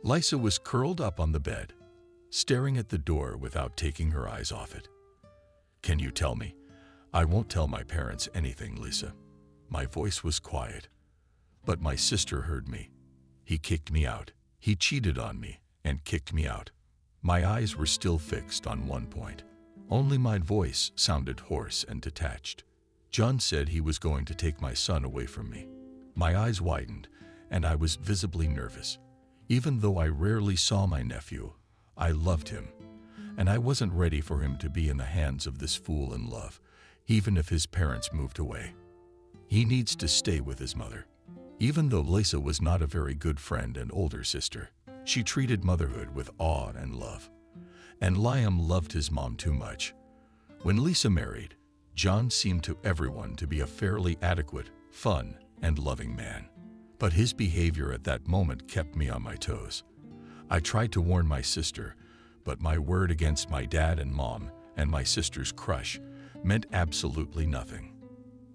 Lisa was curled up on the bed, staring at the door without taking her eyes off it. "Can you tell me?" "I won't tell my parents anything, Lisa." My voice was quiet, but my sister heard me. "He kicked me out. He cheated on me and kicked me out." My eyes were still fixed on one point. Only my voice sounded hoarse and detached. "John said he was going to take my son away from me." My eyes widened, and I was visibly nervous. Even though I rarely saw my nephew, I loved him, and I wasn't ready for him to be in the hands of this fool in love, even if his parents moved away. "He needs to stay with his mother." Even though Lisa was not a very good friend and older sister, she treated motherhood with awe and love. And Liam loved his mom too much. When Lisa married, John seemed to everyone to be a fairly adequate, fun, and loving man. But his behavior at that moment kept me on my toes. I tried to warn my sister, but my word against my dad and mom and my sister's crush meant absolutely nothing.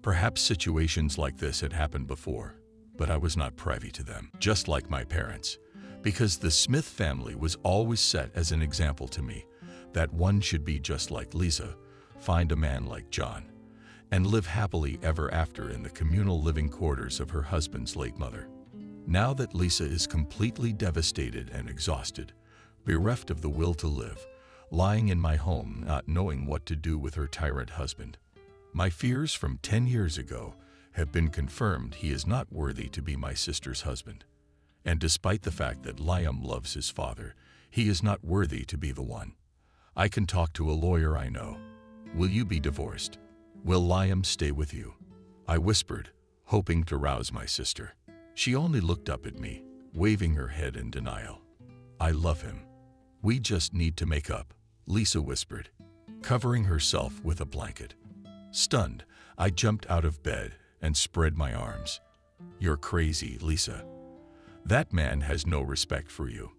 Perhaps situations like this had happened before, but I was not privy to them, just like my parents, because the Smith family was always set as an example to me that one should be just like Lisa, find a man like John, and live happily ever after in the communal living quarters of her husband's late mother. Now that Lisa is completely devastated and exhausted, bereft of the will to live, lying in my home not knowing what to do with her tyrant husband, my fears from 10 years ago have been confirmed. He is not worthy to be my sister's husband. And despite the fact that Liam loves his father, he is not worthy to be the one. I can talk to a lawyer I know. Will you be divorced? Will Liam stay with you? I whispered, hoping to rouse my sister. She only looked up at me, waving her head in denial. I love him. We just need to make up, Lisa whispered, covering herself with a blanket. Stunned, I jumped out of bed and spread my arms. You're crazy, Lisa. That man has no respect for you.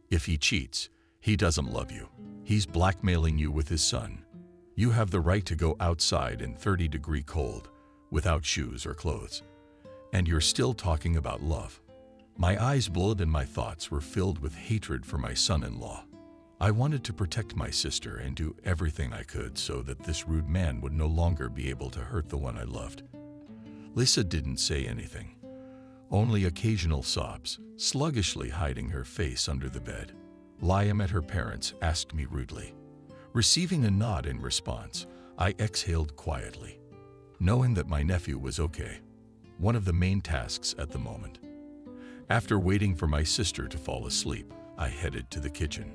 If he cheats, he doesn't love you. He's blackmailing you with his son. You have the right to go outside in 30-degree cold, without shoes or clothes. And you're still talking about love. My eyes blurred and my thoughts were filled with hatred for my son-in-law. I wanted to protect my sister and do everything I could so that this rude man would no longer be able to hurt the one I loved. Lisa didn't say anything, only occasional sobs, sluggishly hiding her face under the bed. Liam at her parents asked me rudely. Receiving a nod in response, I exhaled quietly, knowing that my nephew was okay, one of the main tasks at the moment. After waiting for my sister to fall asleep, I headed to the kitchen,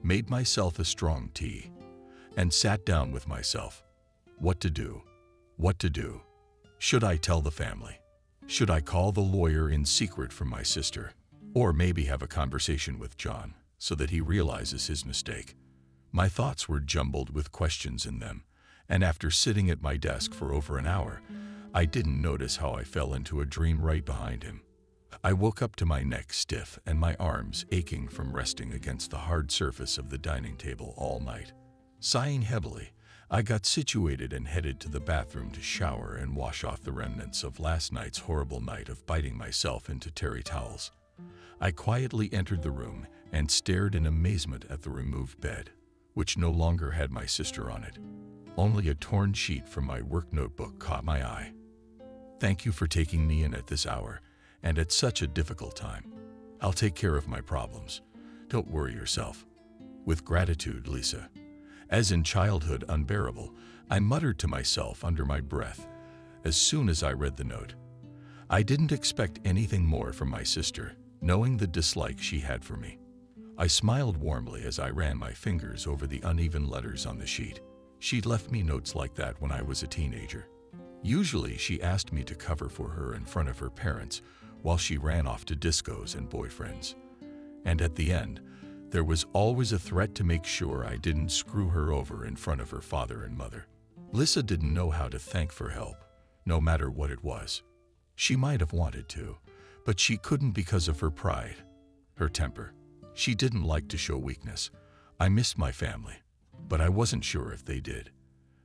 made myself a strong tea, and sat down with myself. What to do? What to do? Should I tell the family? Should I call the lawyer in secret from my sister? Or maybe have a conversation with John so that he realizes his mistake? My thoughts were jumbled with questions in them, and after sitting at my desk for over an hour, I didn't notice how I fell into a dream right behind him. I woke up to my neck stiff and my arms aching from resting against the hard surface of the dining table all night. Sighing heavily, I got situated and headed to the bathroom to shower and wash off the remnants of last night's horrible night of biting myself into terry towels. I quietly entered the room and stared in amazement at the removed bed, which no longer had my sister on it. Only a torn sheet from my work notebook caught my eye. Thank you for taking me in at this hour and at such a difficult time. I'll take care of my problems. Don't worry yourself. With gratitude, Lisa. As in childhood unbearable, I muttered to myself under my breath as soon as I read the note. I didn't expect anything more from my sister, knowing the dislike she had for me. I smiled warmly as I ran my fingers over the uneven letters on the sheet. She'd left me notes like that when I was a teenager. Usually she asked me to cover for her in front of her parents while she ran off to discos and boyfriends. And at the end, there was always a threat to make sure I didn't screw her over in front of her father and mother. Lisa didn't know how to thank for help, no matter what it was. She might have wanted to, but she couldn't because of her pride, her temper. She didn't like to show weakness. I missed my family, but I wasn't sure if they did.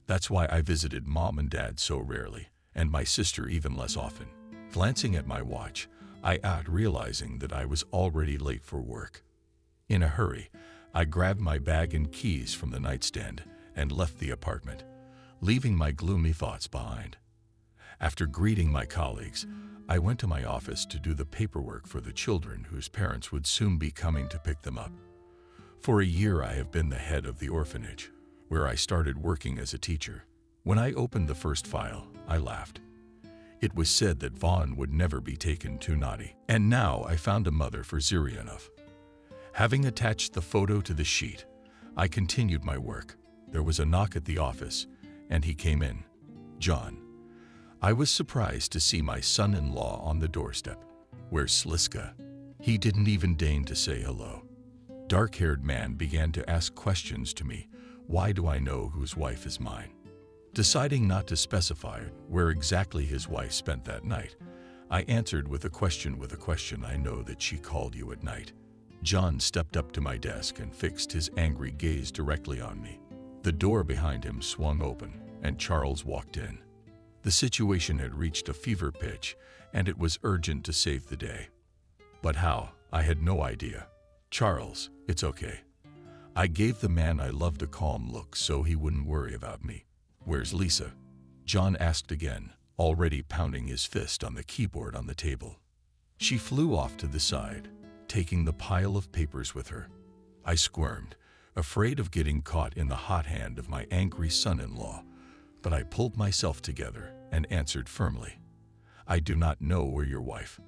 That's why I visited Mom and Dad so rarely, and my sister even less often. Glancing at my watch, I realizing that I was already late for work. In a hurry, I grabbed my bag and keys from the nightstand and left the apartment, leaving my gloomy thoughts behind. After greeting my colleagues, I went to my office to do the paperwork for the children whose parents would soon be coming to pick them up. For a year, I have been the head of the orphanage, where I started working as a teacher. When I opened the first file, I laughed. It was said that Vaughn would never be taken too naughty, and now I found a mother for Zurianov. Having attached the photo to the sheet, I continued my work. There was a knock at the office, and he came in. John. I was surprised to see my son-in-law on the doorstep. Where's Sliska? He didn't even deign to say hello. Dark-haired man began to ask questions to me. Why do I know whose wife is mine? Deciding not to specify where exactly his wife spent that night, I answered with a question I know that she called you at night. John stepped up to my desk and fixed his angry gaze directly on me. The door behind him swung open, and Charles walked in. The situation had reached a fever pitch, and it was urgent to save the day. But how? I had no idea. Charles, it's okay. I gave the man I loved a calm look so he wouldn't worry about me. Where's Lisa? John asked again, already pounding his fist on the keyboard on the table. She flew off to the side, taking the pile of papers with her. I squirmed, afraid of getting caught in the hot hand of my angry son-in-law, but I pulled myself together and answered firmly. I do not know where your wife.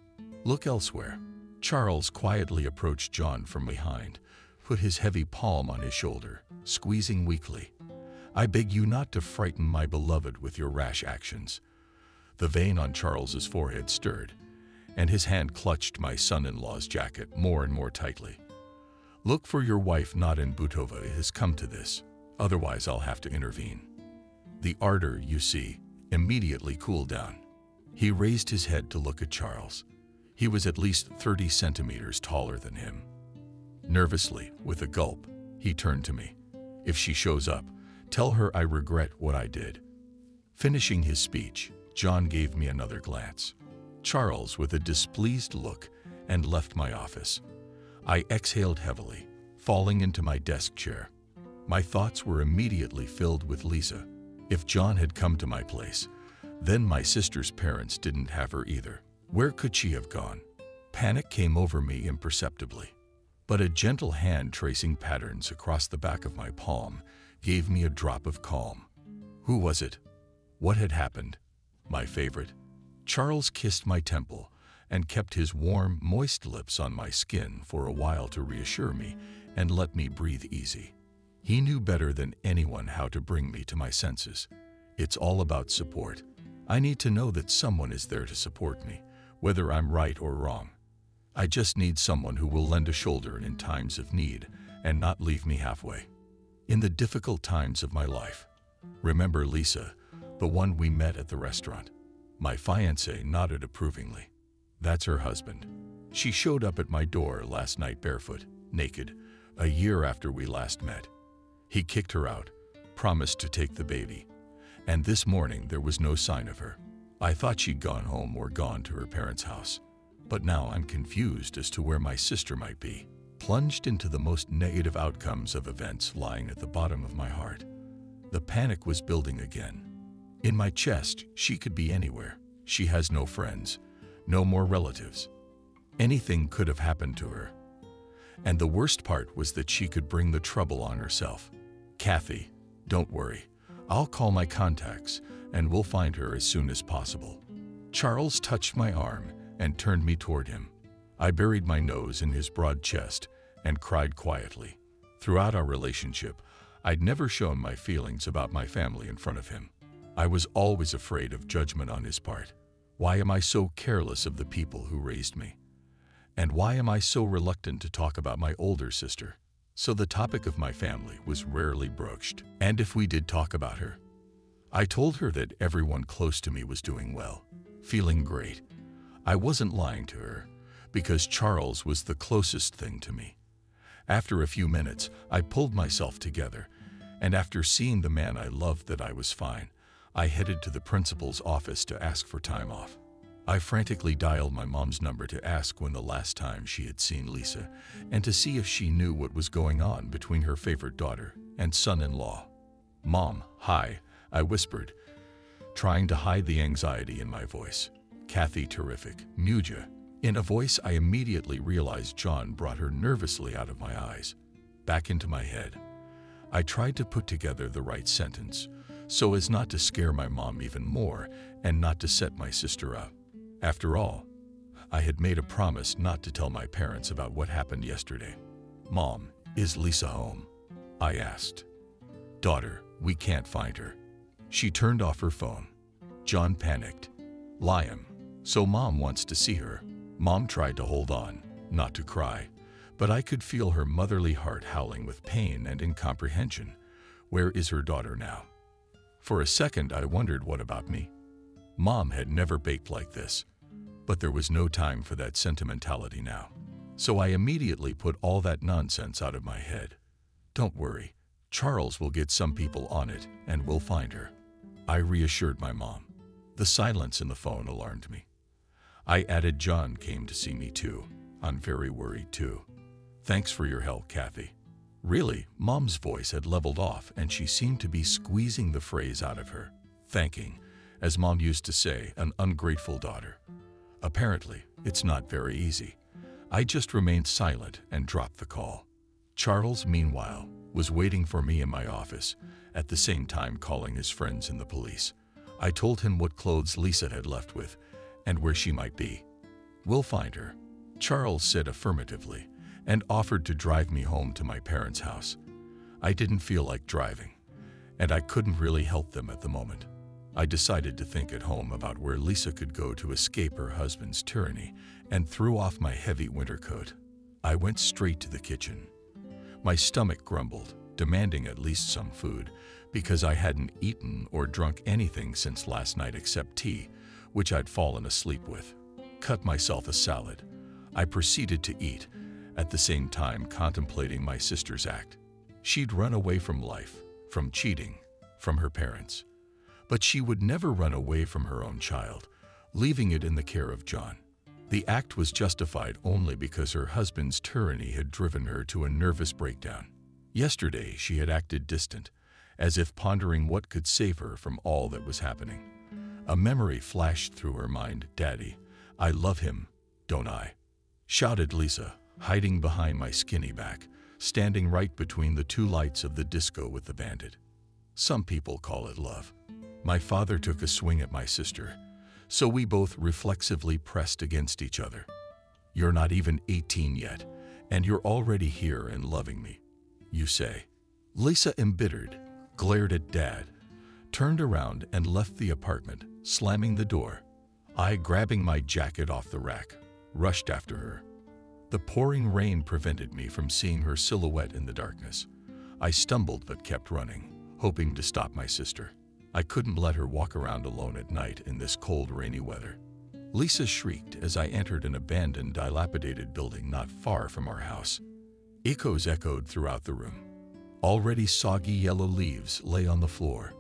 Look elsewhere. Charles quietly approached John from behind, put his heavy palm on his shoulder, squeezing weakly. I beg you not to frighten my beloved with your rash actions. The vein on Charles's forehead stirred, and his hand clutched my son-in-law's jacket more and more tightly. Look for your wife not in Butova. It has come to this. Otherwise, I'll have to intervene. The ardor, you see, immediately cooled down. He raised his head to look at Charles. He was at least 30 centimeters taller than him. Nervously, with a gulp, he turned to me. If she shows up, tell her I regret what I did. Finishing his speech, John gave me another glance. Charles with a displeased look and left my office. I exhaled heavily, falling into my desk chair. My thoughts were immediately filled with Lisa. If John had come to my place, Then my sister's parents didn't have her either. Where could she have gone? Panic came over me imperceptibly, but a gentle hand tracing patterns across the back of my palm gave me a drop of calm. Who was it? What had happened? My favorite. Charles kissed my temple and kept his warm, moist lips on my skin for a while to reassure me and let me breathe easy. He knew better than anyone how to bring me to my senses. It's all about support. I need to know that someone is there to support me, whether I'm right or wrong. I just need someone who will lend a shoulder in times of need and not leave me halfway. In the difficult times of my life. Remember Lisa, the one we met at the restaurant? My fiancé nodded approvingly. That's her husband. She showed up at my door last night barefoot, naked, a year after we last met. He kicked her out, promised to take the baby, and this morning there was no sign of her. I thought she'd gone home or gone to her parents' house, but now I'm confused as to where my sister might be, plunged into the most negative outcomes of events lying at the bottom of my heart. The panic was building again. In my chest, she could be anywhere. She has no friends, no more relatives. Anything could have happened to her. And the worst part was that she could bring the trouble on herself. Kathy, don't worry. I'll call my contacts and we'll find her as soon as possible. Charles touched my arm and turned me toward him. I buried my nose in his broad chest and cried quietly. Throughout our relationship, I'd never shown my feelings about my family in front of him. I was always afraid of judgment on his part. Why am I so careless of the people who raised me? And why am I so reluctant to talk about my older sister? So the topic of my family was rarely broached. And if we did talk about her, I told her that everyone close to me was doing well, feeling great. I wasn't lying to her, because Charles was the closest thing to me. After a few minutes, I pulled myself together, and after seeing the man I loved that I was fine, I headed to the principal's office to ask for time off. I frantically dialed my mom's number to ask when the last time she had seen Lisa and to see if she knew what was going on between her favorite daughter and son-in-law. "Mom, hi," I whispered, trying to hide the anxiety in my voice. "Kathy, terrific. Muja." In a voice I immediately realized John brought her nervously out of my eyes, back into my head. I tried to put together the right sentence, so as not to scare my mom even more and not to set my sister up. After all, I had made a promise not to tell my parents about what happened yesterday. "Mom, is Lisa home?" I asked. "Daughter, we can't find her." She turned off her phone. John panicked. "Liam, so Mom wants to see her." Mom tried to hold on, not to cry, but I could feel her motherly heart howling with pain and incomprehension. Where is her daughter now? For a second, I wondered, what about me? Mom had never baked like this, but there was no time for that sentimentality now. So I immediately put all that nonsense out of my head. "Don't worry, Charles will get some people on it and we'll find her," I reassured my mom. The silence in the phone alarmed me. I added, "John came to see me too. I'm very worried too. Thanks for your help, Kathy." Really, Mom's voice had leveled off and she seemed to be squeezing the phrase out of her. Thanking, as Mom used to say, an ungrateful daughter. Apparently, it's not very easy. I just remained silent and dropped the call. Charles, meanwhile, was waiting for me in my office, at the same time calling his friends and the police. I told him what clothes Lisa had left with and where she might be. "We'll find her," Charles said affirmatively and offered to drive me home to my parents' house. I didn't feel like driving, and I couldn't really help them at the moment. I decided to think at home about where Lisa could go to escape her husband's tyranny and threw off my heavy winter coat. I went straight to the kitchen. My stomach grumbled, demanding at least some food, because I hadn't eaten or drunk anything since last night except tea, which I'd fallen asleep with. Cut myself a salad. I proceeded to eat, at the same time contemplating my sister's act. She'd run away from life, from cheating, from her parents. But she would never run away from her own child, leaving it in the care of John. The act was justified only because her husband's tyranny had driven her to a nervous breakdown. Yesterday she had acted distant, as if pondering what could save her from all that was happening. A memory flashed through her mind. "Daddy, I love him, don't I?" shouted Lisa, hiding behind my skinny back, standing right between the two lights of the disco with the bandit. Some people call it love. My father took a swing at my sister, so we both reflexively pressed against each other. "You're not even 18 yet, and you're already here and loving me, you say?" Lisa, embittered, glared at Dad, turned around and left the apartment, slamming the door. I, grabbing my jacket off the rack, rushed after her. The pouring rain prevented me from seeing her silhouette in the darkness. I stumbled but kept running, hoping to stop my sister. I couldn't let her walk around alone at night in this cold, rainy weather. Lisa shrieked as I entered an abandoned, dilapidated building not far from our house. Echoes echoed throughout the room. Already soggy yellow leaves lay on the floor.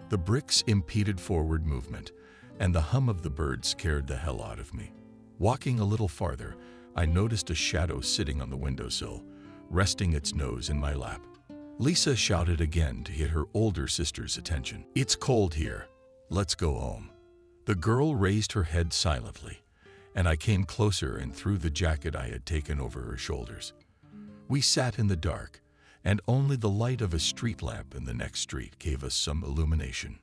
The bricks impeded forward movement, and the hum of the birds scared the hell out of me. Walking a little farther, I noticed a shadow sitting on the windowsill, resting its nose in my lap. Lisa shouted again to get her older sister's attention. "It's cold here. Let's go home." The girl raised her head silently, and I came closer and threw the jacket I had taken over her shoulders. We sat in the dark, and only the light of a street lamp in the next street gave us some illumination.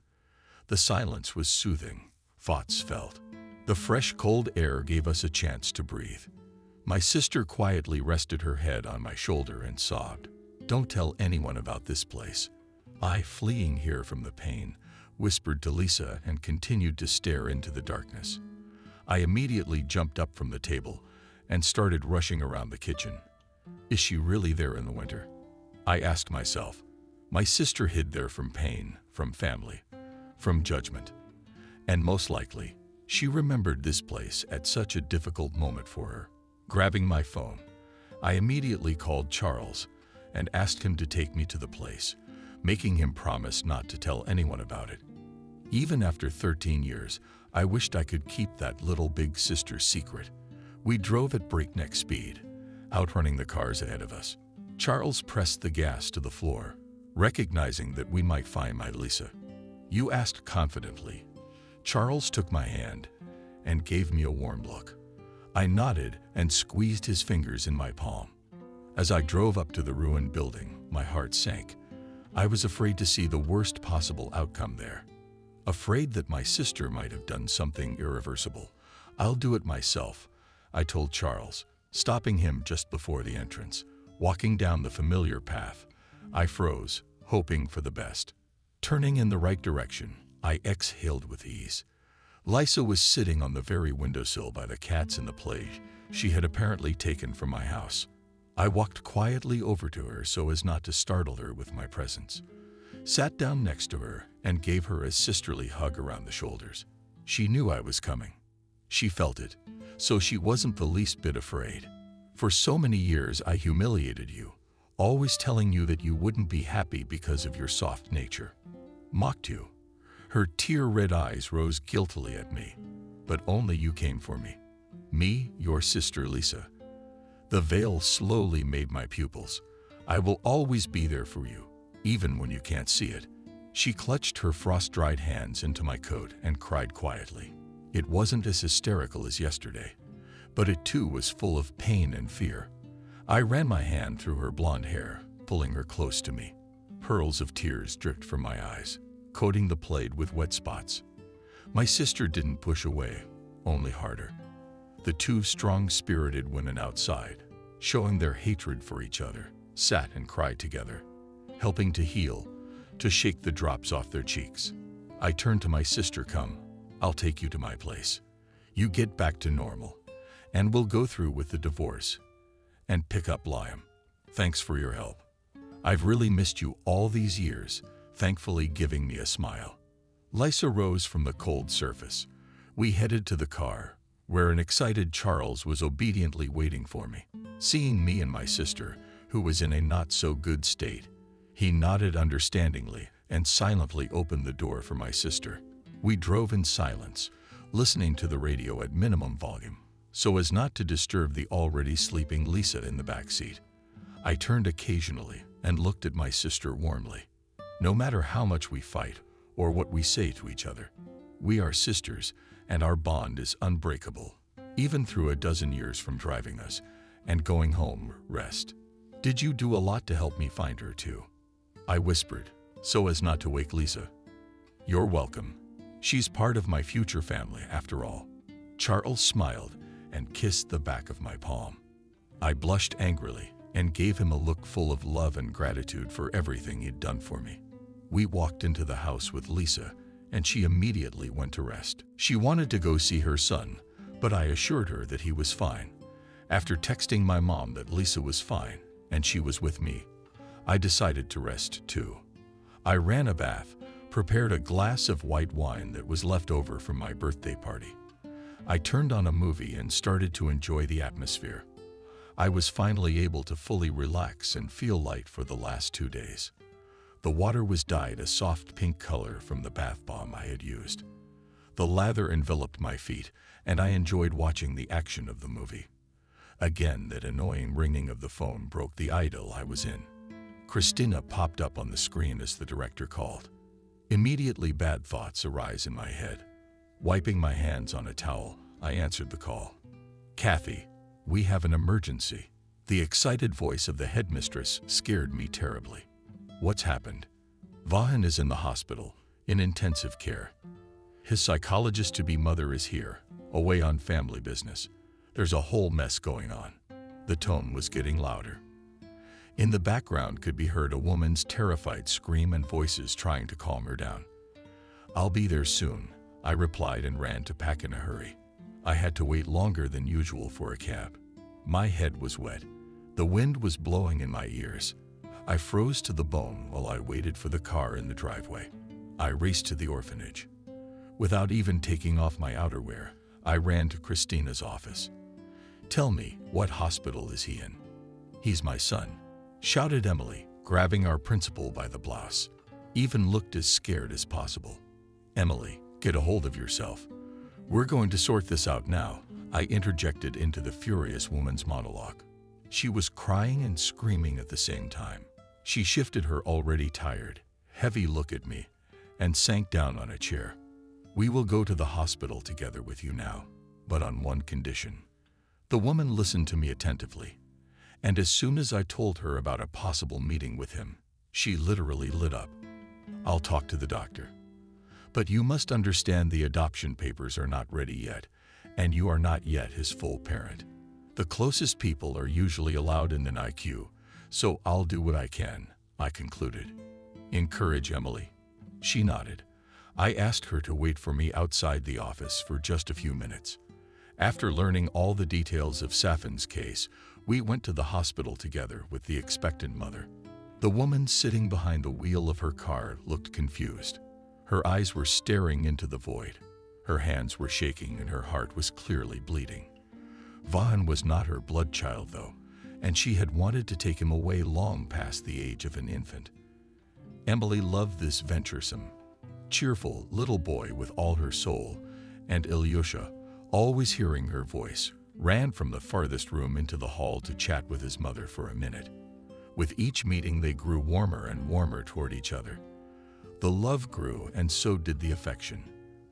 The silence was soothing, thoughts felt. The fresh, cold air gave us a chance to breathe. My sister quietly rested her head on my shoulder and sobbed. "Don't tell anyone about this place." I, fleeing here from the pain, whispered to Lisa and continued to stare into the darkness. I immediately jumped up from the table and started rushing around the kitchen. Is she really there in the winter? I asked myself. My sister hid there from pain, from family, from judgment. And most likely, she remembered this place at such a difficult moment for her. Grabbing my phone, I immediately called Charles and asked him to take me to the place, making him promise not to tell anyone about it. Even after 13 years, I wished I could keep that little big sister secret. We drove at breakneck speed, outrunning the cars ahead of us. Charles pressed the gas to the floor, recognizing that we might find my Lisa. "You asked confidently." Charles took my hand and gave me a warm look. I nodded and squeezed his fingers in my palm. As I drove up to the ruined building, my heart sank. I was afraid to see the worst possible outcome there. Afraid that my sister might have done something irreversible. "I'll do it myself," I told Charles, stopping him just before the entrance. Walking down the familiar path, I froze, hoping for the best. Turning in the right direction, I exhaled with ease. Lisa was sitting on the very windowsill by the cats in the plate she had apparently taken from my house. I walked quietly over to her so as not to startle her with my presence, sat down next to her, and gave her a sisterly hug around the shoulders. She knew I was coming. She felt it, so she wasn't the least bit afraid. "For so many years I humiliated you, always telling you that you wouldn't be happy because of your soft nature. Mocked you." Her tear-red eyes rose guiltily at me. "But only you came for me. Me, your sister Lisa." The veil slowly made my pupils. "I will always be there for you, even when you can't see it." She clutched her frost-dried hands into my coat and cried quietly. It wasn't as hysterical as yesterday, but it too was full of pain and fear. I ran my hand through her blonde hair, pulling her close to me. Pearls of tears dripped from my eyes, coating the plate with wet spots. My sister didn't push away, only harder. The two strong-spirited women outside, showing their hatred for each other, sat and cried together, helping to heal, to shake the drops off their cheeks. I turned to my sister. "Come, I'll take you to my place. You get back to normal, and we'll go through with the divorce and pick up Liam. Thanks for your help. I've really missed you all these years," thankfully giving me a smile. Lisa rose from the cold surface. We headed to the car, where an excited Charles was obediently waiting for me. Seeing me and my sister, who was in a not-so-good state, he nodded understandingly and silently opened the door for my sister. We drove in silence, listening to the radio at minimum volume, so as not to disturb the already sleeping Lisa in the back seat. I turned occasionally and looked at my sister warmly. No matter how much we fight or what we say to each other, We are sisters, and our bond is unbreakable, even through a dozen years from driving us and going home rest. Did you do a lot to help me find her too? I whispered, so as not to wake Lisa. You're welcome. She's part of my future family after all. Charles smiled and kissed the back of my palm. I blushed angrily and gave him a look full of love and gratitude for everything he'd done for me. We walked into the house with Lisa, and she immediately went to rest. She wanted to go see her son, but I assured her that he was fine. After texting my mom that Lisa was fine and she was with me, I decided to rest too. I ran a bath, prepared a glass of white wine that was left over from my birthday party. I turned on a movie and started to enjoy the atmosphere. I was finally able to fully relax and feel light for the last 2 days. The water was dyed a soft pink color from the bath bomb I had used. The lather enveloped my feet, and I enjoyed watching the action of the movie. Again, that annoying ringing of the phone broke the idyll I was in. Christina popped up on the screen as the director called. Immediately, bad thoughts arise in my head. Wiping my hands on a towel, I answered the call. Kathy, we have an emergency. The excited voice of the headmistress scared me terribly. What's happened? Vahan is in the hospital, in intensive care. His psychologist-to-be mother is here, away on family business. There's a whole mess going on. The tone was getting louder. In the background could be heard a woman's terrified scream and voices trying to calm her down. I'll be there soon, I replied and ran to pack in a hurry. I had to wait longer than usual for a cab. My head was wet. The wind was blowing in my ears. I froze to the bone while I waited for the car in the driveway. I raced to the orphanage. Without even taking off my outerwear, I ran to Christina's office. Tell me, what hospital is he in? He's my son, shouted Emily, grabbing our principal by the blouse. Even looked as scared as possible. Emily, get a hold of yourself. We're going to sort this out now, I interjected into the furious woman's monologue. She was crying and screaming at the same time. She shifted her already tired, heavy look at me and sank down on a chair. We will go to the hospital together with you now, but on one condition. The woman listened to me attentively, and as soon as I told her about a possible meeting with him, she literally lit up. I'll talk to the doctor. But you must understand the adoption papers are not ready yet, and you are not yet his full parent. The closest people are usually allowed in an IQ, so I'll do what I can, I concluded. Encourage Emily. She nodded. I asked her to wait for me outside the office for just a few minutes. After learning all the details of Safin's case, we went to the hospital together with the expectant mother. The woman sitting behind the wheel of her car looked confused. Her eyes were staring into the void. Her hands were shaking and her heart was clearly bleeding. Vahan was not her blood child, though, and she had wanted to take him away long past the age of an infant. Emily loved this venturesome, cheerful little boy with all her soul, and Ilyusha, always hearing her voice, ran from the farthest room into the hall to chat with his mother for a minute. With each meeting, they grew warmer and warmer toward each other. The love grew, and so did the affection.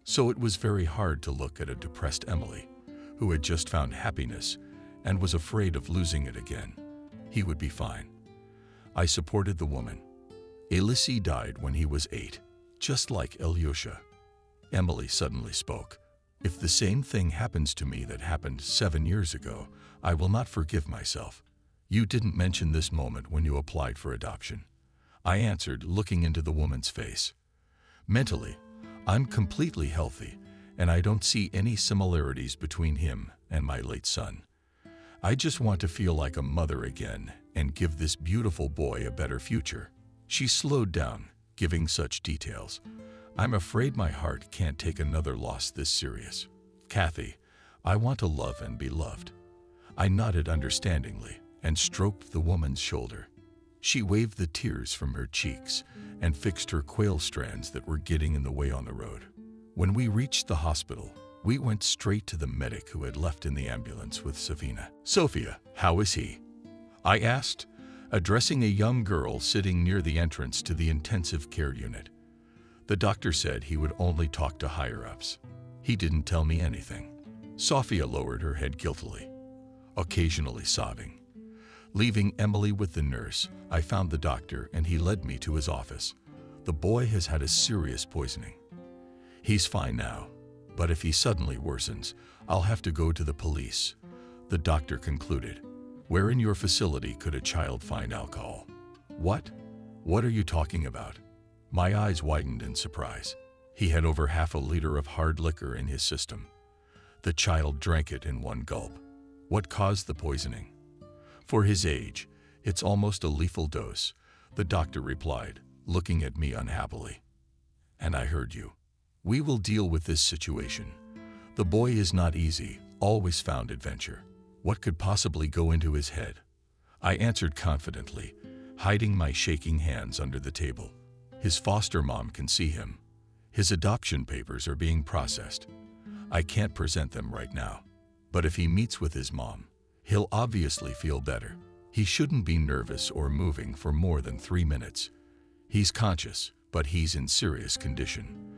So it was very hard to look at a depressed Emily, who had just found happiness and was afraid of losing it again. He would be fine. I supported the woman. Elisi died when he was 8, just like Ilyusha. Emily suddenly spoke. If the same thing happens to me that happened 7 years ago, I will not forgive myself. You didn't mention this moment when you applied for adoption. I answered, looking into the woman's face. Mentally, I'm completely healthy, and I don't see any similarities between him and my late son. I just want to feel like a mother again and give this beautiful boy a better future. She slowed down, giving such details. I'm afraid my heart can't take another loss this serious. Kathy, I want to love and be loved. I nodded understandingly and stroked the woman's shoulder. She waved the tears from her cheeks and fixed her quail strands that were getting in the way on the road. When we reached the hospital, we went straight to the medic who had left in the ambulance with Safina. Sophia, how is he? I asked, addressing a young girl sitting near the entrance to the intensive care unit. The doctor said he would only talk to higher-ups. He didn't tell me anything. Sophia lowered her head guiltily, occasionally sobbing. Leaving Emily with the nurse, I found the doctor and he led me to his office. The boy has had a serious poisoning. He's fine now, but if he suddenly worsens, I'll have to go to the police. The doctor concluded. Where in your facility could a child find alcohol? What? What are you talking about? My eyes widened in surprise. He had over half a liter of hard liquor in his system. The child drank it in one gulp. What caused the poisoning? For his age, it's almost a lethal dose, the doctor replied, looking at me unhappily. And I heard you. We will deal with this situation. The boy is not easy, always found adventure. What could possibly go into his head? I answered confidently, hiding my shaking hands under the table. His foster mom can see him. His adoption papers are being processed. I can't present them right now. But if he meets with his mom, he'll obviously feel better. He shouldn't be nervous or moving for more than 3 minutes. He's conscious, but he's in serious condition.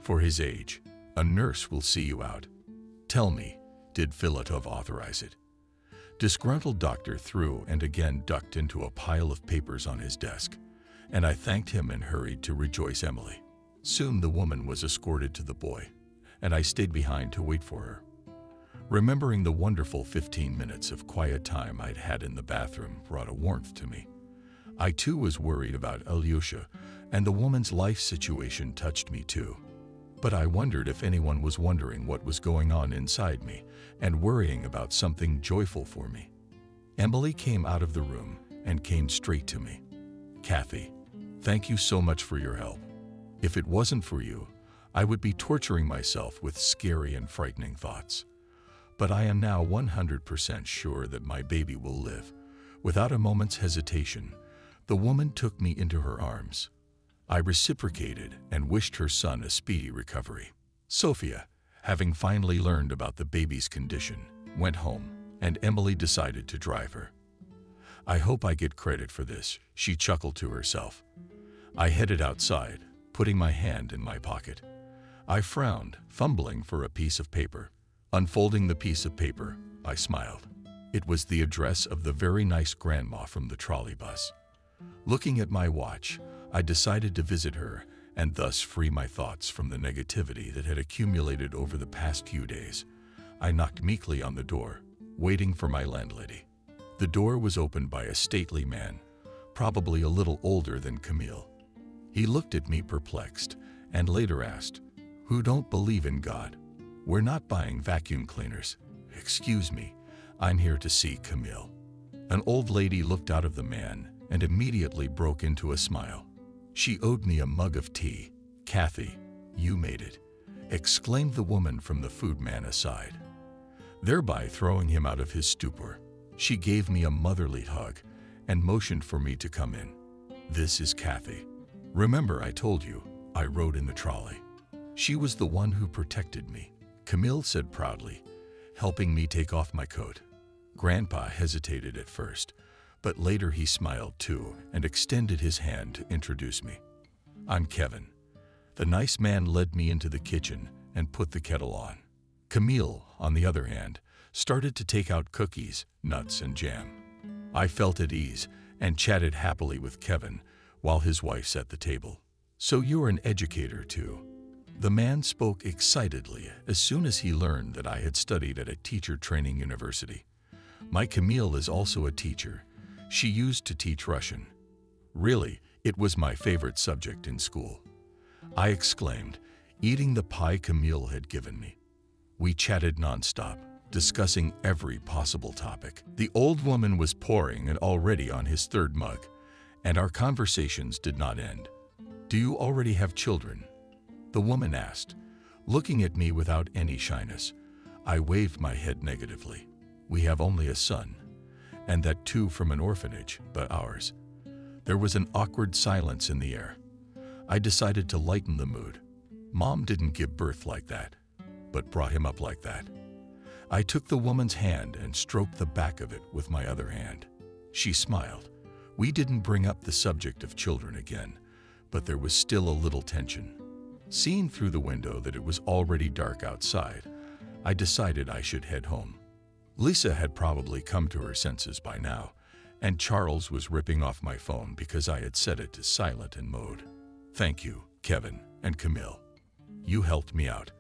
For his age, a nurse will see you out. Tell me, did Filatov authorize it? Disgruntled doctor threw and again ducked into a pile of papers on his desk, and I thanked him and hurried to rejoice Emily. Soon the woman was escorted to the boy, and I stayed behind to wait for her. Remembering the wonderful 15 minutes of quiet time I'd had in the bathroom brought a warmth to me. I too was worried about Alyosha, and the woman's life situation touched me too. But I wondered if anyone was wondering what was going on inside me and worrying about something joyful for me. Emily came out of the room and came straight to me. Kathy, thank you so much for your help. If it wasn't for you, I would be torturing myself with scary and frightening thoughts. But I am now 100% sure that my baby will live. Without a moment's hesitation, the woman took me into her arms. I reciprocated and wished her son a speedy recovery. Sophia, having finally learned about the baby's condition, went home, and Emily decided to drive her. I hope I get credit for this, she chuckled to herself. I headed outside, putting my hand in my pocket. I frowned, fumbling for a piece of paper. Unfolding the piece of paper, I smiled. It was the address of the very nice grandma from the trolley bus. Looking at my watch, I decided to visit her and thus free my thoughts from the negativity that had accumulated over the past few days. I knocked meekly on the door, waiting for my landlady. The door was opened by a stately man, probably a little older than Camille. He looked at me perplexed and later asked, "Who don't believe in God? We're not buying vacuum cleaners." "Excuse me, I'm here to see Camille." An old lady looked out of the man and immediately broke into a smile. She owed me a mug of tea. "Kathy, you made it," exclaimed the woman from the food man aside, thereby throwing him out of his stupor. She gave me a motherly hug and motioned for me to come in. "This is Kathy. Remember I told you I rode in the trolley. She was the one who protected me," Camille said proudly, helping me take off my coat. Grandpa hesitated at first, but later he smiled too and extended his hand to introduce me. "I'm Kevin." The nice man led me into the kitchen and put the kettle on. Camille, on the other hand, started to take out cookies, nuts, and jam. I felt at ease and chatted happily with Kevin while his wife set the table. "So you're an educator too?" The man spoke excitedly as soon as he learned that I had studied at a teacher training university. "My Camille is also a teacher. She used to teach Russian. Really, it was my favorite subject in school," I exclaimed, eating the pie Camille had given me. We chatted nonstop, discussing every possible topic. The old woman was pouring and already on his third mug, and our conversations did not end. "Do you already have children?" the woman asked, looking at me without any shyness. I waved my head negatively. "We have only a son, and that too from an orphanage, but ours." There was an awkward silence in the air. I decided to lighten the mood. "Mom didn't give birth like that, but brought him up like that." I took the woman's hand and stroked the back of it with my other hand. She smiled. We didn't bring up the subject of children again, but there was still a little tension. Seeing through the window that it was already dark outside, I decided I should head home. Lisa had probably come to her senses by now, and Charles was ripping off my phone because I had set it to silent in mode. Thank you, Kevin and Camille. You helped me out.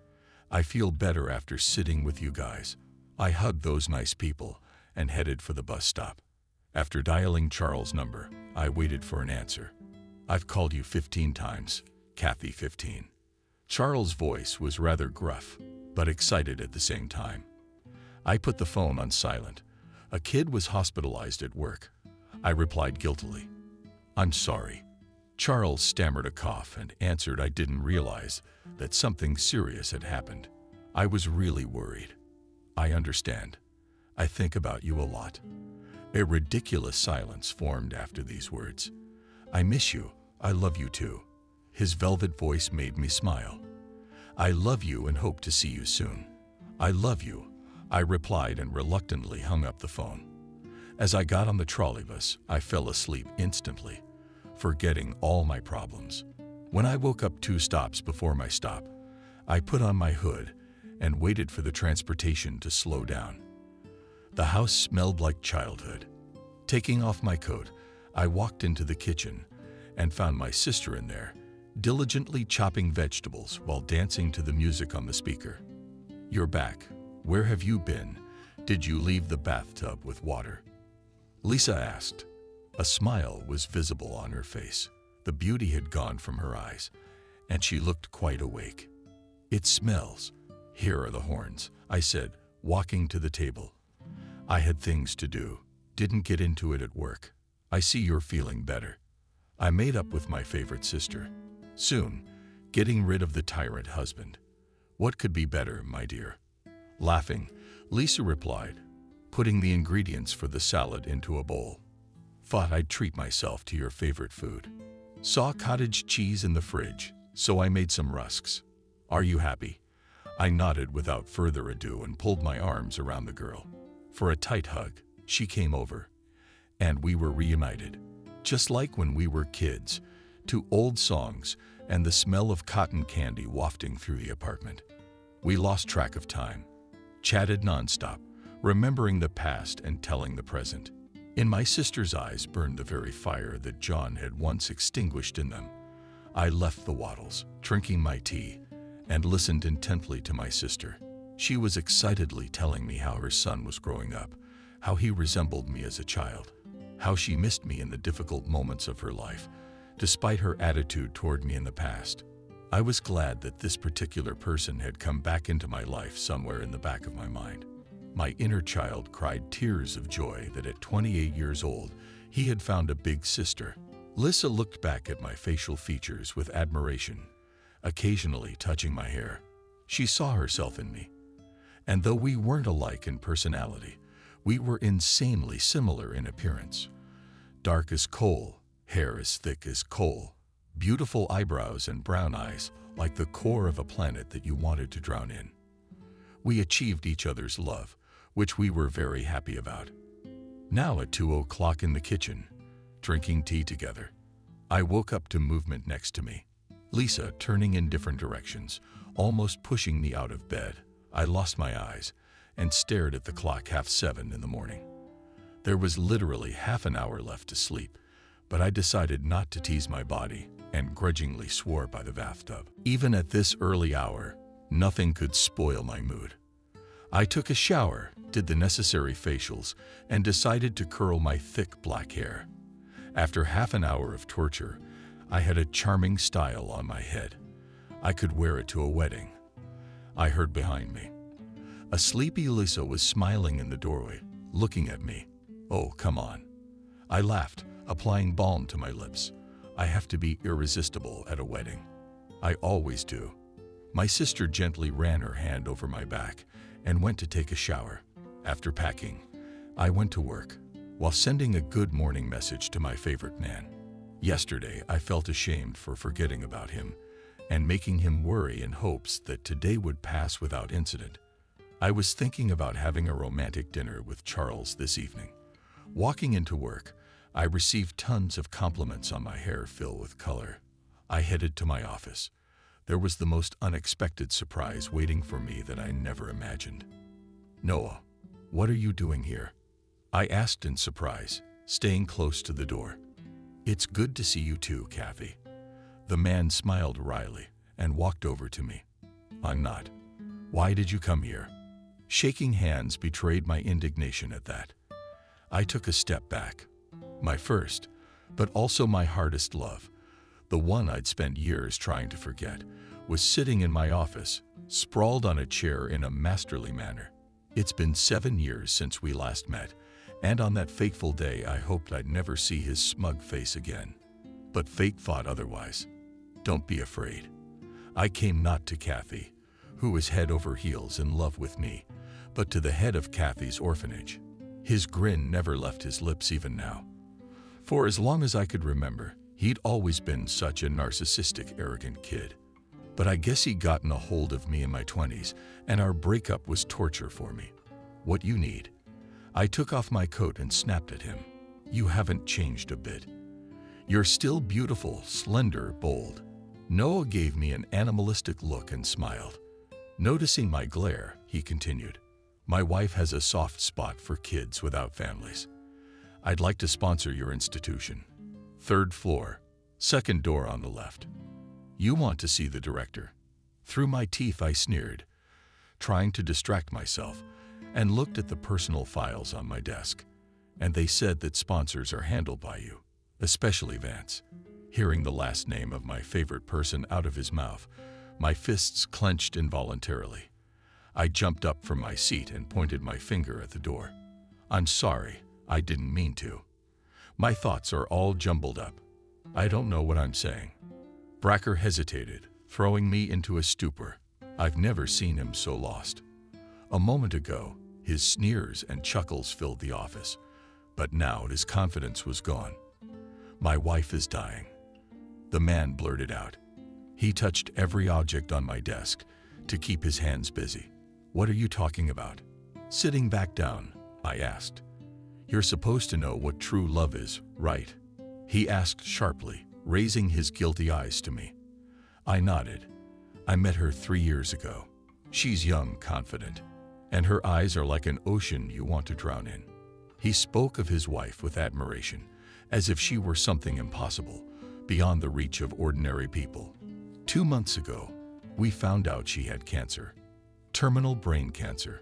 I feel better after sitting with you guys. I hugged those nice people and headed for the bus stop. After dialing Charles' number, I waited for an answer. I've called you 15 times, Kathy 15. Charles' voice was rather gruff, but excited at the same time. I put the phone on silent. A kid was hospitalized at work. I replied guiltily. I'm sorry. Charles stammered a cough and answered I didn't realize that something serious had happened. I was really worried. I understand. I think about you a lot. A ridiculous silence formed after these words. I miss you. I love you too. His velvet voice made me smile. I love you and hope to see you soon. I love you, I replied and reluctantly hung up the phone. As I got on the trolleybus, I fell asleep instantly, forgetting all my problems. When I woke up 2 stops before my stop, I put on my hood and waited for the transportation to slow down. The house smelled like childhood. Taking off my coat, I walked into the kitchen and found my sister in there, diligently chopping vegetables while dancing to the music on the speaker. You're back. Where have you been? Did you leave the bathtub with water? Lisa asked. A smile was visible on her face. The beauty had gone from her eyes, and she looked quite awake. It smells. Here are the horns, I said, walking to the table. I had things to do. Didn't get into it at work. I see you're feeling better. I made up with my favorite sister. Soon, getting rid of the tyrant husband. What could be better, my dear? Laughing, Lisa replied, putting the ingredients for the salad into a bowl. Thought I'd treat myself to your favorite food. Saw cottage cheese in the fridge, so I made some rusks. Are you happy? I nodded without further ado and pulled my arms around the girl. For a tight hug, she came over, and we were reunited. Just like when we were kids, to old songs and the smell of cotton candy wafting through the apartment. We lost track of time, chatted nonstop, remembering the past and telling the present. In my sister's eyes burned the very fire that John had once extinguished in them. I left the Waddles, drinking my tea, and listened intently to my sister. She was excitedly telling me how her son was growing up, how he resembled me as a child, how she missed me in the difficult moments of her life, despite her attitude toward me in the past. I was glad that this particular person had come back into my life somewhere in the back of my mind. My inner child cried tears of joy that at 28 years old, he had found a big sister. Lisa looked back at my facial features with admiration, occasionally touching my hair. She saw herself in me. And though we weren't alike in personality, we were insanely similar in appearance. Dark as coal, hair as thick as coal, beautiful eyebrows and brown eyes like the core of a planet that you wanted to drown in. We achieved each other's love, which we were very happy about. Now at 2 o'clock in the kitchen, drinking tea together, I woke up to movement next to me. Lisa turning in different directions, almost pushing me out of bed. I lost my eyes and stared at the clock 7:30 in the morning. There was literally half an hour left to sleep, but I decided not to tease my body and grudgingly swore by the bathtub. Even at this early hour, nothing could spoil my mood. I took a shower, did the necessary facials, and decided to curl my thick black hair. After half an hour of torture, I had a charming style on my head. I could wear it to a wedding. I heard behind me. A sleepy Lisa was smiling in the doorway, looking at me. Oh, come on. I laughed, applying balm to my lips. I have to be irresistible at a wedding. I always do. My sister gently ran her hand over my back and went to take a shower. After packing, I went to work, while sending a good morning message to my favorite man. Yesterday, I felt ashamed for forgetting about him and making him worry in hopes that today would pass without incident. I was thinking about having a romantic dinner with Charles this evening. Walking into work, I received tons of compliments on my hair filled with color. I headed to my office. There was the most unexpected surprise waiting for me that I never imagined. "Noah, what are you doing here?" I asked in surprise, staying close to the door. "It's good to see you too, Kathy." The man smiled wryly and walked over to me. "I'm not. Why did you come here?" Shaking hands betrayed my indignation at that. I took a step back. My first, but also my hardest love, the one I'd spent years trying to forget, was sitting in my office, sprawled on a chair in a masterly manner. It's been 7 years since we last met, and on that fateful day I hoped I'd never see his smug face again. But fate thought otherwise. Don't be afraid. I came not to Kathy, who was head over heels in love with me, but to the head of Kathy's orphanage. His grin never left his lips even now. For as long as I could remember, he'd always been such a narcissistic, arrogant kid. But I guess he'd gotten a hold of me in my 20s, and our breakup was torture for me. "What you need?" I took off my coat and snapped at him. "You haven't changed a bit. You're still beautiful, slender, bold." Noah gave me an animalistic look and smiled. Noticing my glare, he continued, "My wife has a soft spot for kids without families. I'd like to sponsor your institution. 3rd floor, 2nd door on the left. You want to see the director?" Through my teeth I sneered, trying to distract myself, and looked at the personal files on my desk. "And they said that sponsors are handled by you, especially Vance." Hearing the last name of my favorite person out of his mouth, my fists clenched involuntarily. I jumped up from my seat and pointed my finger at the door. "I'm sorry, I didn't mean to. My thoughts are all jumbled up. I don't know what I'm saying." Bracker hesitated, throwing me into a stupor. I've never seen him so lost. A moment ago, his sneers and chuckles filled the office, but now his confidence was gone. "My wife is dying," the man blurted out. He touched every object on my desk to keep his hands busy. "What are you talking about?" Sitting back down, I asked. "You're supposed to know what true love is, right?" He asked sharply, raising his guilty eyes to me. I nodded. "I met her 3 years ago. She's young, confident, and her eyes are like an ocean you want to drown in." He spoke of his wife with admiration, as if she were something impossible, beyond the reach of ordinary people. 2 months ago, we found out she had cancer. Terminal brain cancer.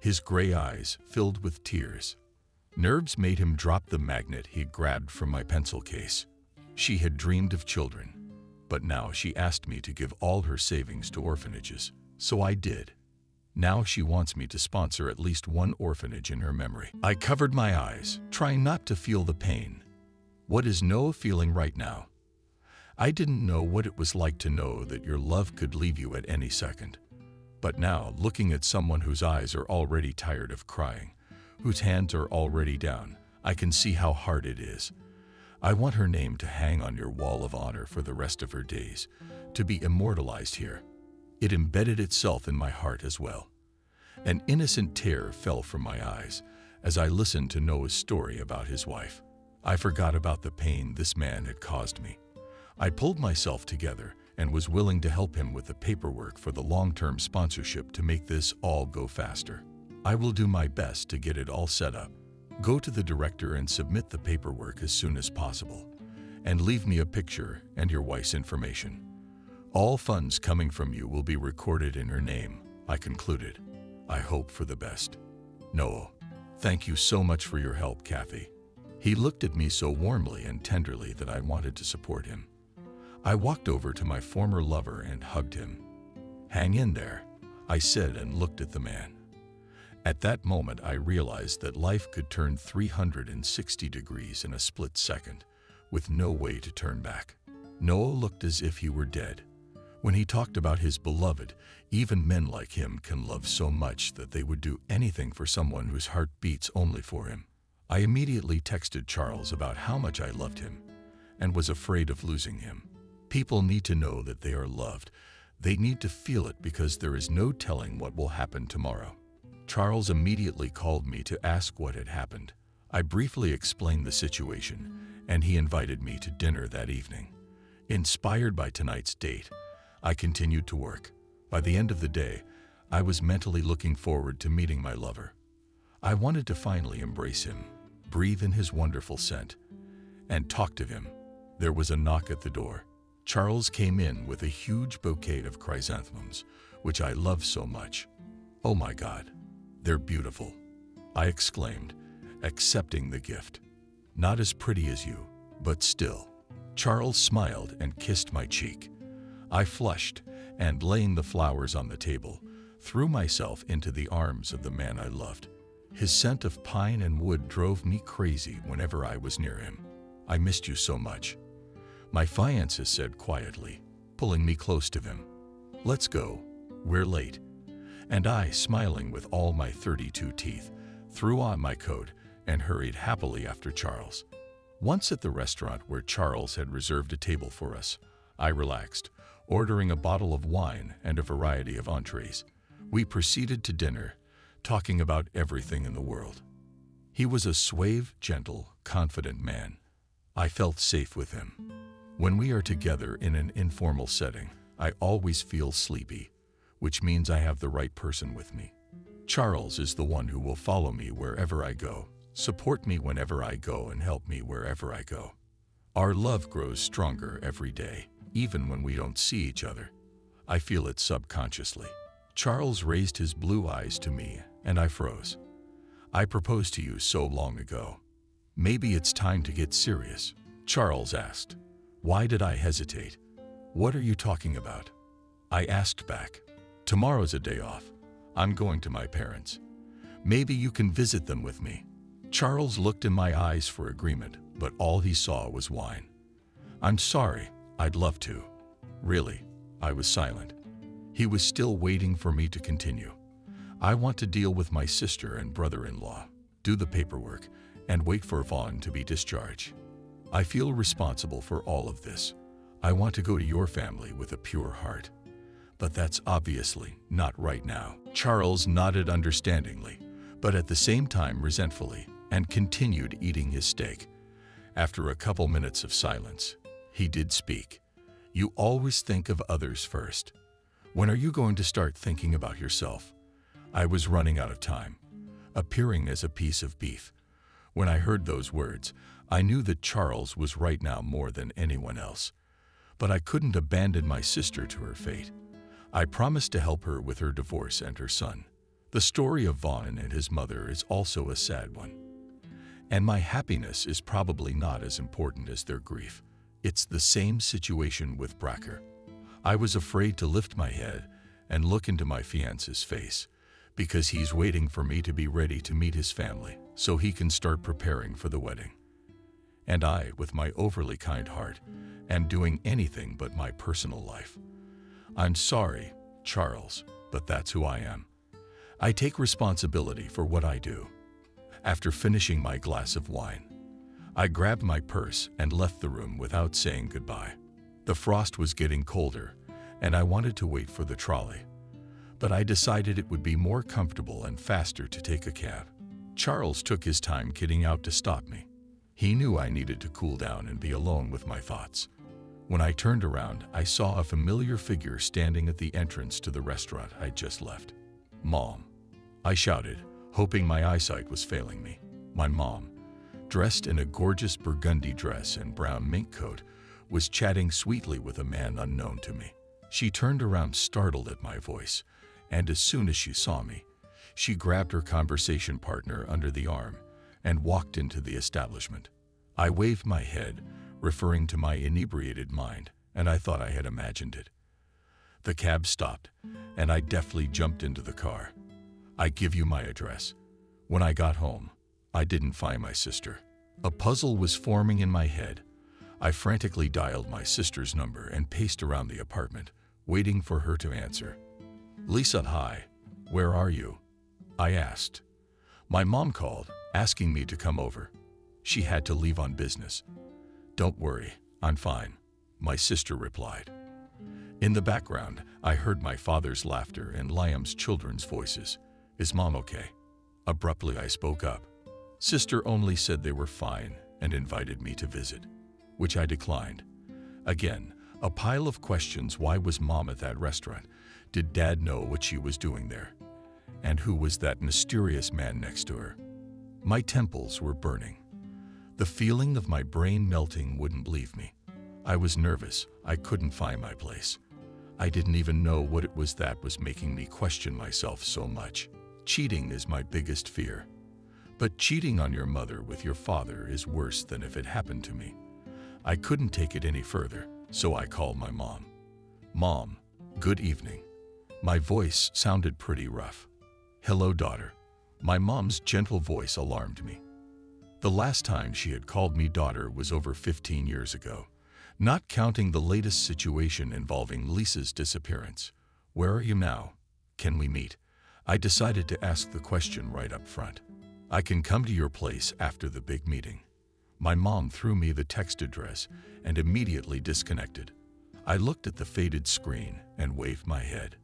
His gray eyes filled with tears. Nerves made him drop the magnet he'd grabbed from my pencil case. She had dreamed of children, but now she asked me to give all her savings to orphanages, so I did. Now she wants me to sponsor at least one orphanage in her memory. I covered my eyes, trying not to feel the pain. What is Noah feeling right now? I didn't know what it was like to know that your love could leave you at any second. But now, looking at someone whose eyes are already tired of crying, whose hands are already down, I can see how hard it is. I want her name to hang on your wall of honor for the rest of her days, to be immortalized here. It embedded itself in my heart as well. An innocent tear fell from my eyes as I listened to Noah's story about his wife. I forgot about the pain this man had caused me. I pulled myself together and was willing to help him with the paperwork for the long-term sponsorship to make this all go faster. I will do my best to get it all set up. Go to the director and submit the paperwork as soon as possible, and leave me a picture and your wife's information. All funds coming from you will be recorded in her name, I concluded. I hope for the best. Noah, thank you so much for your help, Kathy. He looked at me so warmly and tenderly that I wanted to support him. I walked over to my former lover and hugged him. "Hang in there," I said and looked at the man. At that moment, I realized that life could turn 360 degrees in a split second, with no way to turn back. Noah looked as if he were dead. When he talked about his beloved, even men like him can love so much that they would do anything for someone whose heart beats only for him. I immediately texted Charles about how much I loved him and was afraid of losing him. People need to know that they are loved. They need to feel it because there is no telling what will happen tomorrow. Charles immediately called me to ask what had happened. I briefly explained the situation, and he invited me to dinner that evening. Inspired by tonight's date, I continued to work. By the end of the day, I was mentally looking forward to meeting my lover. I wanted to finally embrace him, breathe in his wonderful scent, and talk to him. There was a knock at the door. Charles came in with a huge bouquet of chrysanthemums, which I love so much. "Oh my God, they're beautiful," I exclaimed, accepting the gift. "Not as pretty as you, but still." Charles smiled and kissed my cheek. I flushed and, laying the flowers on the table, threw myself into the arms of the man I loved. His scent of pine and wood drove me crazy whenever I was near him. "I missed you so much," my fiancé said quietly, pulling me close to him. "Let's go, we're late." And I, smiling with all my 32 teeth, threw on my coat and hurried happily after Charles. Once at the restaurant where Charles had reserved a table for us, I relaxed, ordering a bottle of wine and a variety of entrees. We proceeded to dinner, talking about everything in the world. He was a suave, gentle, confident man. I felt safe with him. When we are together in an informal setting, I always feel sleepy, which means I have the right person with me. Charles is the one who will follow me wherever I go, support me whenever I go, and help me wherever I go. Our love grows stronger every day, even when we don't see each other. I feel it subconsciously. Charles raised his blue eyes to me, and I froze. "I proposed to you so long ago. Maybe it's time to get serious," Charles asked. Why did I hesitate? "What are you talking about?" I asked back. "Tomorrow's a day off. I'm going to my parents. Maybe you can visit them with me." Charles looked in my eyes for agreement, but all he saw was wine. "I'm sorry, I'd love to." "Really?" I was silent. He was still waiting for me to continue. "I want to deal with my sister and brother-in-law, do the paperwork, and wait for Vaughn to be discharged. I feel responsible for all of this. I want to go to your family with a pure heart. But that's obviously not right now." Charles nodded understandingly, but at the same time resentfully, and continued eating his steak. After a couple minutes of silence, he did speak. "You always think of others first. When are you going to start thinking about yourself?" I was running out of time, appearing as a piece of beef. When I heard those words, I knew that Charles was right now more than anyone else. But I couldn't abandon my sister to her fate. I promised to help her with her divorce and her son. The story of Vaughn and his mother is also a sad one. And my happiness is probably not as important as their grief. It's the same situation with Bracker. I was afraid to lift my head and look into my fiancé's face, because he's waiting for me to be ready to meet his family so he can start preparing for the wedding. And I, with my overly kind heart, am doing anything but my personal life. I'm sorry, Charles, but that's who I am. I take responsibility for what I do. After finishing my glass of wine, I grabbed my purse and left the room without saying goodbye. The frost was getting colder, and I wanted to wait for the trolley. But I decided it would be more comfortable and faster to take a cab. Charles took his time getting out to stop me. He knew I needed to cool down and be alone with my thoughts. When I turned around, I saw a familiar figure standing at the entrance to the restaurant I'd just left. "Mom," I shouted, hoping my eyesight was failing me. My mom, dressed in a gorgeous burgundy dress and brown mink coat, was chatting sweetly with a man unknown to me. She turned around startled at my voice, and as soon as she saw me, she grabbed her conversation partner under the arm and walked into the establishment. I waved my head, referring to my inebriated mind, and I thought I had imagined it. The cab stopped, and I deftly jumped into the car. "I give you my address." When I got home, I didn't find my sister. A puzzle was forming in my head. I frantically dialed my sister's number and paced around the apartment, waiting for her to answer. "Lisa, hi. Where are you?" I asked. "My mom called, asking me to come over. She had to leave on business." "Don't worry, I'm fine," my sister replied. In the background, I heard my father's laughter and Liam's children's voices. "Is Mom okay?" Abruptly, I spoke up. Sister only said they were fine and invited me to visit, which I declined. Again, A pile of questions. Why was Mom at that restaurant? Did Dad know what she was doing there? And who was that mysterious man next to her? My temples were burning. The feeling of my brain melting wouldn't leave me. I was nervous. I couldn't find my place. I didn't even know what it was that was making me question myself so much. Cheating is my biggest fear. But cheating on your mother with your father is worse than if it happened to me. I couldn't take it any further, so I called my mom. Mom, good evening. My voice sounded pretty rough. Hello, daughter. My mom's gentle voice alarmed me. The last time she had called me daughter was over 15 years ago, not counting the latest situation involving Lisa's disappearance. Where are you now? Can we meet? I decided to ask the question right up front. I can come to your place after the big meeting. My mom threw me the text address and immediately disconnected. I looked at the faded screen and waved my head.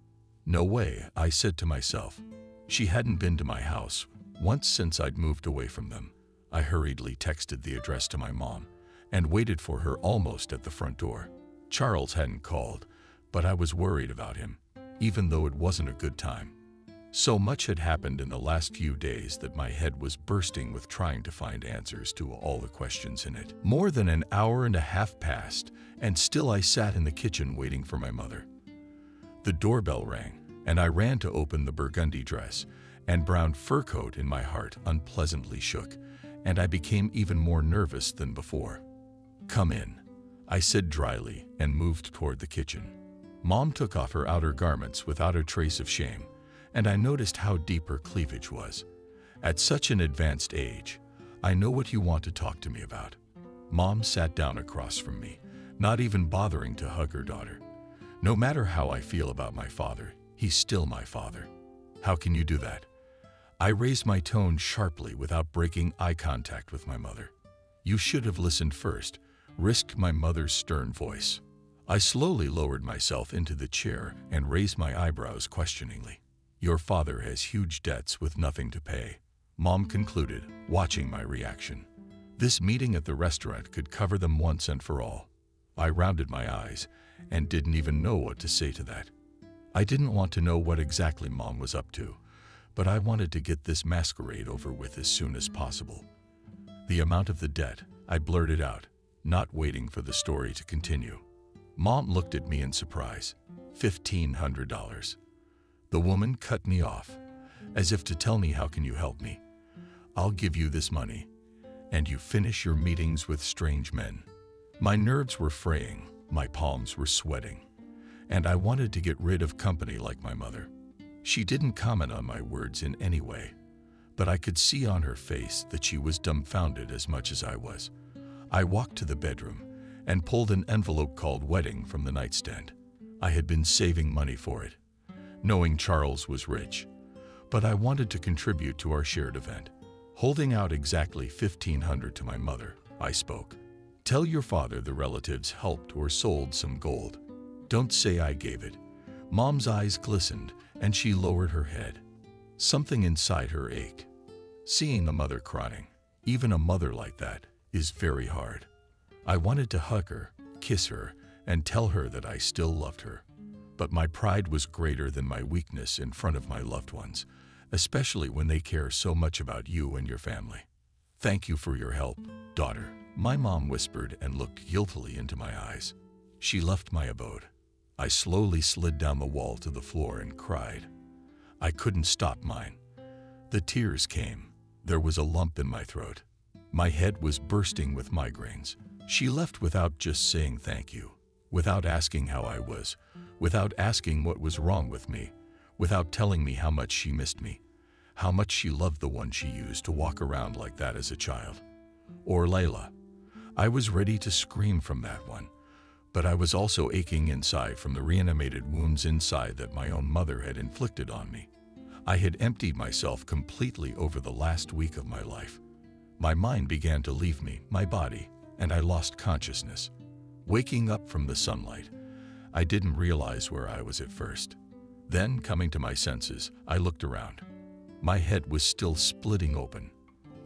No way, I said to myself. She hadn't been to my house once since I'd moved away from them. I hurriedly texted the address to my mom and waited for her almost at the front door. Charles hadn't called, but I was worried about him, even though it wasn't a good time. So much had happened in the last few days that my head was bursting with trying to find answers to all the questions in it. More than an hour and a half passed, and still I sat in the kitchen waiting for my mother. The doorbell rang, and I ran to open the burgundy dress, and brown fur coat in my heart unpleasantly shook, and I became even more nervous than before. Come in, I said dryly and moved toward the kitchen. Mom took off her outer garments without a trace of shame, and I noticed how deep her cleavage was. At such an advanced age, I know what you want to talk to me about. Mom sat down across from me, not even bothering to hug her daughter. No matter how I feel about my father, he's still my father. How can you do that? I raised my tone sharply without breaking eye contact with my mother. You should have listened first, risked my mother's stern voice. I slowly lowered myself into the chair and raised my eyebrows questioningly. Your father has huge debts with nothing to pay, Mom concluded, watching my reaction. This meeting at the restaurant could cover them once and for all. I rounded my eyes and didn't even know what to say to that. I didn't want to know what exactly Mom was up to, but I wanted to get this masquerade over with as soon as possible. The amount of the debt, I blurted out, not waiting for the story to continue. Mom looked at me in surprise. $1,500. The woman cut me off, as if to tell me, how can you help me? I'll give you this money, and you finish your meetings with strange men. My nerves were fraying, my palms were sweating, and I wanted to get rid of company like my mother. She didn't comment on my words in any way, but I could see on her face that she was dumbfounded as much as I was. I walked to the bedroom and pulled an envelope called wedding from the nightstand. I had been saving money for it, knowing Charles was rich, but I wanted to contribute to our shared event. Holding out exactly $1,500 to my mother, I spoke. Tell your father the relatives helped or sold some gold. Don't say I gave it. Mom's eyes glistened and she lowered her head. Something inside her ached. Seeing a mother crying, even a mother like that, is very hard. I wanted to hug her, kiss her, and tell her that I still loved her. But my pride was greater than my weakness in front of my loved ones, especially when they care so much about you and your family. Thank you for your help, daughter, my mom whispered and looked guiltily into my eyes. She left my abode. I slowly slid down the wall to the floor and cried. I couldn't stop mine. The tears came. There was a lump in my throat. My head was bursting with migraines. She left without just saying thank you, without asking how I was, without asking what was wrong with me, without telling me how much she missed me, how much she loved the one she used to walk around like that as a child. Or Layla. I was ready to scream from that one, but I was also aching inside from the reanimated wounds inside that my own mother had inflicted on me. I had emptied myself completely over the last week of my life. My mind began to leave me, my body, and I lost consciousness. Waking up from the sunlight, I didn't realize where I was at first. Then, coming to my senses, I looked around. My head was still splitting open.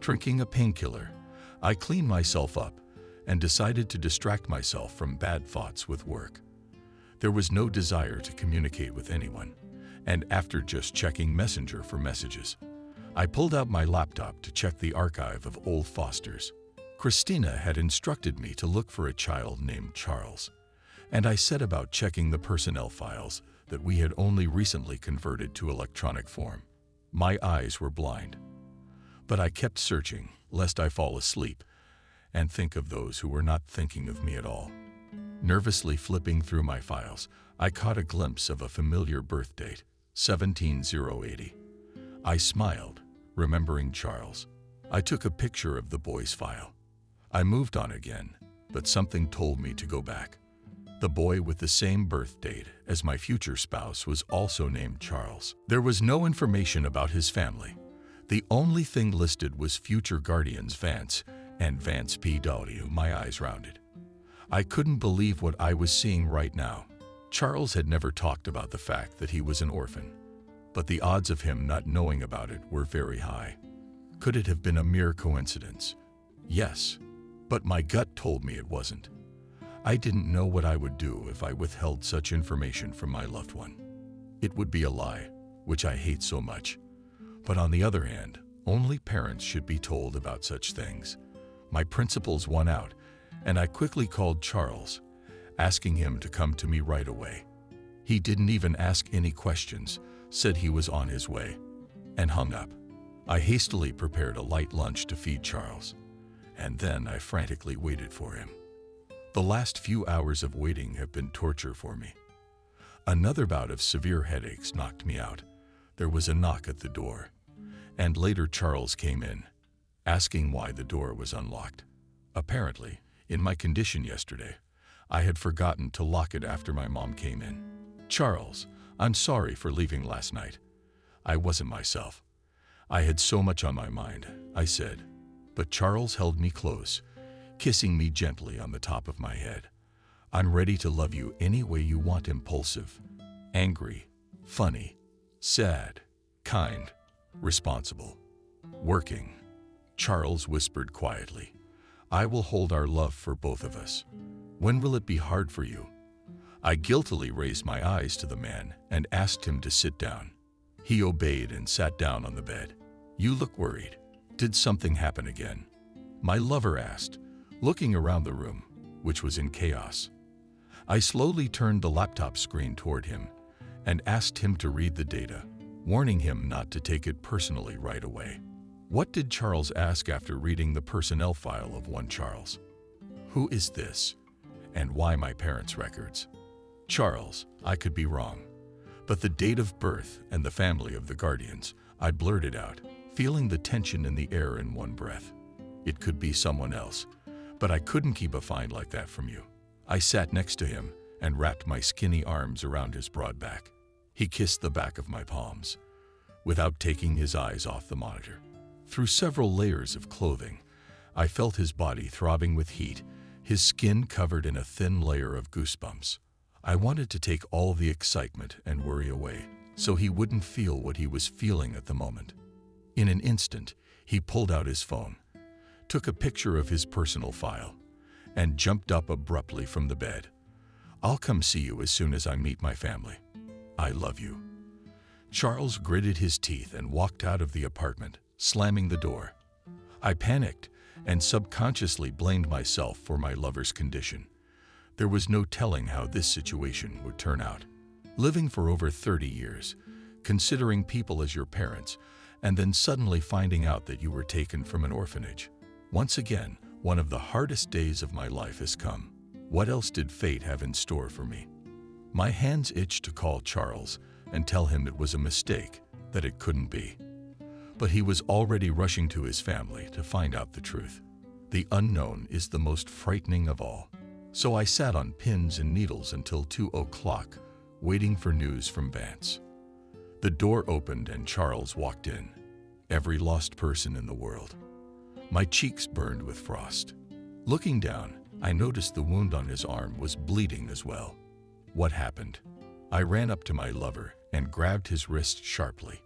Drinking a painkiller, I cleaned myself up and decided to distract myself from bad thoughts with work. There was no desire to communicate with anyone, and after just checking Messenger for messages, I pulled out my laptop to check the archive of old fosters. Christina had instructed me to look for a child named Charles, and I set about checking the personnel files that we had only recently converted to electronic form. My eyes were blind, but I kept searching lest I fall asleep and think of those who were not thinking of me at all. Nervously flipping through my files, I caught a glimpse of a familiar birth date, 17080. I smiled, remembering Charles. I took a picture of the boy's file. I moved on again, but something told me to go back. The boy with the same birth date as my future spouse was also named Charles. There was no information about his family. The only thing listed was future guardians Vance and Vance P.W. My eyes rounded. I couldn't believe what I was seeing right now. Charles had never talked about the fact that he was an orphan, but the odds of him not knowing about it were very high. Could it have been a mere coincidence? Yes, but my gut told me it wasn't. I didn't know what I would do if I withheld such information from my loved one. It would be a lie, which I hate so much. But on the other hand, only parents should be told about such things. My principles won out, and I quickly called Charles, asking him to come to me right away. He didn't even ask any questions, said he was on his way, and hung up. I hastily prepared a light lunch to feed Charles, and then I frantically waited for him. The last few hours of waiting have been torture for me. Another bout of severe headaches knocked me out. There was a knock at the door, and later Charles came in, asking why the door was unlocked. Apparently, in my condition yesterday, I had forgotten to lock it after my mom came in. Charles, I'm sorry for leaving last night. I wasn't myself. I had so much on my mind, I said, but Charles held me close, kissing me gently on the top of my head. I'm ready to love you any way you want, impulsive, angry, funny, sad, kind, responsible, working. Charles whispered quietly, I will hold our love for both of us. When will it be hard for you? I guiltily raised my eyes to the man and asked him to sit down. He obeyed and sat down on the bed. You look worried. Did something happen again? My lover asked, looking around the room, which was in chaos. I slowly turned the laptop screen toward him and asked him to read the data, warning him not to take it personally right away. What did Charles ask after reading the personnel file of one Charles? Who is this? And why my parents' records? Charles, I could be wrong, but the date of birth and the family of the guardians, I blurted out, feeling the tension in the air in one breath. It could be someone else, but I couldn't keep a find like that from you. I sat next to him and wrapped my skinny arms around his broad back. He kissed the back of my palms, without taking his eyes off the monitor. Through several layers of clothing, I felt his body throbbing with heat, his skin covered in a thin layer of goosebumps. I wanted to take all the excitement and worry away, so he wouldn't feel what he was feeling at the moment. In an instant, he pulled out his phone, took a picture of his personal file, and jumped up abruptly from the bed. I'll come see you as soon as I meet my family. I love you. Charles gritted his teeth and walked out of the apartment, slamming the door. I panicked and subconsciously blamed myself for my lover's condition. There was no telling how this situation would turn out. Living for over 30 years, considering people as your parents, and then suddenly finding out that you were taken from an orphanage. Once again, one of the hardest days of my life has come. What else did fate have in store for me? My hands itched to call Charles and tell him it was a mistake, that it couldn't be. But he was already rushing to his family to find out the truth. The unknown is the most frightening of all. So I sat on pins and needles until 2 o'clock, waiting for news from Vance. The door opened and Charles walked in. Every lost person in the world. My cheeks burned with frost. Looking down, I noticed the wound on his arm was bleeding as well. What happened? I ran up to my lover and grabbed his wrist sharply.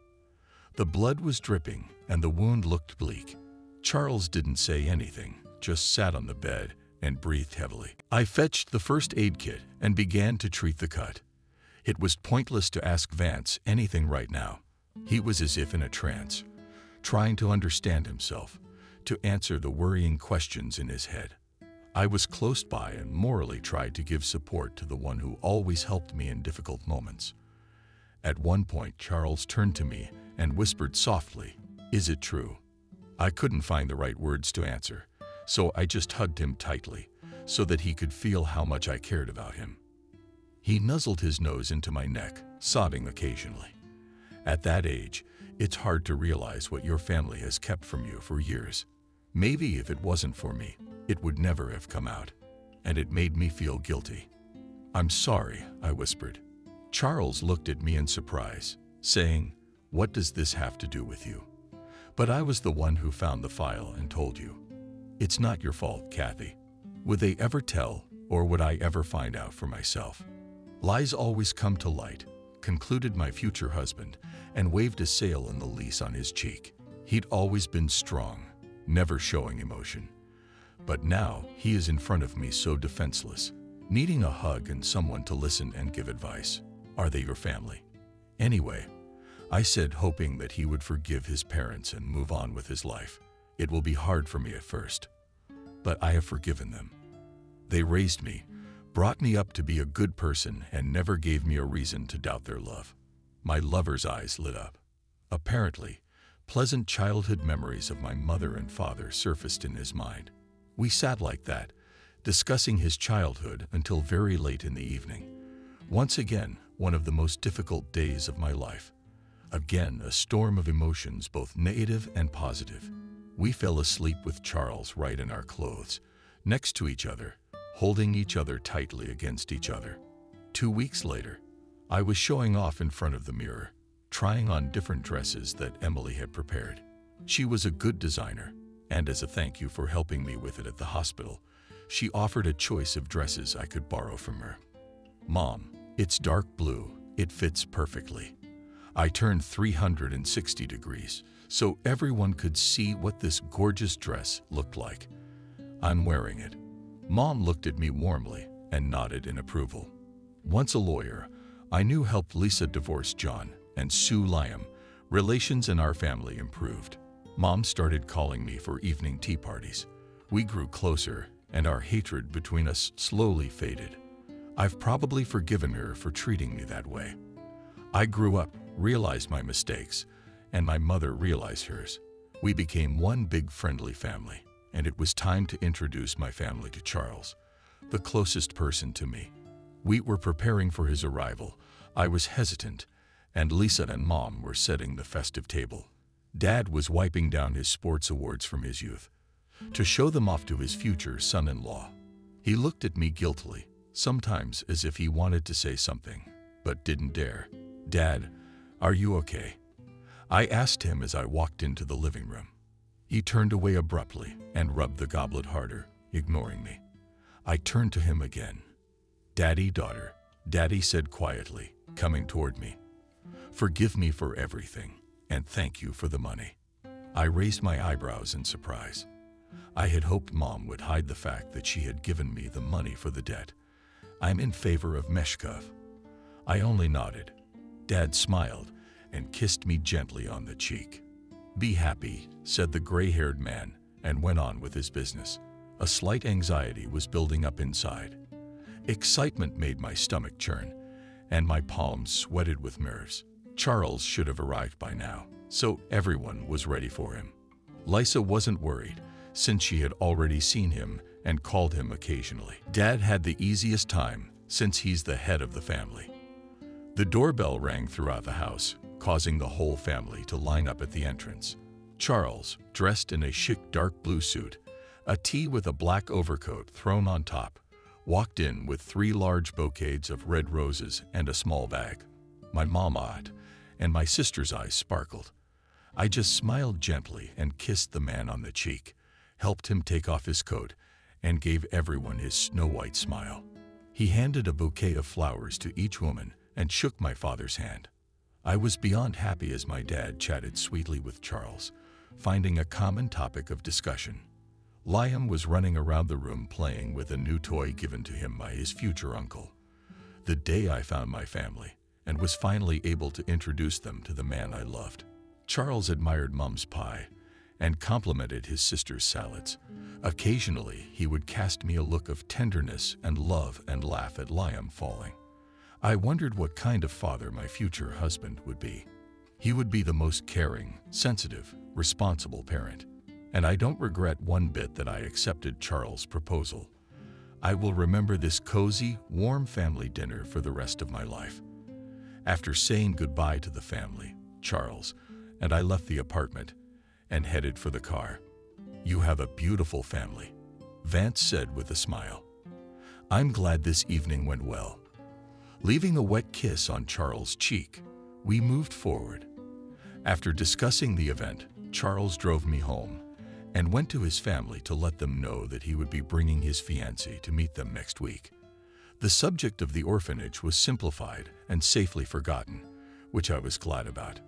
The blood was dripping and the wound looked bleak. Charles didn't say anything, just sat on the bed and breathed heavily. I fetched the first aid kit and began to treat the cut. It was pointless to ask Vance anything right now. He was as if in a trance, trying to understand himself, to answer the worrying questions in his head. I was close by and morally tried to give support to the one who always helped me in difficult moments. At one point, Charles turned to me and whispered softly, "Is it true?" I couldn't find the right words to answer, so I just hugged him tightly so that he could feel how much I cared about him. He nuzzled his nose into my neck, sobbing occasionally. At that age, it's hard to realize what your family has kept from you for years. Maybe if it wasn't for me, it would never have come out, and it made me feel guilty. "I'm sorry," I whispered. Charles looked at me in surprise, saying, "What does this have to do with you?" But I was the one who found the file and told you. "It's not your fault, Kathy." Would they ever tell, or would I ever find out for myself? Lies always come to light, concluded my future husband, and waved a sail in the lease on his cheek. He'd always been strong, never showing emotion. But now he is in front of me so defenseless, needing a hug and someone to listen and give advice. Are they your family? Anyway, I said, hoping that he would forgive his parents and move on with his life. It will be hard for me at first, but I have forgiven them. They raised me, brought me up to be a good person, and never gave me a reason to doubt their love. My lover's eyes lit up. Apparently, pleasant childhood memories of my mother and father surfaced in his mind. We sat like that, discussing his childhood until very late in the evening. Once again, one of the most difficult days of my life. Again, a storm of emotions, both negative and positive. We fell asleep with Charles right in our clothes, next to each other, holding each other tightly against each other. 2 weeks later, I was showing off in front of the mirror, trying on different dresses that Emily had prepared. She was a good designer, and as a thank you for helping me with it at the hospital, she offered a choice of dresses I could borrow from her. "Mom, it's dark blue. It fits perfectly." I turned 360 degrees so everyone could see what this gorgeous dress looked like. "I'm wearing it." Mom looked at me warmly and nodded in approval. Once a lawyer, I knew helped Lisa divorce John and Sue Liam. Relations in our family improved. Mom started calling me for evening tea parties. We grew closer, and our hatred between us slowly faded. I've probably forgiven her for treating me that way. I grew up, realized my mistakes, and my mother realized hers. We became one big friendly family, and it was time to introduce my family to Charles, the closest person to me. We were preparing for his arrival. I was hesitant, and Lisa and Mom were setting the festive table. Dad was wiping down his sports awards from his youth to show them off to his future son-in-law. He looked at me guiltily, sometimes as if he wanted to say something, but didn't dare. "Dad, are you okay?" I asked him as I walked into the living room. He turned away abruptly and rubbed the goblet harder, ignoring me. I turned to him again. "Daddy, daughter," Daddy said quietly, coming toward me. "Forgive me for everything, and thank you for the money." I raised my eyebrows in surprise. I had hoped Mom would hide the fact that she had given me the money for the debt. "I'm in favor of Meshkov." I only nodded. Dad smiled and kissed me gently on the cheek. "Be happy," said the gray-haired man, and went on with his business. A slight anxiety was building up inside. Excitement made my stomach churn, and my palms sweated with nerves. Charles should have arrived by now, so everyone was ready for him. Lisa wasn't worried, since she had already seen him and called him occasionally. Dad had the easiest time, since he's the head of the family. The doorbell rang throughout the house, causing the whole family to line up at the entrance. Charles, dressed in a chic dark blue suit, a tee with a black overcoat thrown on top, walked in with 3 large bouquets of red roses and a small bag. My mom eyed, and my sister's eyes sparkled. I just smiled gently and kissed the man on the cheek, helped him take off his coat, and gave everyone his snow-white smile. He handed a bouquet of flowers to each woman and shook my father's hand. I was beyond happy as my dad chatted sweetly with Charles, finding a common topic of discussion. Liam was running around the room playing with a new toy given to him by his future uncle. The day I found my family and was finally able to introduce them to the man I loved. Charles admired Mom's pie and complimented his sister's salads. Occasionally, he would cast me a look of tenderness and love and laugh at Liam falling. I wondered what kind of father my future husband would be. He would be the most caring, sensitive, responsible parent. And I don't regret one bit that I accepted Charles' proposal. I will remember this cozy, warm family dinner for the rest of my life. After saying goodbye to the family, Charles and I left the apartment and headed for the car. "You have a beautiful family," Vance said with a smile. "I'm glad this evening went well." Leaving a wet kiss on Charles' cheek, we moved forward. After discussing the event, Charles drove me home and went to his family to let them know that he would be bringing his fiancée to meet them next week. The subject of the orphanage was simplified and safely forgotten, which I was glad about.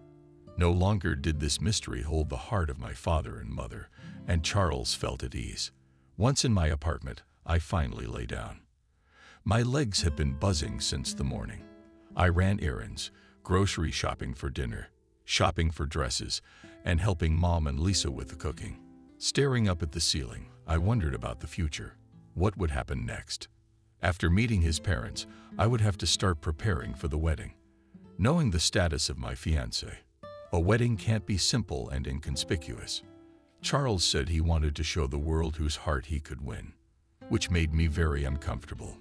No longer did this mystery hold the heart of my father and mother, and Charles felt at ease. Once in my apartment, I finally lay down. My legs had been buzzing since the morning. I ran errands, grocery shopping for dinner, shopping for dresses, and helping Mom and Lisa with the cooking. Staring up at the ceiling, I wondered about the future. What would happen next? After meeting his parents, I would have to start preparing for the wedding. Knowing the status of my fiancé, a wedding can't be simple and inconspicuous. Charles said he wanted to show the world whose heart he could win, which made me very uncomfortable.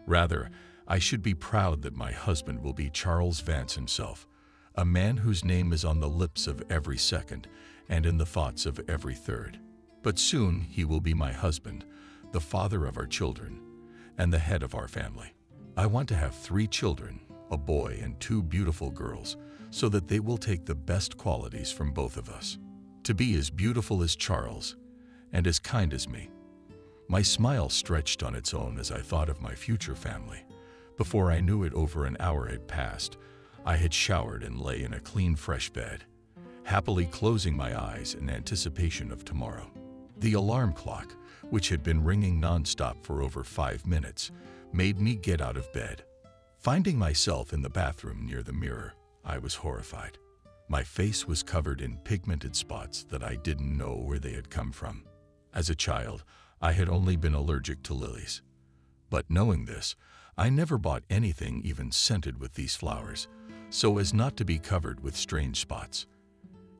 Rather, I should be proud that my husband will be Charles Vance himself, a man whose name is on the lips of every second and in the thoughts of every third. But soon he will be my husband, the father of our children, and the head of our family. I want to have 3 children, a boy and 2 beautiful girls, so that they will take the best qualities from both of us. To be as beautiful as Charles and as kind as me. My smile stretched on its own as I thought of my future family. Before I knew it, over an hour had passed. I had showered and lay in a clean, fresh bed, happily closing my eyes in anticipation of tomorrow. The alarm clock, which had been ringing nonstop for over 5 minutes, made me get out of bed. Finding myself in the bathroom near the mirror, I was horrified. My face was covered in pigmented spots that I didn't know where they had come from. As a child, I had only been allergic to lilies. But knowing this, I never bought anything even scented with these flowers, so as not to be covered with strange spots.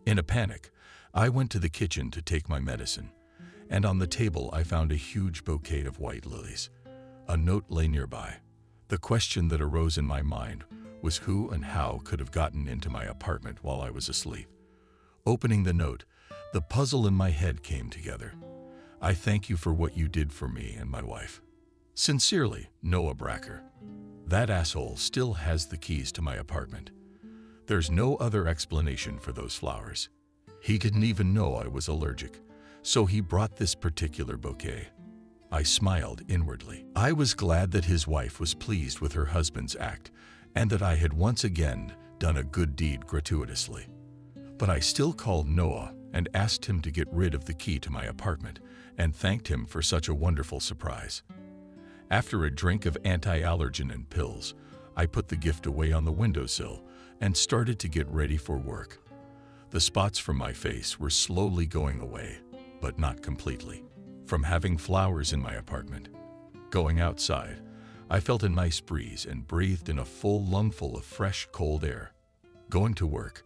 In a panic, I went to the kitchen to take my medicine, and on the table I found a huge bouquet of white lilies. A note lay nearby. The question that arose in my mind was who and how could have gotten into my apartment while I was asleep. Opening the note, the puzzle in my head came together. "I thank you for what you did for me and my wife. Sincerely, Noah Bracker." That asshole still has the keys to my apartment. There's no other explanation for those flowers. He didn't even know I was allergic, so he brought this particular bouquet. I smiled inwardly. I was glad that his wife was pleased with her husband's act and that I had once again done a good deed gratuitously. But I still called Noah and asked him to get rid of the key to my apartment and thanked him for such a wonderful surprise. After a drink of anti-allergen and pills, I put the gift away on the windowsill and started to get ready for work. The spots from my face were slowly going away, but not completely. From having flowers in my apartment, going outside, I felt a nice breeze and breathed in a full lungful of fresh, cold air. Going to work,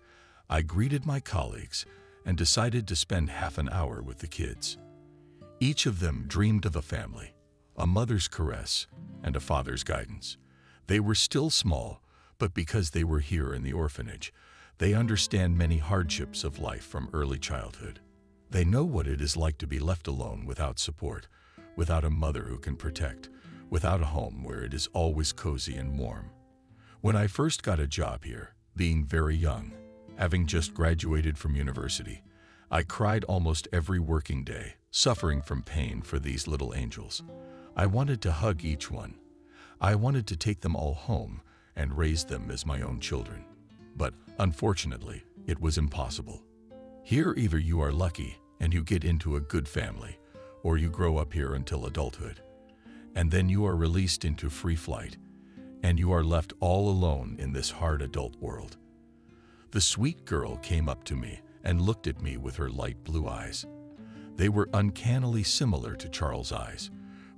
I greeted my colleagues and decided to spend half an hour with the kids. Each of them dreamed of a family, a mother's caress, and a father's guidance. They were still small, but because they were here in the orphanage, they understand many hardships of life from early childhood. They know what it is like to be left alone without support, without a mother who can protect, without a home where it is always cozy and warm. When I first got a job here, being very young, having just graduated from university, I cried almost every working day, suffering from pain for these little angels. I wanted to hug each one. I wanted to take them all home and raise them as my own children. But unfortunately, it was impossible. Here, either you are lucky and you get into a good family, or you grow up here until adulthood. And then you are released into free flight, and you are left all alone in this hard adult world. The sweet girl came up to me and looked at me with her light blue eyes. They were uncannily similar to Charles' eyes,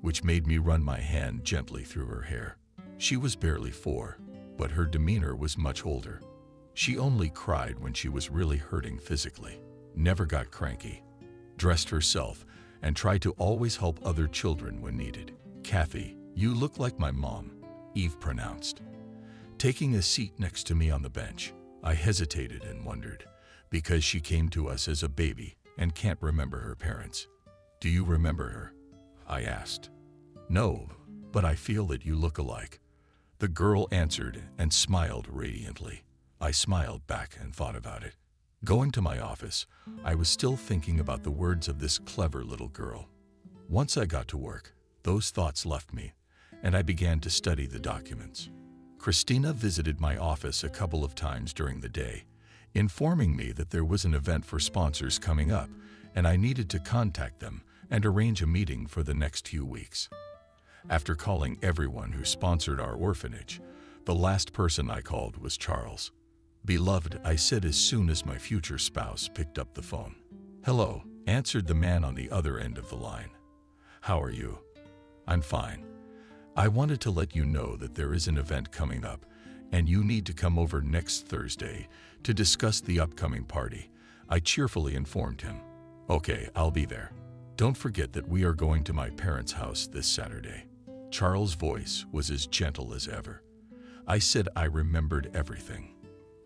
which made me run my hand gently through her hair. She was barely 4, but her demeanor was much older. She only cried when she was really hurting physically, never got cranky, dressed herself, and tried to always help other children when needed. "Kathy, you look like my mom," Eve pronounced. Taking a seat next to me on the bench, I hesitated and wondered, because she came to us as a baby and can't remember her parents. "Do you remember her?" I asked. "No, but I feel that you look alike," the girl answered and smiled radiantly. I smiled back and thought about it. Going to my office, I was still thinking about the words of this clever little girl. Once I got to work, those thoughts left me, and I began to study the documents. Christina visited my office a couple of times during the day, informing me that there was an event for sponsors coming up, and I needed to contact them and arrange a meeting for the next few weeks. After calling everyone who sponsored our orphanage, the last person I called was Charles. "Beloved," I said as soon as my future spouse picked up the phone. "Hello," answered the man on the other end of the line. "How are you?" "I'm fine. I wanted to let you know that there is an event coming up, and you need to come over next Thursday to discuss the upcoming party," I cheerfully informed him. "Okay, I'll be there. Don't forget that we are going to my parents' house this Saturday." Charles' voice was as gentle as ever. I said I remembered everything.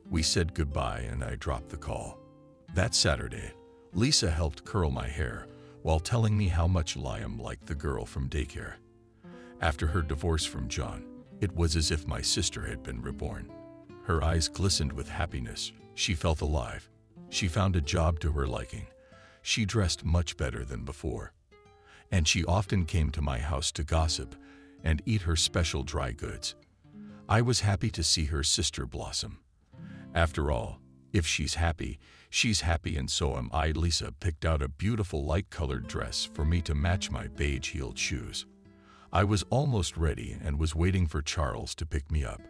We said goodbye and I dropped the call. That Saturday, Lisa helped curl my hair while telling me how much Liam liked the girl from daycare. After her divorce from John, it was as if my sister had been reborn. Her eyes glistened with happiness. She felt alive. She found a job to her liking. She dressed much better than before. And she often came to my house to gossip and eat her special dry goods. I was happy to see her sister blossom. After all, if she's happy, and so am I. Lisa picked out a beautiful light-colored dress for me to match my beige-heeled shoes. I was almost ready and was waiting for Charles to pick me up.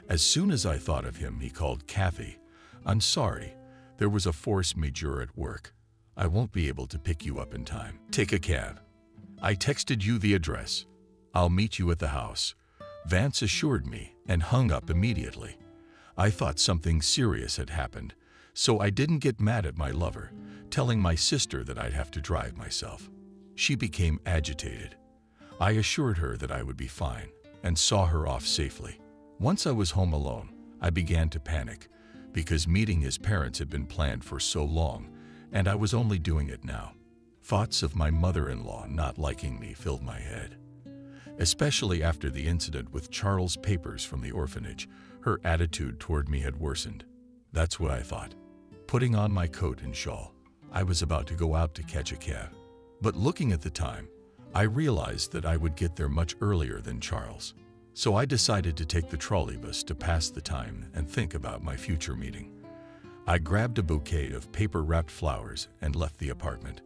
As soon as I thought of him, he called, "Kathy, I'm sorry. There was a force majeure at work. I won't be able to pick you up in time. Take a cab. I texted you the address. I'll meet you at the house," Vance assured me and hung up immediately. I thought something serious had happened, so I didn't get mad at my lover, telling my sister that I'd have to drive myself. She became agitated. I assured her that I would be fine and saw her off safely. Once I was home alone, I began to panic because meeting his parents had been planned for so long, and I was only doing it now. Thoughts of my mother-in-law not liking me filled my head. Especially after the incident with Charles' papers from the orphanage, her attitude toward me had worsened. That's what I thought. Putting on my coat and shawl, I was about to go out to catch a cab. But looking at the time, I realized that I would get there much earlier than Charles. So I decided to take the trolleybus to pass the time and think about my future meeting. I grabbed a bouquet of paper-wrapped flowers and left the apartment.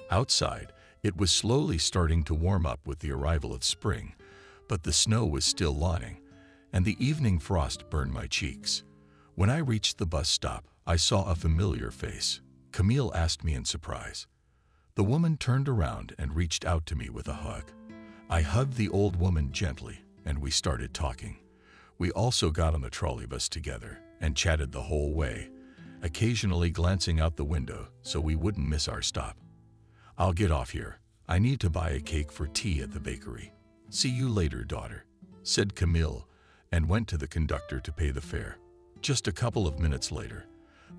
Outside, it was slowly starting to warm up with the arrival of spring, but the snow was still lying, and the evening frost burned my cheeks. When I reached the bus stop, I saw a familiar face. Camille asked me in surprise. The woman turned around and reached out to me with a hug. I hugged the old woman gently, and we started talking. We also got on the trolleybus together and chatted the whole way, occasionally glancing out the window so we wouldn't miss our stop. "I'll get off here. I need to buy a cake for tea at the bakery. See you later, daughter," said Camille, and went to the conductor to pay the fare. Just a couple of minutes later,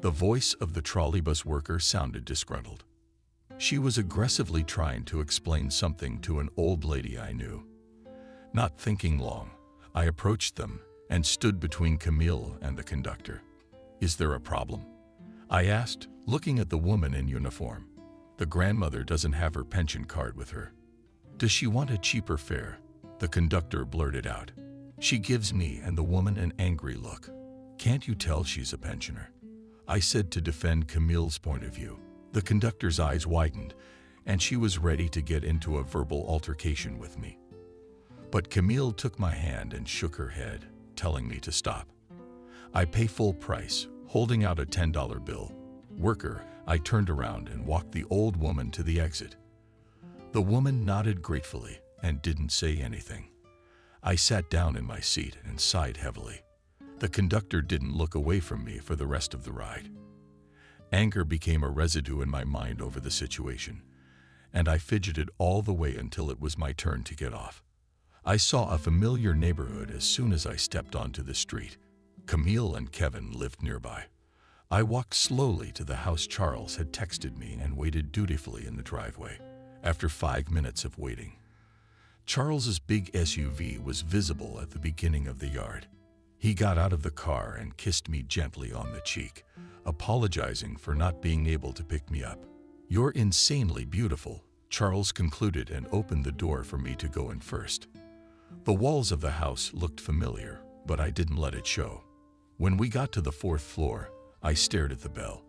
the voice of the trolleybus worker sounded disgruntled. She was aggressively trying to explain something to an old lady I knew. Not thinking long, I approached them and stood between Camille and the conductor. "Is there a problem?" I asked, looking at the woman in uniform. "The grandmother doesn't have her pension card with her." "Does she want a cheaper fare?" the conductor blurted out. She gives me and the woman an angry look. "Can't you tell she's a pensioner?" I said to defend Camille's point of view. The conductor's eyes widened, and she was ready to get into a verbal altercation with me. But Camille took my hand and shook her head, telling me to stop. I pay full price, holding out a $10 bill. Worker, I turned around and walked the old woman to the exit. The woman nodded gratefully and didn't say anything. I sat down in my seat and sighed heavily. The conductor didn't look away from me for the rest of the ride. Anger became a residue in my mind over the situation, and I fidgeted all the way until it was my turn to get off. I saw a familiar neighborhood as soon as I stepped onto the street. Camille and Kevin lived nearby. I walked slowly to the house Charles had texted me and waited dutifully in the driveway. After 5 minutes of waiting, Charles's big SUV was visible at the beginning of the yard. He got out of the car and kissed me gently on the cheek, apologizing for not being able to pick me up. "You're insanely beautiful," Charles concluded and opened the door for me to go in first. The walls of the house looked familiar, but I didn't let it show. When we got to the 4th floor, I stared at the bell,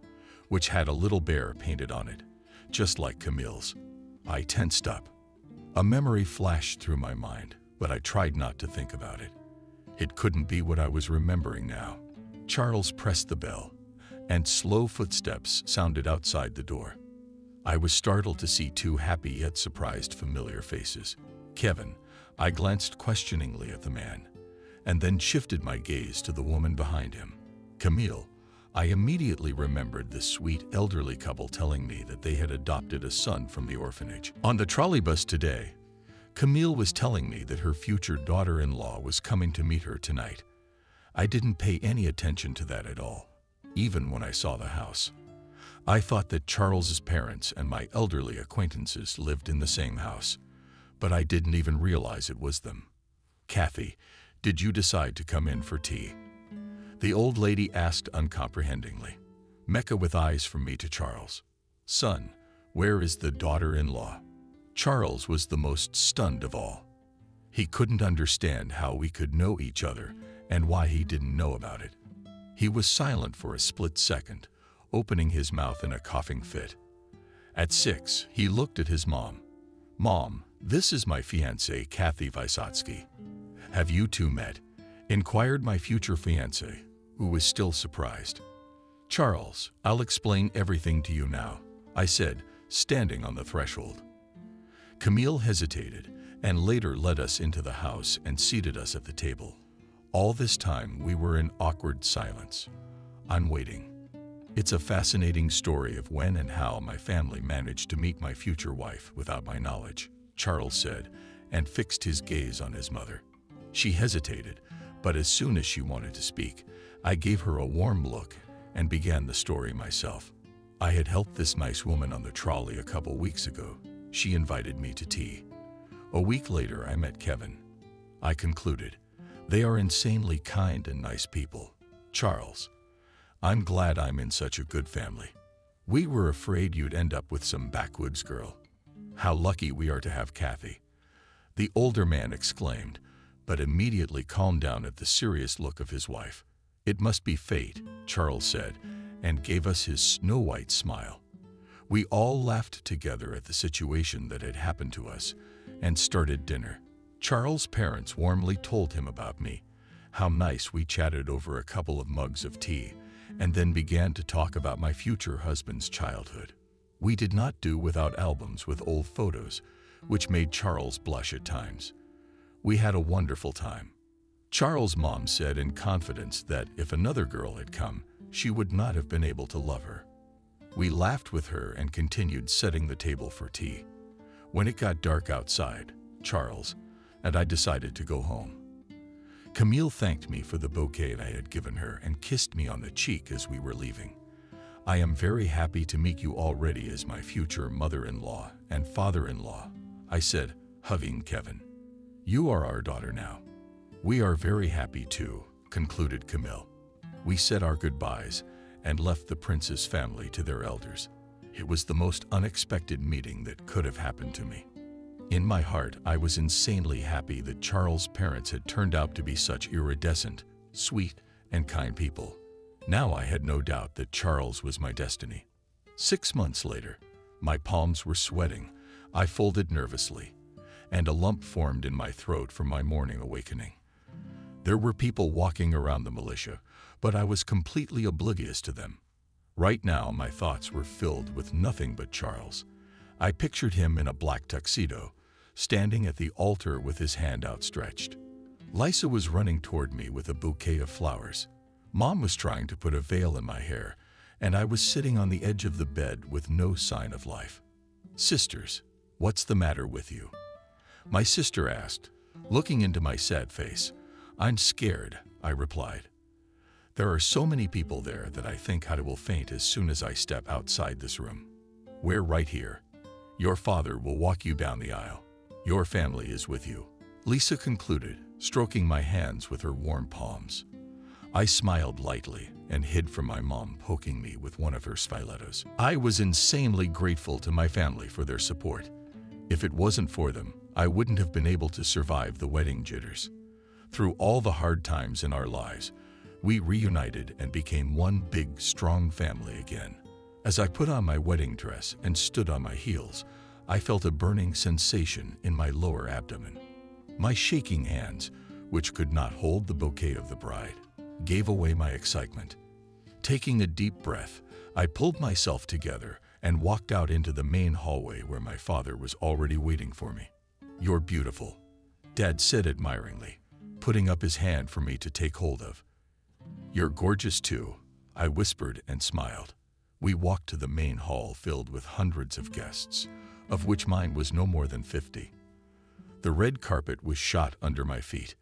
which had a little bear painted on it, just like Camille's. I tensed up. A memory flashed through my mind, but I tried not to think about it. It couldn't be what I was remembering now. Charles pressed the bell, and slow footsteps sounded outside the door. I was startled to see 2 happy yet surprised familiar faces. "Kevin," I glanced questioningly at the man, and then shifted my gaze to the woman behind him. "Camille," I immediately remembered the sweet elderly couple telling me that they had adopted a son from the orphanage. On the trolleybus today, Camille was telling me that her future daughter-in-law was coming to meet her tonight. I didn't pay any attention to that at all, even when I saw the house. I thought that Charles's parents and my elderly acquaintances lived in the same house, but I didn't even realize it was them. "Kathy, did you decide to come in for tea?" the old lady asked uncomprehendingly. Mecca with eyes from me to Charles. "Son, where is the daughter-in-law?" Charles was the most stunned of all. He couldn't understand how we could know each other and why he didn't know about it. He was silent for a split second, opening his mouth in a coughing fit. At 6, he looked at his mom. "Mom, this is my fiancée, Kathy Vysotsky. Have you two met?" inquired my future fiancée, who was still surprised. "Charles, I'll explain everything to you now," I said, standing on the threshold. Camille hesitated and later led us into the house and seated us at the table. All this time we were in awkward silence. I'm waiting. It's a fascinating story of when and how my family managed to meet my future wife without my knowledge, Charles said, and fixed his gaze on his mother. She hesitated, but as soon as she wanted to speak, I gave her a warm look and began the story myself. I had helped this nice woman on the trolley a couple weeks ago. She invited me to tea. A week later, I met Kevin. I concluded, they are insanely kind and nice people. Charles, I'm glad I'm in such a good family. We were afraid you'd end up with some backwoods girl. How lucky we are to have Kathy. The older man exclaimed, but immediately calmed down at the serious look of his wife. It must be fate, Charles said, and gave us his snow-white smile. We all laughed together at the situation that had happened to us and started dinner. Charles' parents warmly told him about me, how nice we chatted over a couple of mugs of tea, and then began to talk about my future husband's childhood. We did not do without albums with old photos, which made Charles blush at times. We had a wonderful time. Charles' mom said in confidence that if another girl had come, she would not have been able to love her. We laughed with her and continued setting the table for tea. When it got dark outside, Charles and I decided to go home. Camille thanked me for the bouquet I had given her and kissed me on the cheek as we were leaving. "I am very happy to meet you already as my future mother-in-law and father-in-law," I said, hugging Kevin. "You are our daughter now." "We are very happy too," concluded Camille. We said our goodbyes and left the prince's family to their elders. It was the most unexpected meeting that could have happened to me. In my heart, I was insanely happy that Charles' parents had turned out to be such iridescent, sweet, and kind people. Now I had no doubt that Charles was my destiny. 6 months later, My palms were sweating. I folded nervously, and a lump formed in my throat from my morning awakening. There were people walking around the militia, but I was completely oblivious to them. Right now, my thoughts were filled with nothing but Charles. I pictured him in a black tuxedo, standing at the altar with his hand outstretched. Lisa was running toward me with a bouquet of flowers. Mom was trying to put a veil in my hair, and I was sitting on the edge of the bed with no sign of life. "Sisters, what's the matter with you?" my sister asked, looking into my sad face. "I'm scared," I replied. "There are so many people there that I think I will faint as soon as I step outside this room. We're right here. Your father will walk you down the aisle. Your family is with you," Lisa concluded, stroking my hands with her warm palms. I smiled lightly and hid from my mom poking me with one of her stilettos. I was insanely grateful to my family for their support. If it wasn't for them, I wouldn't have been able to survive the wedding jitters. Through all the hard times in our lives, we reunited and became one big, strong family again. As I put on my wedding dress and stood on my heels, I felt a burning sensation in my lower abdomen. My shaking hands, which could not hold the bouquet of the bride, gave away my excitement. Taking a deep breath, I pulled myself together and walked out into the main hallway where my father was already waiting for me. "You're beautiful," Dad said admiringly, putting up his hand for me to take hold of. "You're gorgeous too," I whispered and smiled. We walked to the main hall filled with hundreds of guests, of which mine was no more than 50. The red carpet was shot under my feet.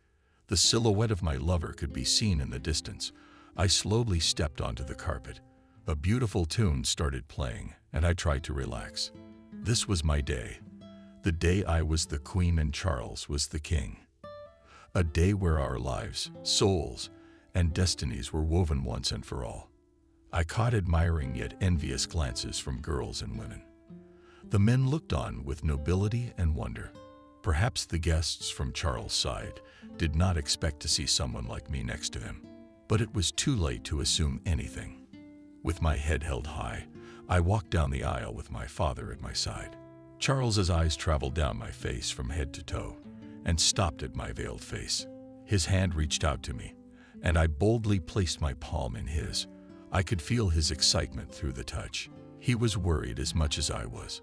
The silhouette of my lover could be seen in the distance. I slowly stepped onto the carpet. A beautiful tune started playing, and I tried to relax. This was my day. The day I was the queen and Charles was the king. A day where our lives, souls, and destinies were woven once and for all. I caught admiring yet envious glances from girls and women. The men looked on with nobility and wonder. Perhaps the guests from Charles' side did not expect to see someone like me next to him, but it was too late to assume anything. With my head held high, I walked down the aisle with my father at my side. Charles's eyes traveled down my face from head to toe and stopped at my veiled face. His hand reached out to me, and I boldly placed my palm in his. I could feel his excitement through the touch. He was worried as much as I was.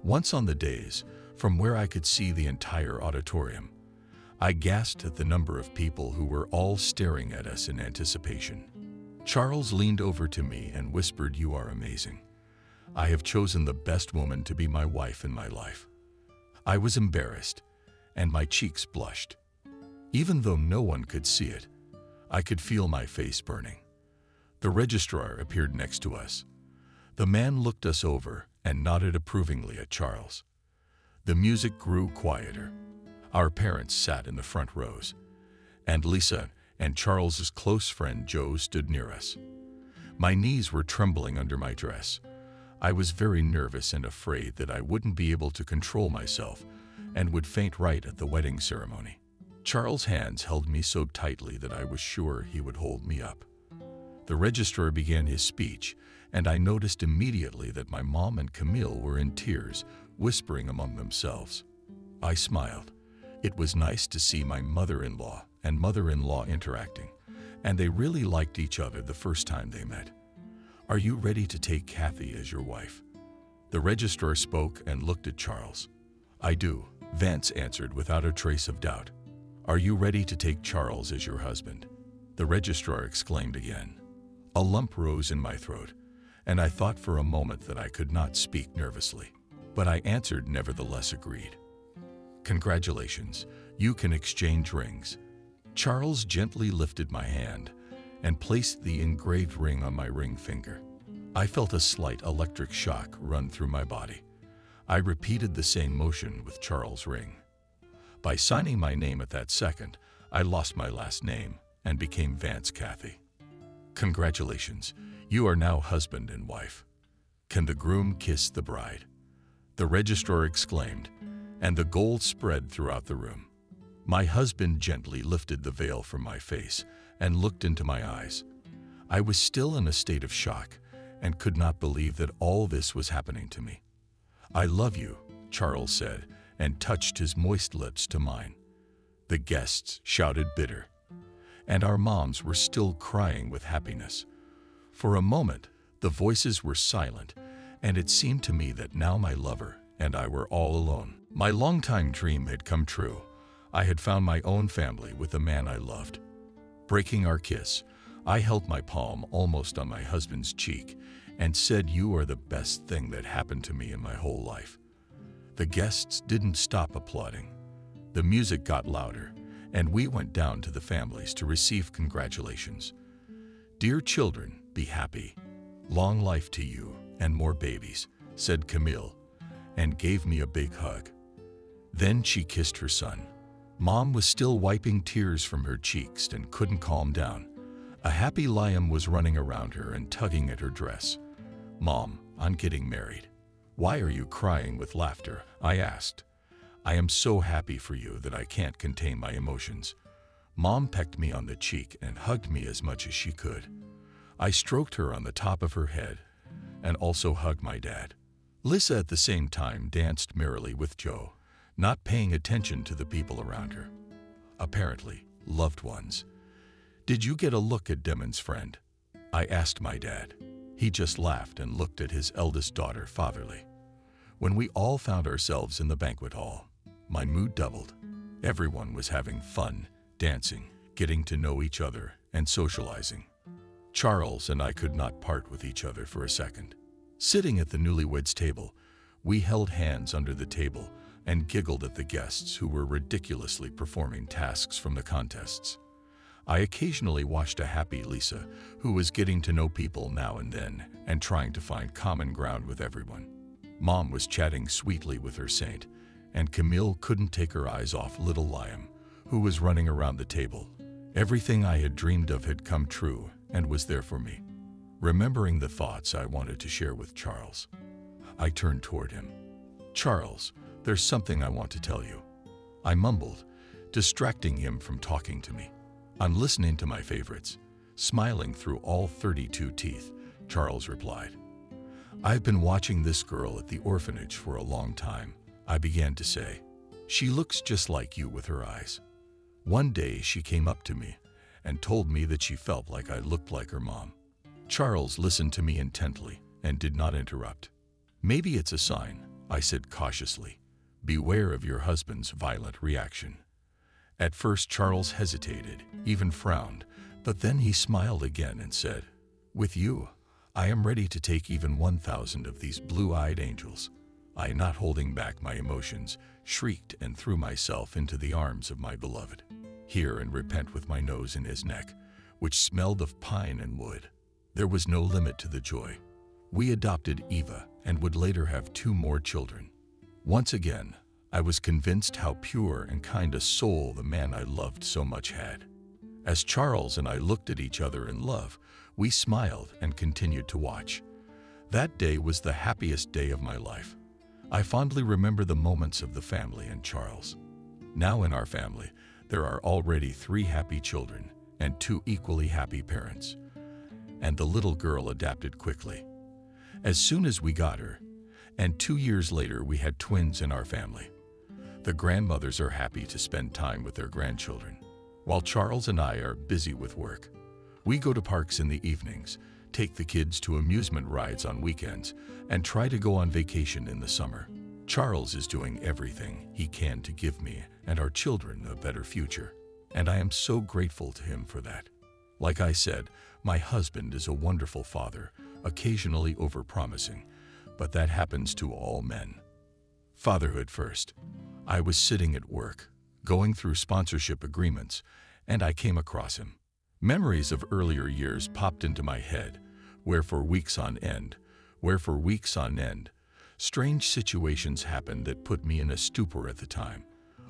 Once on the dais, from where I could see the entire auditorium, I gasped at the number of people who were all staring at us in anticipation. Charles leaned over to me and whispered, "You are amazing. I have chosen the best woman to be my wife in my life." I was embarrassed, and my cheeks blushed. Even though no one could see it, I could feel my face burning. The registrar appeared next to us. The man looked us over and nodded approvingly at Charles. The music grew quieter. Our parents sat in the front rows, and Lisa and Charles's close friend Joe stood near us. My knees were trembling under my dress. I was very nervous and afraid that I wouldn't be able to control myself and would faint right at the wedding ceremony. Charles' hands held me so tightly that I was sure he would hold me up. The registrar began his speech, and I noticed immediately that my mom and Camille were in tears, whispering among themselves. I smiled. It was nice to see my mother-in-law and mother-in-law interacting, and they really liked each other the first time they met. "Are you ready to take Kathy as your wife?" The registrar spoke and looked at Charles. "I do," Vance answered without a trace of doubt. "Are you ready to take Charles as your husband?" The registrar exclaimed again. A lump rose in my throat, and I thought for a moment that I could not speak nervously. But I answered, nevertheless agreed. "Congratulations, you can exchange rings." Charles gently lifted my hand and placed the engraved ring on my ring finger. I felt a slight electric shock run through my body. I repeated the same motion with Charles' ring. By signing my name at that second, I lost my last name and became Vance Kathy. "Congratulations, you are now husband and wife. Can the groom kiss the bride?" The registrar exclaimed, and the gold spread throughout the room. My husband gently lifted the veil from my face and looked into my eyes. I was still in a state of shock and could not believe that all this was happening to me. "I love you," Charles said, and touched his moist lips to mine. The guests shouted bitter, and our moms were still crying with happiness. For a moment, the voices were silent, and it seemed to me that now my lover and I were all alone. My longtime dream had come true. I had found my own family with the man I loved. Breaking our kiss, I held my palm almost on my husband's cheek and said, "You are the best thing that happened to me in my whole life." The guests didn't stop applauding. The music got louder, and we went down to the families to receive congratulations. "Dear children, be happy. Long life to you and more babies," said Camille, and gave me a big hug. Then she kissed her son. Mom was still wiping tears from her cheeks and couldn't calm down. A happy lion was running around her and tugging at her dress. "Mom, I'm getting married." "Why are you crying with laughter?" I asked. "I am so happy for you that I can't contain my emotions." Mom pecked me on the cheek and hugged me as much as she could. I stroked her on the top of her head and also hugged my dad. Lisa at the same time danced merrily with Joe, not paying attention to the people around her. Apparently, loved ones. "Did you get a look at Demon's friend?" I asked my dad. He just laughed and looked at his eldest daughter fatherly. When we all found ourselves in the banquet hall, my mood doubled. Everyone was having fun, dancing, getting to know each other, and socializing. Charles and I could not part with each other for a second. Sitting at the newlyweds table, we held hands under the table and giggled at the guests who were ridiculously performing tasks from the contests. I occasionally watched a happy Lisa, who was getting to know people now and then and trying to find common ground with everyone. Mom was chatting sweetly with her saint, and Camille couldn't take her eyes off little Liam, who was running around the table. Everything I had dreamed of had come true and was there for me. Remembering the thoughts I wanted to share with Charles, I turned toward him. "Charles, there's something I want to tell you," I mumbled, distracting him from talking to me. "I'm listening to my favorites, smiling through all 32 teeth," Charles replied. "I've been watching this girl at the orphanage for a long time," I began to say. "She looks just like you with her eyes." One day she came up to me and told me that she felt like I looked like her mom. Charles listened to me intently and did not interrupt. "Maybe it's a sign," I said cautiously. "Beware of your husband's violent reaction." At first Charles hesitated, even frowned, but then he smiled again and said, "With you, I am ready to take even 1,000 of these blue-eyed angels." I, not holding back my emotions, shrieked and threw myself into the arms of my beloved. Hear and repent with my nose in his neck, which smelled of pine and wood. There was no limit to the joy. We adopted Eva and would later have 2 more children. Once again, I was convinced how pure and kind a soul the man I loved so much had. As Charles and I looked at each other in love, we smiled and continued to watch. That day was the happiest day of my life. I fondly remember the moments of the family and Charles. Now in our family, there are already 3 happy children and 2 equally happy parents. And the little girl adapted quickly. As soon as we got her, and 2 years later we had twins in our family. The grandmothers are happy to spend time with their grandchildren, while Charles and I are busy with work. We go to parks in the evenings, take the kids to amusement rides on weekends, and try to go on vacation in the summer. Charles is doing everything he can to give me and our children a better future, and I am so grateful to him for that. Like I said, my husband is a wonderful father, occasionally overpromising, but that happens to all men. Fatherhood first. I was sitting at work, going through sponsorship agreements, and I came across him. Memories of earlier years popped into my head, where for weeks on end, strange situations happened that put me in a stupor at the time,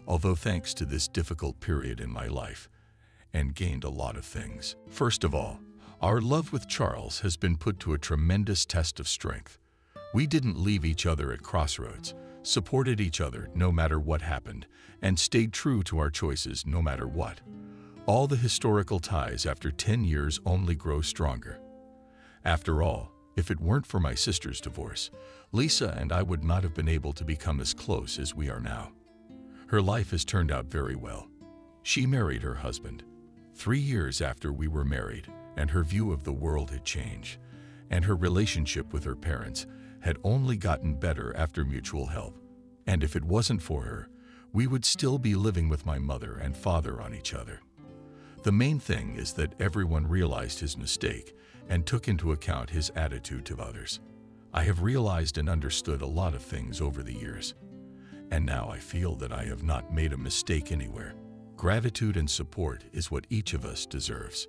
although thanks to this difficult period in my life, and gained a lot of things. First of all, our love with Charles has been put to a tremendous test of strength. We didn't leave each other at crossroads, supported each other no matter what happened, and stayed true to our choices no matter what. All the historical ties after 10 years only grow stronger. After all, if it weren't for my sister's divorce, Lisa and I would not have been able to become as close as we are now. Her life has turned out very well. She married her husband 3 years after we were married, and her view of the world had changed, and her relationship with her parents had only gotten better after mutual help. And if it wasn't for her, we would still be living with my mother and father on each other. The main thing is that everyone realized his mistake and took into account his attitude to others. I have realized and understood a lot of things over the years, and now I feel that I have not made a mistake anywhere. Gratitude and support is what each of us deserves.